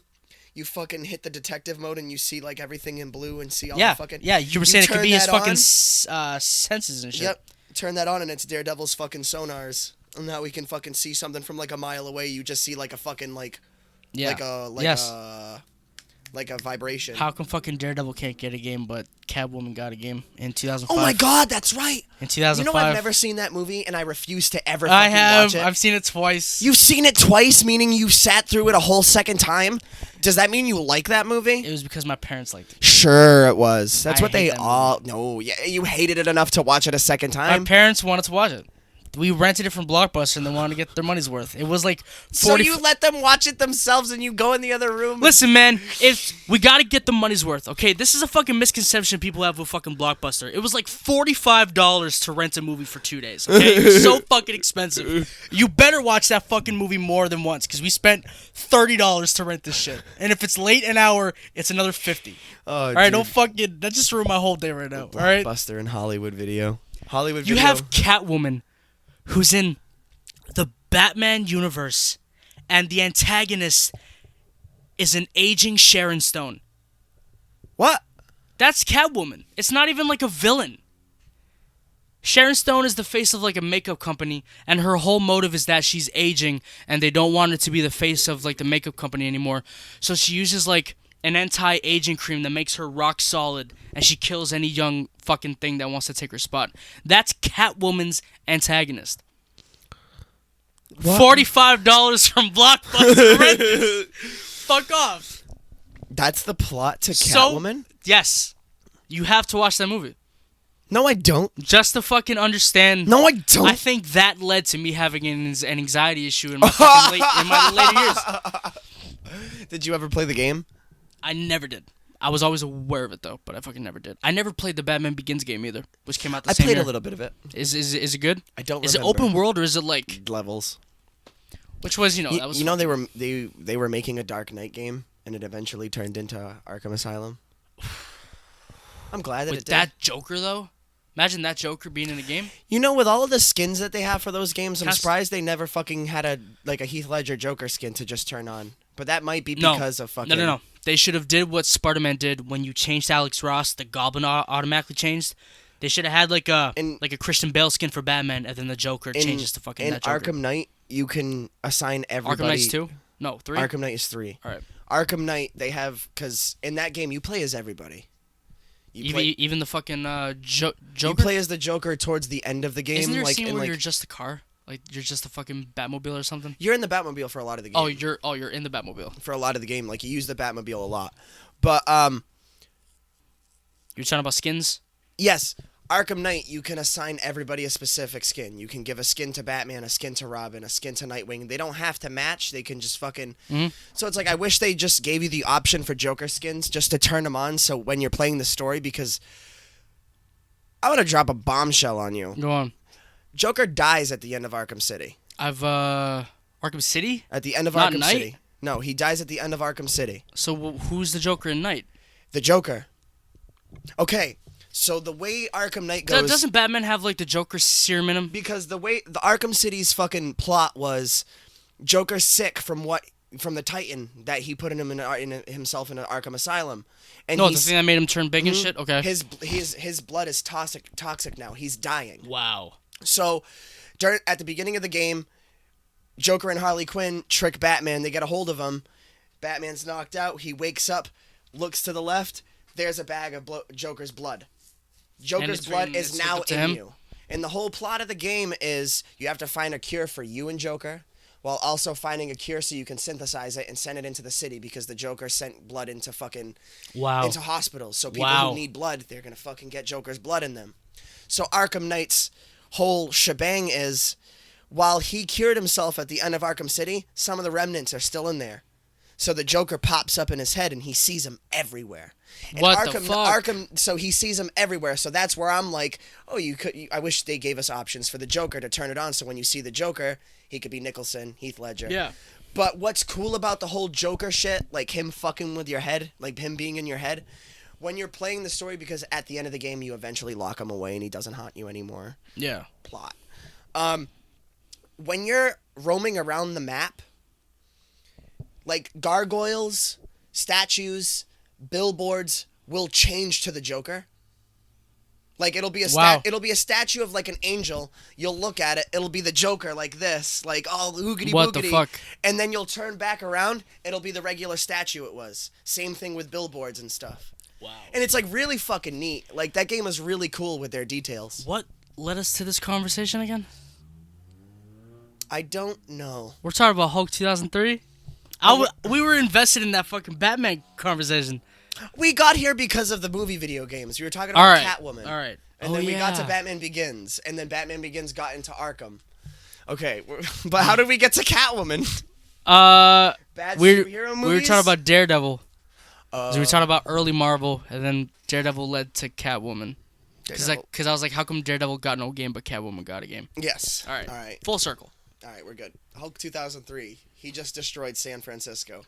S1: you fucking hit the detective mode and you see like everything in blue and see all the fucking...
S2: Yeah, you were saying it could be his
S1: turn that
S2: fucking senses and shit.
S1: Yep. Turn that on and it's Daredevil's fucking sonars. And now we can fucking see something from like a mile away. You just see like a fucking like...
S2: Yeah.
S1: Like a vibration.
S2: How come fucking Daredevil can't get a game, but Catwoman got a game in 2005?
S1: Oh my god, that's right!
S2: In 2005.
S1: You know I've never seen that movie, and I refuse to ever fucking watch it.
S2: I've seen it twice.
S1: You've seen it twice, meaning you sat through it a whole second time? Does that mean you like that movie?
S2: It was because my parents liked it.
S1: Sure it was. That's what they
S2: hate that
S1: all... No, yeah, you hated it enough to watch it a second time?
S2: My parents wanted to watch it. We rented it from Blockbuster, and they wanted to get their money's worth. It was like 40...
S1: So you let them watch it themselves, and you go in the other room?
S2: Listen, man, if we gotta get the money's worth, okay? This is a fucking misconception people have with fucking Blockbuster. It was like $45 to rent a movie for 2 days, okay? It was so fucking expensive. You better watch that fucking movie more than once, because we spent $30 to rent this shit. And if it's late an hour, it's another $50.
S1: Oh,
S2: alright, don't fucking... That just ruined my whole day right now, alright?
S1: Blockbuster and Hollywood Video.
S2: You have Catwoman, who's in the Batman universe, and the antagonist is an aging Sharon Stone.
S1: What?
S2: That's Catwoman. It's not even like a villain. Sharon Stone is the face of like a makeup company, and her whole motive is that she's aging, and they don't want her to be the face of like the makeup company anymore. So she uses like an anti-aging cream that makes her rock solid, and she kills any young fucking thing that wants to take her spot. That's Catwoman's antagonist. What? $45 from Blockbuster. Fuck off.
S1: That's the plot to Catwoman?
S2: Yes. You have to watch that movie.
S1: No, I don't.
S2: Just to fucking understand.
S1: No, I don't.
S2: I think that led to me having an anxiety issue in my later years.
S1: Did you ever play the game?
S2: I never did. I was always aware of it though, but I fucking never did. I never played the Batman Begins game either, which came out the same year.
S1: I played a little bit of it.
S2: Is it good?
S1: I don't remember.
S2: Is it open world or is it like
S1: levels?
S2: Which was, that was
S1: they were making a Dark Knight game and it eventually turned into Arkham Asylum. I'm glad that it did.
S2: With that Joker though? Imagine that Joker being in the game.
S1: With all of the skins that they have for those games, I'm surprised they never fucking had a Heath Ledger Joker skin to just turn on. But that might be because of fucking...
S2: No. They should have did what Spider-Man did when you changed Alex Ross. The Goblin automatically changed. They should have had like a Christian Bale skin for Batman, and then the Joker changes to fucking that Joker.
S1: In Arkham Knight, you can assign everybody...
S2: Arkham Knight's 2? No, 3?
S1: Arkham Knight is 3.
S2: All right.
S1: Arkham Knight, they have... Because in that game, you play as everybody.
S2: Even the fucking Joker?
S1: You play as the Joker towards the end of the game.
S2: Isn't there a scene where you're just a car? Like, you're just a fucking Batmobile or something?
S1: You're in the Batmobile for a lot of the game.
S2: You're in the Batmobile.
S1: For a lot of the game. Like, you use the Batmobile a lot. But,
S2: You're talking about skins?
S1: Yes. Arkham Knight, you can assign everybody a specific skin. You can give a skin to Batman, a skin to Robin, a skin to Nightwing. They don't have to match. They can just fucking... Mm-hmm. So it's like, I wish they just gave you the option for Joker skins just to turn them on so when you're playing the story, because I want to drop a bombshell on you.
S2: Go on.
S1: Joker dies at the end of Arkham City.
S2: Arkham City?
S1: At the end of
S2: Not
S1: Arkham
S2: Knight?
S1: City. No, he dies at the end of Arkham City.
S2: So who's the Joker in Knight?
S1: The Joker. Okay, so the way Arkham Knight goes...
S2: Doesn't Batman have, like, the Joker serum in him?
S1: Because the way... The Arkham City's fucking plot was Joker's sick from the Titan that he put in himself in an Arkham Asylum. And
S2: the thing that made him turn big and shit? Okay.
S1: His blood is toxic now. He's dying.
S2: Wow.
S1: So, at the beginning of the game, Joker and Harley Quinn trick Batman. They get a hold of him. Batman's knocked out. He wakes up, looks to the left. There's a bag of Joker's blood. Joker's blood is now in you. And the whole plot of the game is you have to find a cure for you and Joker, while also finding a cure so you can synthesize it and send it into the city, because the Joker sent blood into into hospitals. So people who need blood, they're going to fucking get Joker's blood in them. So Arkham Knight's whole shebang is, while he cured himself at the end of Arkham City, some of the remnants are still in there. So the Joker pops up in his head and he sees him everywhere. And
S2: what the fuck?
S1: So he sees him everywhere. So that's where I'm like, I wish they gave us options for the Joker to turn it on. So when you see the Joker, he could be Nicholson, Heath Ledger.
S2: Yeah.
S1: But what's cool about the whole Joker shit, like him fucking with your head, like him being in your head, when you're playing the story, because at the end of the game, you eventually lock him away and he doesn't haunt you anymore.
S2: Yeah.
S1: Plot. When you're roaming around the map, like gargoyles, statues, billboards will change to the Joker. Like it'll be a statue of like an angel. You'll look at it, it'll be the Joker like this, like all oogity boogity.
S2: What the fuck?
S1: And then you'll turn back around, it'll be the regular statue it was. Same thing with billboards and stuff.
S2: Wow.
S1: And it's like really fucking neat. Like that game was really cool with their details.
S2: What led us to this conversation again?
S1: I don't know.
S2: We're talking about Hulk 2003? We were invested in that fucking Batman conversation.
S1: We got here because of the movie video games. We were talking about Catwoman.
S2: All right.
S1: And then we got to Batman Begins. And then Batman Begins got into Arkham. Okay, but how did we get to Catwoman? Bad superhero movies?
S2: We were talking about Daredevil. So we were talking about early Marvel, and then Daredevil led to Catwoman. Because I was like, how come Daredevil got no game, but Catwoman got a game?
S1: Yes.
S2: All right.
S1: All right.
S2: Full circle.
S1: All right, we're good. Hulk 2003. He just destroyed San Francisco.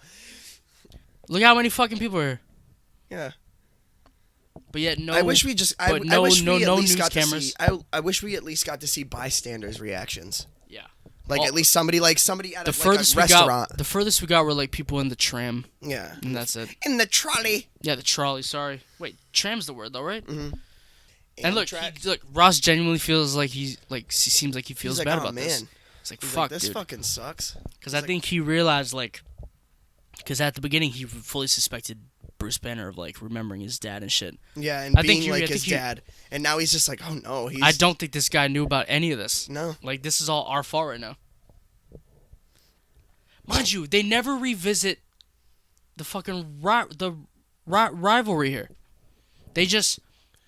S2: Look how many fucking people are here.
S1: Yeah.
S2: But yet no.
S1: I wish we just. I
S2: no
S1: wish we at
S2: news
S1: least got
S2: cameras.
S1: to see. I wish we at least got to see bystanders' reactions.
S2: Yeah.
S1: Like at least somebody at a restaurant.
S2: The furthest we got were like people in the tram.
S1: Yeah.
S2: And that's it.
S1: In the trolley.
S2: Yeah, the trolley. Sorry. Wait, tram's the word though, right?
S1: Mm-hmm.
S2: And look, look, Ross genuinely feels like seems like he feels bad about this. It's like, fuck,
S1: this
S2: dude.
S1: fucking sucks.
S2: Because I think he realized, like, because at the beginning he fully suspected Bruce Banner of like remembering his dad and shit.
S1: Yeah, and being like his dad, and now he's just like, oh no.
S2: I don't think this guy knew about any of this.
S1: No.
S2: Like, this is all our fault right now. Mind you, they never revisit the fucking rivalry here. They just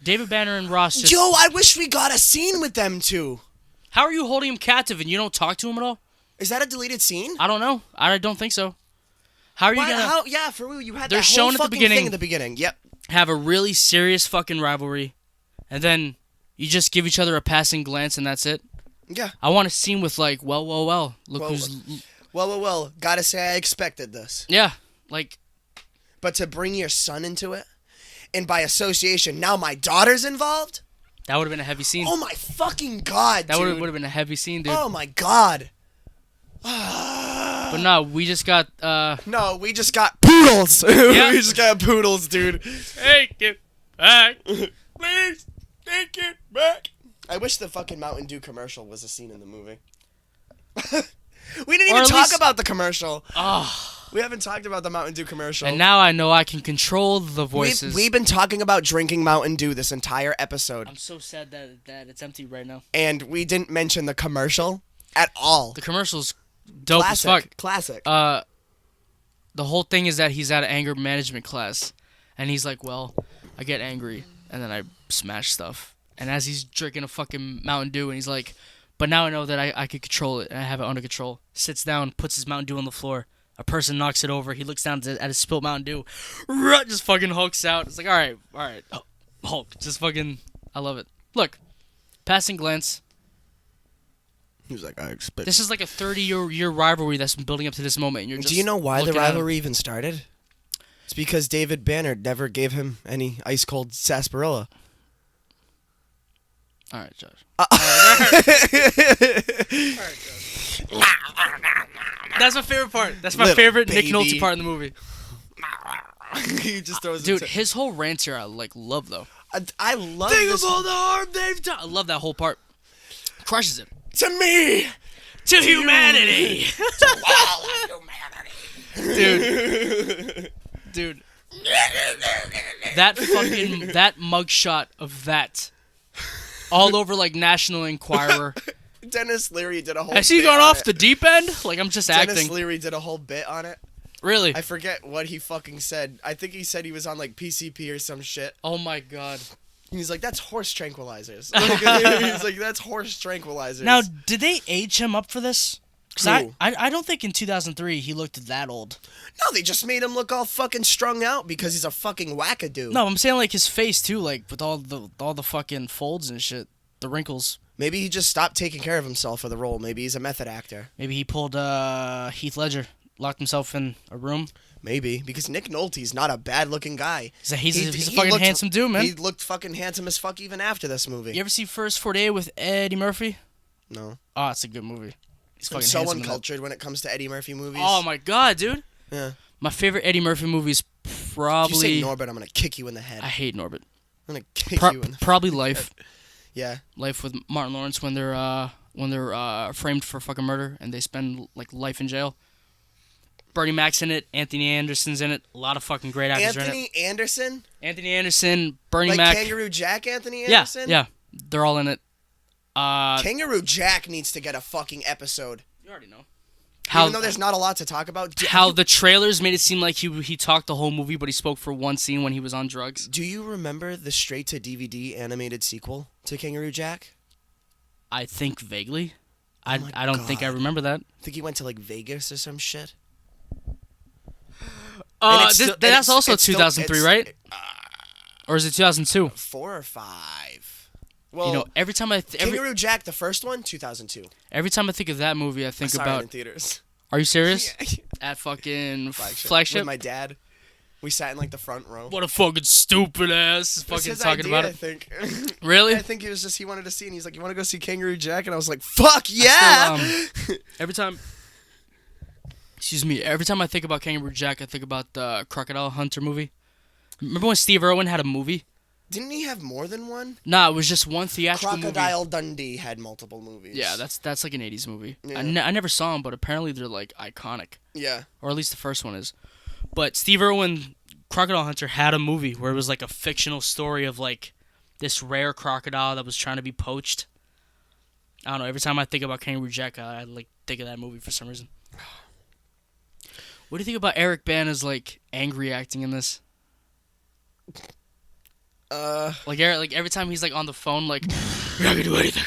S2: David Banner and Ross just...
S1: Yo, I wish we got a scene with them two.
S2: How are you holding him captive and you don't talk to him at all?
S1: Is that a deleted scene?
S2: I don't know. I don't think so. How are you gonna...
S1: Yeah, for real, you had
S2: They're
S1: that
S2: shown
S1: whole
S2: at the
S1: fucking thing at the beginning. Yep.
S2: Have a really serious fucking rivalry, and then you just give each other a passing glance and that's it?
S1: Yeah.
S2: I want a scene with like, well. Look who's...
S1: Well. Gotta say I expected this.
S2: Yeah, like...
S1: But to bring your son into it, and by association, now my daughter's involved?
S2: That would have been a heavy scene.
S1: Oh my fucking god,
S2: That
S1: dude.
S2: would have been a heavy scene, dude.
S1: Oh my god.
S2: But no, we just got,
S1: No, we just got poodles.
S2: Yeah.
S1: We just got poodles, dude.
S2: Take it back. Please, take it back.
S1: I wish the fucking Mountain Dew commercial was a scene in the movie. We didn't even talk about the commercial.
S2: Oh.
S1: We haven't talked about the Mountain Dew commercial.
S2: And now I know I can control the voices.
S1: We've been talking about drinking Mountain Dew this entire episode.
S2: I'm so sad that it's empty right now.
S1: And we didn't mention the commercial at all.
S2: The commercial's dope as fuck.
S1: Classic.
S2: The whole thing is that he's at an anger management class. And he's like, well, I get angry. And then I smash stuff. And as he's drinking a fucking Mountain Dew, and he's like, but now I know that I can control it. And I have it under control. Sits down, puts his Mountain Dew on the floor. A person knocks it over. He looks down at his spilt Mountain Dew. Just fucking hulks out. It's like, all right. Oh, Hulk. Just fucking... I love it. Look. Passing glance.
S1: He was like, I expect...
S2: This is like a 30-year rivalry that's been building up to this moment. And you're just...
S1: Do you know why the rivalry even started? It's because David Banner never gave him any ice-cold sarsaparilla.
S2: All right, Josh.
S1: All
S2: right, Josh. That's my favorite part. That's my favorite Nick Nolte part in the movie.
S1: He just throws.
S2: Dude, his whole rant here, I love though.
S1: I love.
S2: Think of all the harm they've done. I love that whole part. Crushes it.
S1: To me,
S2: to humanity.
S1: To all of
S2: humanity. Dude. That mugshot of that, all over like National Enquirer.
S1: Dennis Leary did a whole.
S2: Has he gone off the deep end? Like, I'm just acting.
S1: Dennis Leary did a whole bit on it.
S2: Really?
S1: I forget what he fucking said. I think he said he was on like PCP or some shit.
S2: Oh my god.
S1: He's like, that's horse tranquilizers. He's like, that's horse tranquilizers.
S2: Now, did they age him up for this? Because I don't think in 2003 he looked that old.
S1: No, they just made him look all fucking strung out because he's a fucking wackadoo.
S2: No, I'm saying like his face too, like with all the fucking folds and shit, the wrinkles.
S1: Maybe he just stopped taking care of himself for the role. Maybe he's a method actor.
S2: Maybe he pulled Heath Ledger, locked himself in a room.
S1: Maybe, because Nick Nolte's not a bad-looking guy.
S2: He's a fucking handsome dude, man.
S1: He looked fucking handsome as fuck even after this movie.
S2: You ever see First 48 with Eddie Murphy?
S1: No.
S2: Oh, it's a good movie. He's
S1: I'm so uncultured when it comes to Eddie Murphy movies.
S2: Oh my god, dude.
S1: Yeah.
S2: My favorite Eddie Murphy movie is probably...
S1: If you say Norbert, I'm going to kick you in the head.
S2: I hate Norbert.
S1: I'm going to kick you in the
S2: Probably Life.
S1: Yeah.
S2: Life with Martin Lawrence when they're framed for fucking murder and they spend like life in jail. Bernie Mac's in it. Anthony Anderson's in it. A lot of fucking great actors are in it.
S1: Anthony Anderson?
S2: Bernie Mac.
S1: Kangaroo Jack Anthony Anderson?
S2: Yeah. They're all in it.
S1: Kangaroo Jack needs to get a fucking episode.
S2: You already know.
S1: Even though there's not a lot to talk about.
S2: The trailers made it seem like he talked the whole movie, but he spoke for one scene when he was on drugs.
S1: Do you remember the straight-to-DVD animated sequel to Kangaroo Jack?
S2: I think vaguely. I don't think I remember that.
S1: I think he went to like Vegas or some shit.
S2: That's also 2003, right? Or is it 2002?
S1: 4 or 5. Well,
S2: you know, every time
S1: Kangaroo Jack, the first one, 2002.
S2: Every time I think of that movie, I think about...
S1: in theaters.
S2: Are you serious? At fucking Flagship?
S1: With my dad. We sat in like the front row.
S2: What a fucking stupid ass fucking talking about it.
S1: I think.
S2: Really?
S1: I think it was just he wanted to see, and he's like, "You want to go see Kangaroo Jack?" And I was like, "Fuck yeah!"
S2: Every time I think about Kangaroo Jack, I think about the Crocodile Hunter movie. Remember when Steve Irwin had a movie?
S1: Didn't he have more than one?
S2: Nah, it was just one theatrical
S1: Crocodile
S2: movie.
S1: Dundee had multiple movies.
S2: Yeah, that's like an 80s movie.
S1: Yeah.
S2: I never saw them, but apparently they're like iconic.
S1: Yeah.
S2: Or at least the first one is. But Steve Irwin, Crocodile Hunter, had a movie where it was like a fictional story of like this rare crocodile that was trying to be poached. I don't know. Every time I think about Kangaroo Jack, I like think of that movie for some reason. What do you think about Eric Bana's like angry acting in this? Like every time he's like on the phone, like you're not gonna do anything.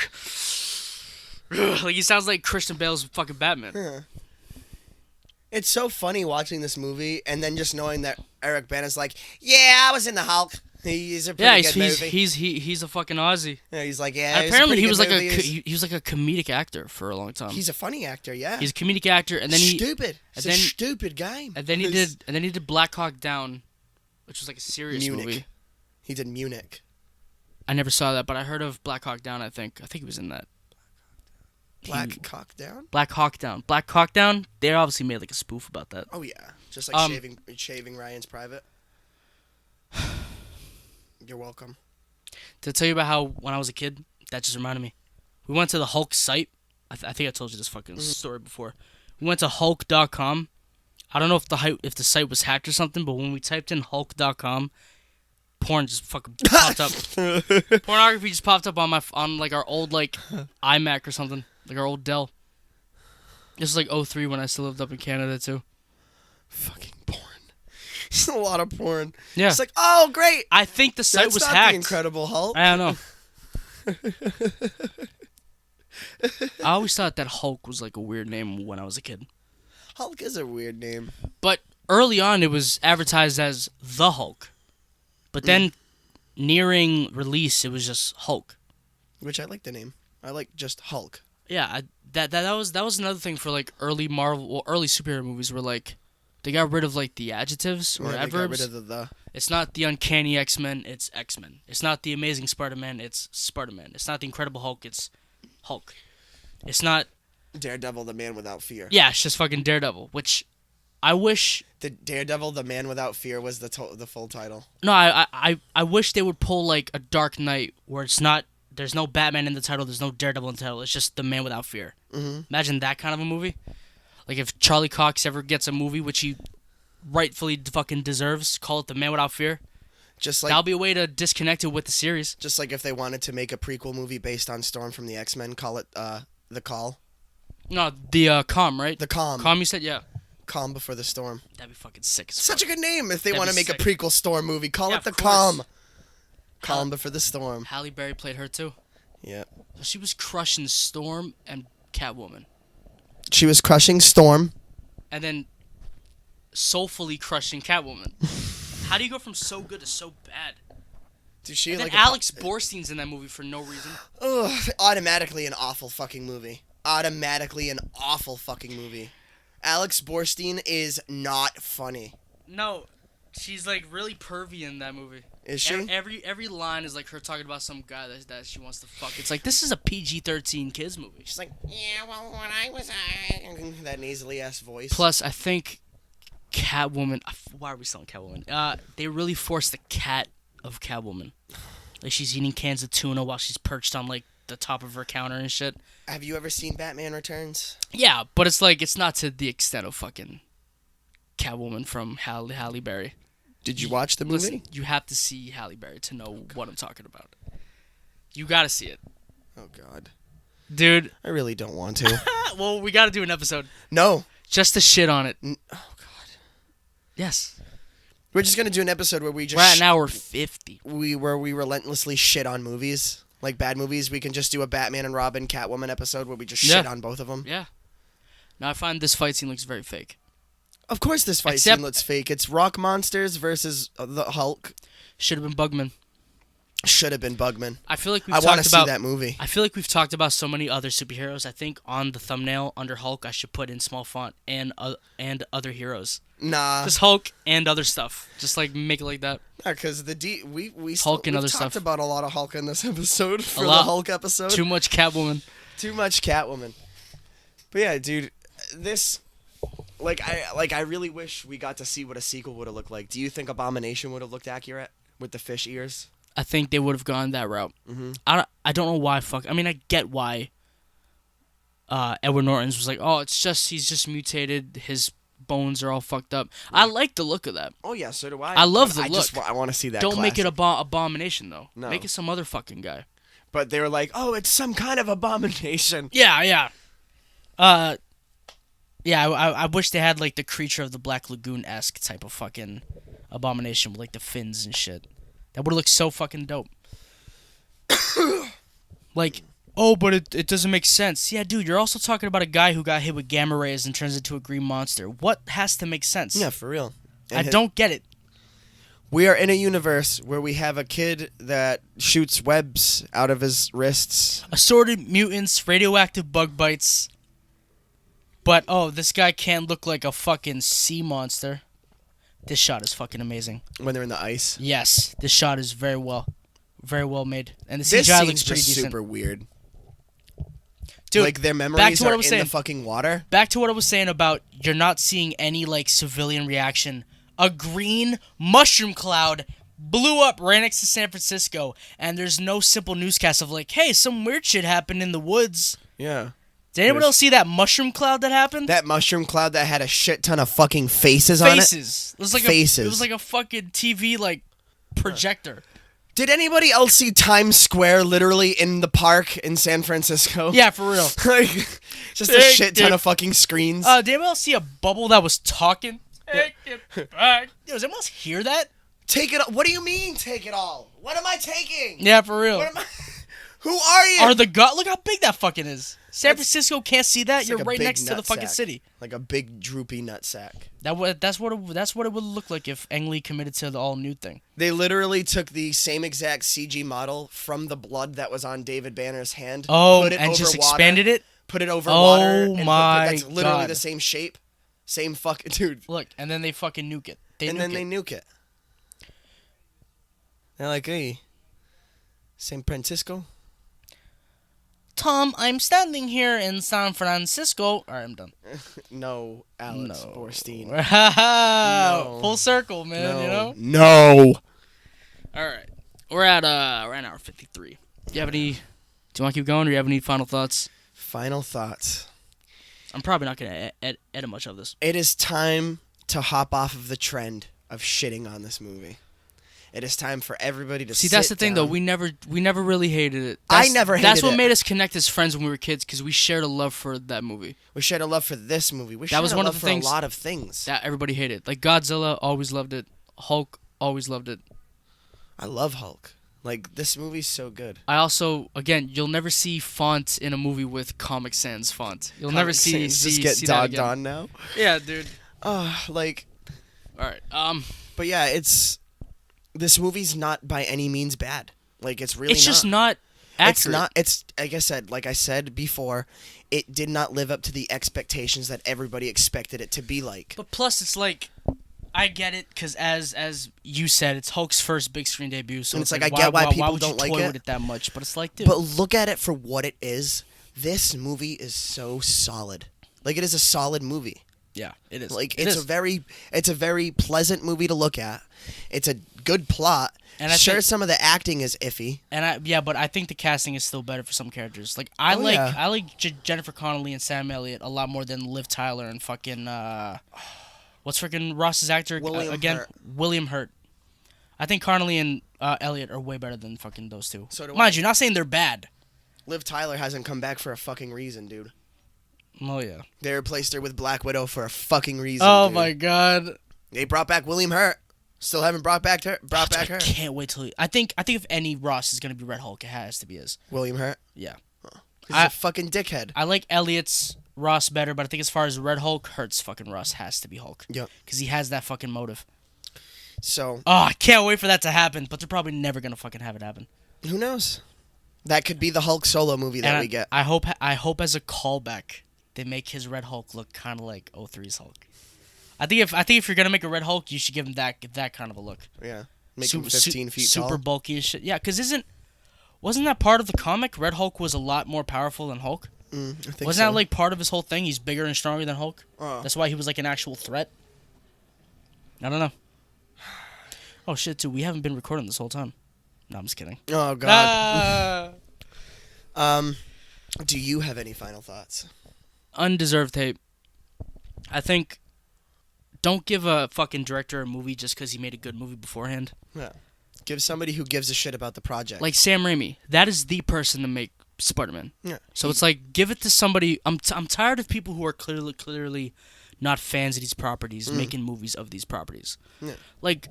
S2: Like he sounds like Christian Bale's fucking Batman.
S1: Yeah. It's so funny watching this movie and then just knowing that Eric Bana's like, yeah, I was in the Hulk. He's a pretty good movie.
S2: He's a fucking Aussie.
S1: Yeah, he's like, yeah.
S2: And apparently he was like
S1: movie.
S2: he was like a comedic actor for a long time.
S1: He's a funny actor, yeah.
S2: He's a comedic actor, and then
S1: stupid. It's a stupid game.
S2: And then he did Black Hawk Down, which was like a serious movie.
S1: He did Munich.
S2: I never saw that, but I heard of Black Hawk Down. I think he was in that.
S1: Black Hawk Down.
S2: Black Hawk Down. Black Hawk Down. They obviously made like a spoof about that.
S1: Oh yeah, just like shaving Ryan's private. You're welcome.
S2: To tell you about how when I was a kid, that just reminded me. We went to the Hulk site. I think I told you this fucking story before. We went to Hulk.com. I don't know if the site was hacked or something, but when we typed in Hulk.com, porn just fucking popped up. Pornography just popped up on like our old like iMac or something, like our old Dell. This was like 2003 when I still lived up in Canada too.
S1: Fucking porn. It's a lot of porn.
S2: Yeah.
S1: It's like, oh great.
S2: I think the site was
S1: That's not
S2: hacked.
S1: The Incredible Hulk.
S2: I don't know. I always thought that Hulk was like a weird name when I was a kid.
S1: Hulk is a weird name.
S2: But early on, it was advertised as the Hulk. But then, nearing release, it was just Hulk.
S1: Which I like the name. I like just Hulk.
S2: Yeah, that was another thing for like early early superhero movies where like they got rid of like the adjectives or adverbs.
S1: They got rid of the.
S2: It's not the Uncanny X-Men, it's X-Men. It's not the Amazing Spider-Man, it's Spider-Man. It's not the Incredible Hulk, it's Hulk. It's not
S1: Daredevil, the Man Without Fear.
S2: Yeah, it's just fucking Daredevil, which I wish.
S1: The Daredevil, the Man Without Fear was the full title.
S2: No, I wish they would pull like a Dark Knight where it's not. There's no Batman in the title. There's no Daredevil in the title. It's just the Man Without Fear. Mm-hmm. Imagine that kind of a movie. Like if Charlie Cox ever gets a movie, which he rightfully fucking deserves, call it the Man Without Fear.
S1: Just like
S2: that'll be a way to disconnect it with the series.
S1: Just like if they wanted to make a prequel movie based on Storm from the X-Men, call it The Call.
S2: No, the Calm, right?
S1: The Calm.
S2: Calm, you said, yeah.
S1: Calm Before the Storm.
S2: That'd be fucking sick as
S1: Such
S2: fuck.
S1: a good name. If they want to make a prequel Storm movie, call it The
S2: course.
S1: Calm. Calm Before the Storm.
S2: Halle Berry played her too.
S1: Yeah.
S2: So she was crushing Storm and Catwoman.
S1: She was crushing Storm.
S2: And then soulfully crushing Catwoman. How do you go from so good to so bad?
S1: Dude, she
S2: and
S1: like
S2: then Alex Borstein's in that movie for no reason.
S1: Ugh, automatically an awful fucking movie. Automatically an awful fucking movie. Alex Borstein is not funny.
S2: No, she's like really pervy in that movie.
S1: Is she?
S2: Every line is like her talking about some guy that she wants to fuck. It's like, this is a PG-13 kids movie.
S1: She's like, yeah, well, when I was that nasally ass voice.
S2: Plus, I think Catwoman. Why are we selling Catwoman? They really forced the cat of Catwoman. Like she's eating cans of tuna while she's perched on like the top of her counter and shit.
S1: Have you ever seen Batman Returns?
S2: Yeah, but it's like it's not to the extent of fucking Catwoman from Halle Berry.
S1: Did you watch the movie?
S2: Listen, you have to see Halle Berry to know what I'm talking about. You gotta see it.
S1: Oh God,
S2: dude,
S1: I really don't want to.
S2: Well, we gotta do an episode.
S1: No,
S2: just to shit on it.
S1: Oh God.
S2: Yes.
S1: We're just gonna do an episode where we just.
S2: We're at an hour 50.
S1: Where we relentlessly shit on movies, like bad movies. We can just do a Batman and Robin, Catwoman episode where we just shit on both of them.
S2: Yeah. Now I find this fight scene looks very fake.
S1: Of course, this fight scene looks fake. It's rock monsters versus the Hulk.
S2: Should have been Bugman.
S1: Should have been Bugman.
S2: I feel like we've
S1: I
S2: want to
S1: see that movie.
S2: I feel like we've talked about so many other superheroes. I think on the thumbnail under Hulk, I should put in small font and other heroes.
S1: Nah.
S2: Just Hulk and other stuff. Just like make it like that.
S1: Because
S2: Hulk
S1: Hulk
S2: and other
S1: talked
S2: stuff.
S1: about a lot of Hulk in this episode for the Hulk episode.
S2: Too much Catwoman.
S1: Too much Catwoman. But yeah, dude, this. I really wish we got to see what a sequel would have looked like. Do you think Abomination would have looked accurate with the fish ears?
S2: I think they would have gone that route.
S1: Mm-hmm.
S2: I don't know why. I mean, I get why. Edward Norton's was like, oh, he's just mutated. His bones are all fucked up. I like the look of that.
S1: Oh yeah, so do I.
S2: I love the look.
S1: I want to see that.
S2: Don't make it
S1: classic.
S2: Abomination though.
S1: No.
S2: Make it some other fucking guy.
S1: But they were like, oh, it's some kind of abomination.
S2: Yeah. Yeah, I wish they had like the Creature of the Black Lagoon-esque type of fucking abomination with like the fins and shit. That would look so fucking dope. Like, oh, but it doesn't make sense. Yeah, dude, you're also talking about a guy who got hit with gamma rays and turns into a green monster. What has to make sense?
S1: Yeah, for real.
S2: I don't get it.
S1: We are in a universe where we have a kid that shoots webs out of his wrists.
S2: Assorted mutants, radioactive bug bites. But, oh, this guy can't look like a fucking sea monster. This shot is fucking amazing.
S1: When they're in the ice.
S2: Yes, this shot is very well made. And the
S1: This
S2: CGI
S1: scene's
S2: looks pretty
S1: just
S2: decent.
S1: super weird.
S2: Dude,
S1: like their
S2: back
S1: memories
S2: to what I
S1: are
S2: was
S1: in
S2: saying.
S1: the fucking water.
S2: Back to what I was saying about you're not seeing any, like, civilian reaction. A green mushroom cloud blew up right next to San Francisco, and there's no simple newscast of, like, hey, some weird shit happened in the woods.
S1: Yeah.
S2: Did anyone else see that mushroom cloud that happened?
S1: That mushroom cloud that had a shit ton of fucking faces on it.
S2: Faces. It was like
S1: Faces.
S2: it was like a fucking TV, like, projector.
S1: Did anybody else see Times Square literally in the park in San Francisco?
S2: Yeah, for real.
S1: Like, just a shit ton of fucking screens.
S2: Did anyone else see a bubble that was talking? Take it back. Yo, does anyone else hear that?
S1: Take it all. What do you mean, take it all? What am I taking?
S2: Yeah, for real.
S1: What am I... Who are you?
S2: Look how big that fucking is. San Francisco can't see that. You're
S1: like a
S2: right
S1: big
S2: next to the fucking
S1: nutsack.
S2: city.
S1: Like a big droopy nutsack.
S2: That's what it would look like if Ang Lee committed to the all nude thing.
S1: They literally took the same exact CG model from the blood that was on David Banner's hand.
S2: Oh,
S1: put it
S2: and
S1: over
S2: just
S1: water,
S2: expanded it.
S1: Put it over
S2: Oh
S1: water. And
S2: my
S1: that's literally
S2: God.
S1: the same shape, same fucking dude.
S2: Look, and then they fucking nuke it. They
S1: nuke it. They're like, hey, San Francisco.
S2: Tom, I'm standing here in San Francisco. All right, I'm done.
S1: No, Alex Borstein.
S2: No. Full circle, man.
S1: No.
S2: You know.
S1: No.
S2: All right, we're at hour 53. Do you want to keep going, or do you have any final thoughts?
S1: Final thoughts.
S2: I'm probably not gonna edit much of this.
S1: It is time to hop off of the trend of shitting on this movie. It is time for everybody to
S2: See, that's the thing, though. We never really hated it.
S1: I never hated it.
S2: That's what made us connect as friends when we were kids, because we shared a love for that movie.
S1: We shared a love for this movie. We
S2: That
S1: shared
S2: was
S1: a
S2: one
S1: love
S2: of the
S1: for
S2: things
S1: a lot of things.
S2: that everybody hated. Like Godzilla, always loved it. Hulk, always loved it.
S1: I love Hulk. Like, this movie's so good.
S2: I also, again, you'll never see font in a movie with Comic Sans font. You'll never see
S1: just get
S2: see that
S1: dogged
S2: again.
S1: on now.
S2: Yeah, dude.
S1: Like,
S2: All right.
S1: but yeah, this movie's not by any means bad. Like, it's really
S2: It's just not accurate.
S1: It's not. It's like I said before, it did not live up to the expectations that everybody expected it to be like.
S2: But plus, it's like, I get it, because as you said, it's Hulk's first big screen debut. So
S1: And it's like, I get why people don't like
S2: toy
S1: it.
S2: with it that much, but it's like, dude.
S1: But look at it for what it is. This movie is so solid. Like, it is a solid movie.
S2: Yeah, it is.
S1: Like,
S2: It
S1: it's
S2: is.
S1: a very pleasant movie to look at. It's a good plot.
S2: And I
S1: sure,
S2: think-
S1: some of the acting is iffy.
S2: But I think the casting is still better for some characters. Like I like Jennifer Connelly and Sam Elliott a lot more than Liv Tyler and fucking what's freaking Ross's actor again?
S1: Hurt.
S2: William Hurt. I think Connelly and Elliott are way better than fucking those two.
S1: So do
S2: Mind
S1: I.
S2: you, not saying they're bad.
S1: Liv Tyler hasn't come back for a fucking reason, dude.
S2: Oh yeah.
S1: They replaced her with Black Widow for a fucking reason.
S2: Oh
S1: dude.
S2: my god.
S1: They brought back William Hurt. Still haven't brought back her.
S2: I can't wait till I think if any Ross is gonna be Red Hulk, it has to be his.
S1: William Hurt.
S2: Yeah.
S1: He's a fucking dickhead.
S2: I like Elliott's Ross better, but I think as far as Red Hulk, Hurt's fucking Ross has to be Hulk.
S1: Yep.
S2: Because he has that fucking motive.
S1: So
S2: Oh, I can't wait for that to happen, but they're probably never gonna fucking have it happen.
S1: who knows? That could be the Hulk solo movie that we get.
S2: I hope as a callback they make his Red Hulk look kind of like 03's Hulk. I think if you're gonna make a Red Hulk, you should give him that kind of a look.
S1: Yeah. Make him 15 feet
S2: super
S1: tall.
S2: Super bulky as shit. Yeah, because wasn't that part of the comic? Red Hulk was a lot more powerful than Hulk.
S1: I think
S2: Wasn't
S1: so.
S2: that like part of his whole thing? He's bigger and stronger than Hulk. That's why he was like an actual threat. I don't know. Oh shit, dude, we haven't been recording this whole time. No, I'm just kidding.
S1: Oh God. Do you have any final thoughts?
S2: Undeserved hate. I think don't give a fucking director a movie just because he made a good movie beforehand.
S1: Yeah. Give somebody who gives a shit about the project.
S2: Like Sam Raimi. That is the person to make Spider-Man.
S1: Yeah.
S2: So it's like, give it to somebody. I'm tired of people who are clearly not fans of these properties making movies of these properties.
S1: Yeah.
S2: Like,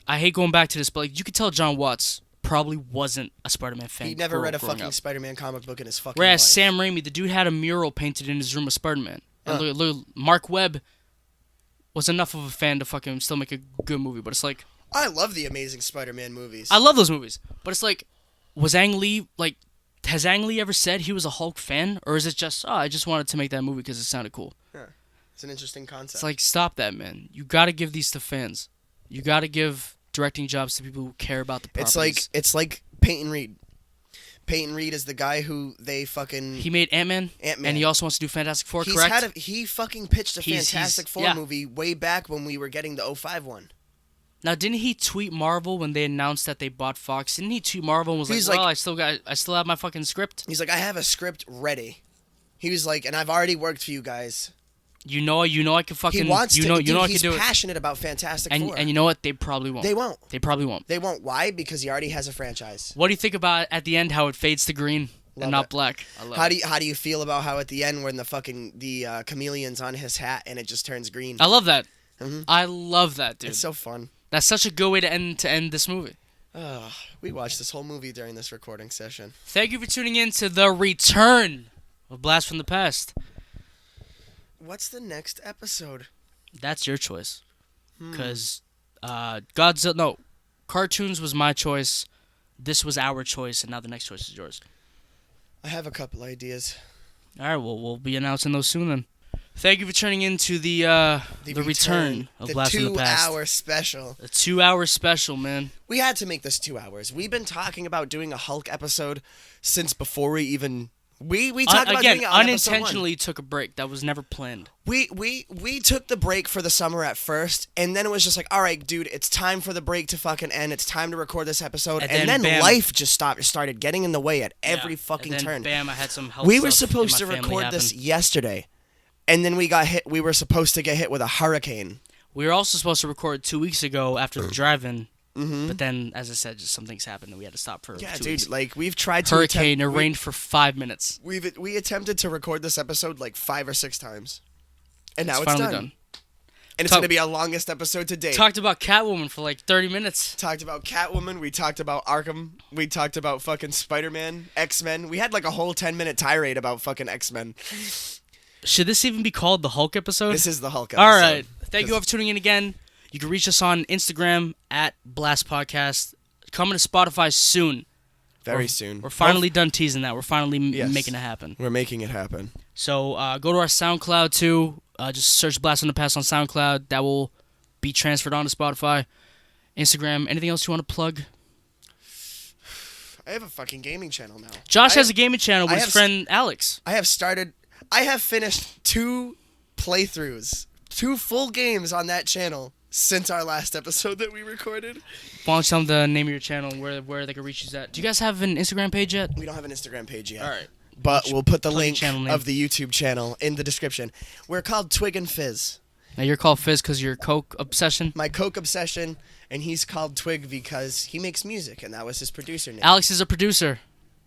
S2: I hate going back to this, but like, you could tell John Watts probably wasn't a Spider-Man fan.
S1: He never read a
S2: growing
S1: fucking
S2: up.
S1: Spider-Man comic book in his fucking
S2: Whereas
S1: life.
S2: Sam Raimi, the dude had a mural painted in his room of Spider-Man. And look, Mark Webb was enough of a fan to fucking still make a good movie. But it's like,
S1: I love the Amazing Spider-Man movies.
S2: I love those movies. But it's like, was Ang Lee, like, has Ang Lee ever said he was a Hulk fan? Or is it just, I just wanted to make that movie because it sounded cool?
S1: Yeah. It's an interesting concept.
S2: It's like, stop that, man. You got to give these to fans. You got to give directing jobs to people who care about the properties.
S1: It's like Peyton Reed. Peyton Reed is the guy who they fucking...
S2: He made Ant-Man, and he also wants to do Fantastic Four, correct?
S1: He fucking pitched a Fantastic Four
S2: yeah.
S1: movie way back when we were getting the 05 one.
S2: Now, didn't he tweet Marvel when they announced that they bought Fox? Didn't he tweet Marvel and was
S1: He's
S2: like,
S1: like,
S2: I still have my fucking script?
S1: He's like, I have a script ready. He was like, and I've already worked for you guys.
S2: You know I can fucking...
S1: He wants to.
S2: I can do it.
S1: He's passionate about Fantastic Four.
S2: And you know what? They probably won't.
S1: They won't.
S2: They probably won't.
S1: They won't. Why? Because he already has a franchise.
S2: What do you think about at the end how it fades to green and not black? I love it.
S1: How do you feel about how at the end when the chameleon's on his hat and it just turns green?
S2: I love that.
S1: Mm-hmm.
S2: I love that, dude.
S1: It's so fun.
S2: That's such a good way to end this movie.
S1: We watched this whole movie during this recording session.
S2: Thank you for tuning in to the return of Blast from the Past.
S1: What's the next episode?
S2: That's your choice. Because Godzilla... No, cartoons was my choice. This was our choice, and now the next choice is yours.
S1: I have a couple ideas.
S2: All right, well, we'll be announcing those soon then. Thank you for tuning in to the return of Blast from the Past.
S1: The 2-hour special.
S2: A 2-hour special, man.
S1: We had to make this 2 hours. We've been talking about doing a Hulk episode since before we even... We talked about doing it on
S2: unintentionally took a break. That was never planned.
S1: We took the break for the summer at first, and then it was just like, all right, dude, it's time for the break to fucking end. It's time to record this episode. And then
S2: bam,
S1: life just started getting in the way at every fucking
S2: and then,
S1: turn.
S2: Bam, I had some health
S1: We were
S2: stuff
S1: supposed
S2: in
S1: to
S2: my family
S1: record this
S2: happen.
S1: yesterday, and then we got hit. We were supposed to get hit with a hurricane.
S2: We were also supposed to record 2 weeks ago after the drive-in. But then, as I said, just some things happened and we had to stop for 2 weeks.
S1: Dude, like we've tried to
S2: Hurricane, it rained for 5 minutes.
S1: We attempted to record this episode like 5 or 6 times, and now it's
S2: finally
S1: done. And it's gonna be our longest episode to date.
S2: Talked about Catwoman for like 30 minutes.
S1: Talked about Catwoman. We talked about Arkham. We talked about fucking Spider-Man, X-Men. We had like a whole 10-minute tirade about fucking X-Men.
S2: Should this even be called the Hulk episode?
S1: This is the Hulk episode.
S2: All right. Thank you all for tuning in again. You can reach us on Instagram at Blast Podcast. Coming to Spotify soon.
S1: Very soon.
S2: We're finally done teasing that. We're finally making it happen.
S1: We're making it happen.
S2: So go to our SoundCloud too. Just search Blast from the Past on SoundCloud. That will be transferred onto Spotify. Instagram. Anything else you want to plug?
S1: I have a fucking gaming channel now.
S2: Josh has a gaming channel with his friend Alex.
S1: I have finished 2 playthroughs, 2 full games on that channel since our last episode that we recorded.
S2: Why don't you tell them the name of your channel and where they can reach you at? Do you guys have an Instagram page yet?
S1: We don't have an Instagram page yet.
S2: All right.
S1: But we'll put the link
S2: channel
S1: of the YouTube channel in the description. We're called TWiG&FIZZ.
S2: Now you're called Fizz because your Coke obsession?
S1: My Coke obsession, and he's called Twig because he makes music, and that was his producer name.
S2: Alex is a producer.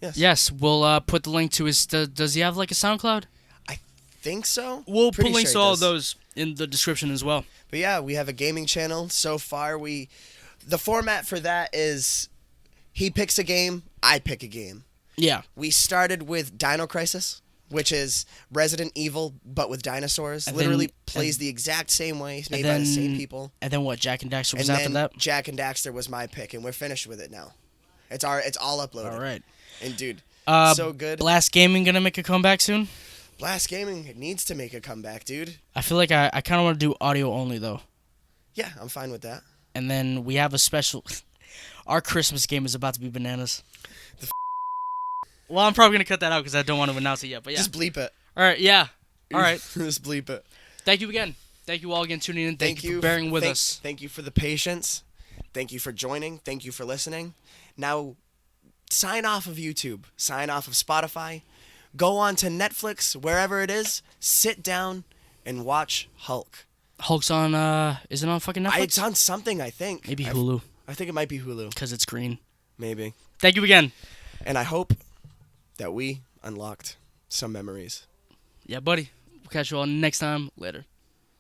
S1: Yes.
S2: Yes, we'll put the link to his... does he have like a SoundCloud?
S1: I think so.
S2: We'll
S1: Pretty
S2: put links
S1: sure
S2: to
S1: he
S2: all
S1: does.
S2: of those in the description as well.
S1: But yeah, we have a gaming channel. So far, the format for that is he picks a game, I pick a game.
S2: Yeah.
S1: We started with Dino Crisis, which is Resident Evil, but with dinosaurs.
S2: And
S1: Literally plays the exact same way. It's made by the same people.
S2: And then what, Jak and Daxter was
S1: And
S2: after
S1: then
S2: that?
S1: Jak and Daxter was my pick, and we're finished with it now. It's all uploaded.
S2: All right.
S1: And dude, so good.
S2: Blast Gaming gonna make a comeback soon?
S1: Blast Gaming needs to make a comeback, dude.
S2: I feel like I kind of want to do audio only, though.
S1: Yeah, I'm fine with that.
S2: And then we have a special... Our Christmas game is about to be bananas. Well, I'm probably going to cut that out because I don't want to announce it yet, but yeah.
S1: Just bleep it.
S2: All right, yeah. All right.
S1: Just bleep it.
S2: Thank you again. Thank you all again tuning in. Thank you for bearing with us.
S1: Thank you for the patience. Thank you for joining. Thank you for listening. Now, sign off of YouTube. Sign off of Spotify. Go on to Netflix, wherever it is. Sit down and watch Hulk.
S2: Hulk's on, is it on fucking Netflix?
S1: It's on something, I think.
S2: Maybe Hulu.
S1: I think it might be Hulu.
S2: Because it's green.
S1: Maybe.
S2: Thank you again.
S1: And I hope that we unlocked some memories.
S2: Yeah, buddy. We'll catch you all next time. Later.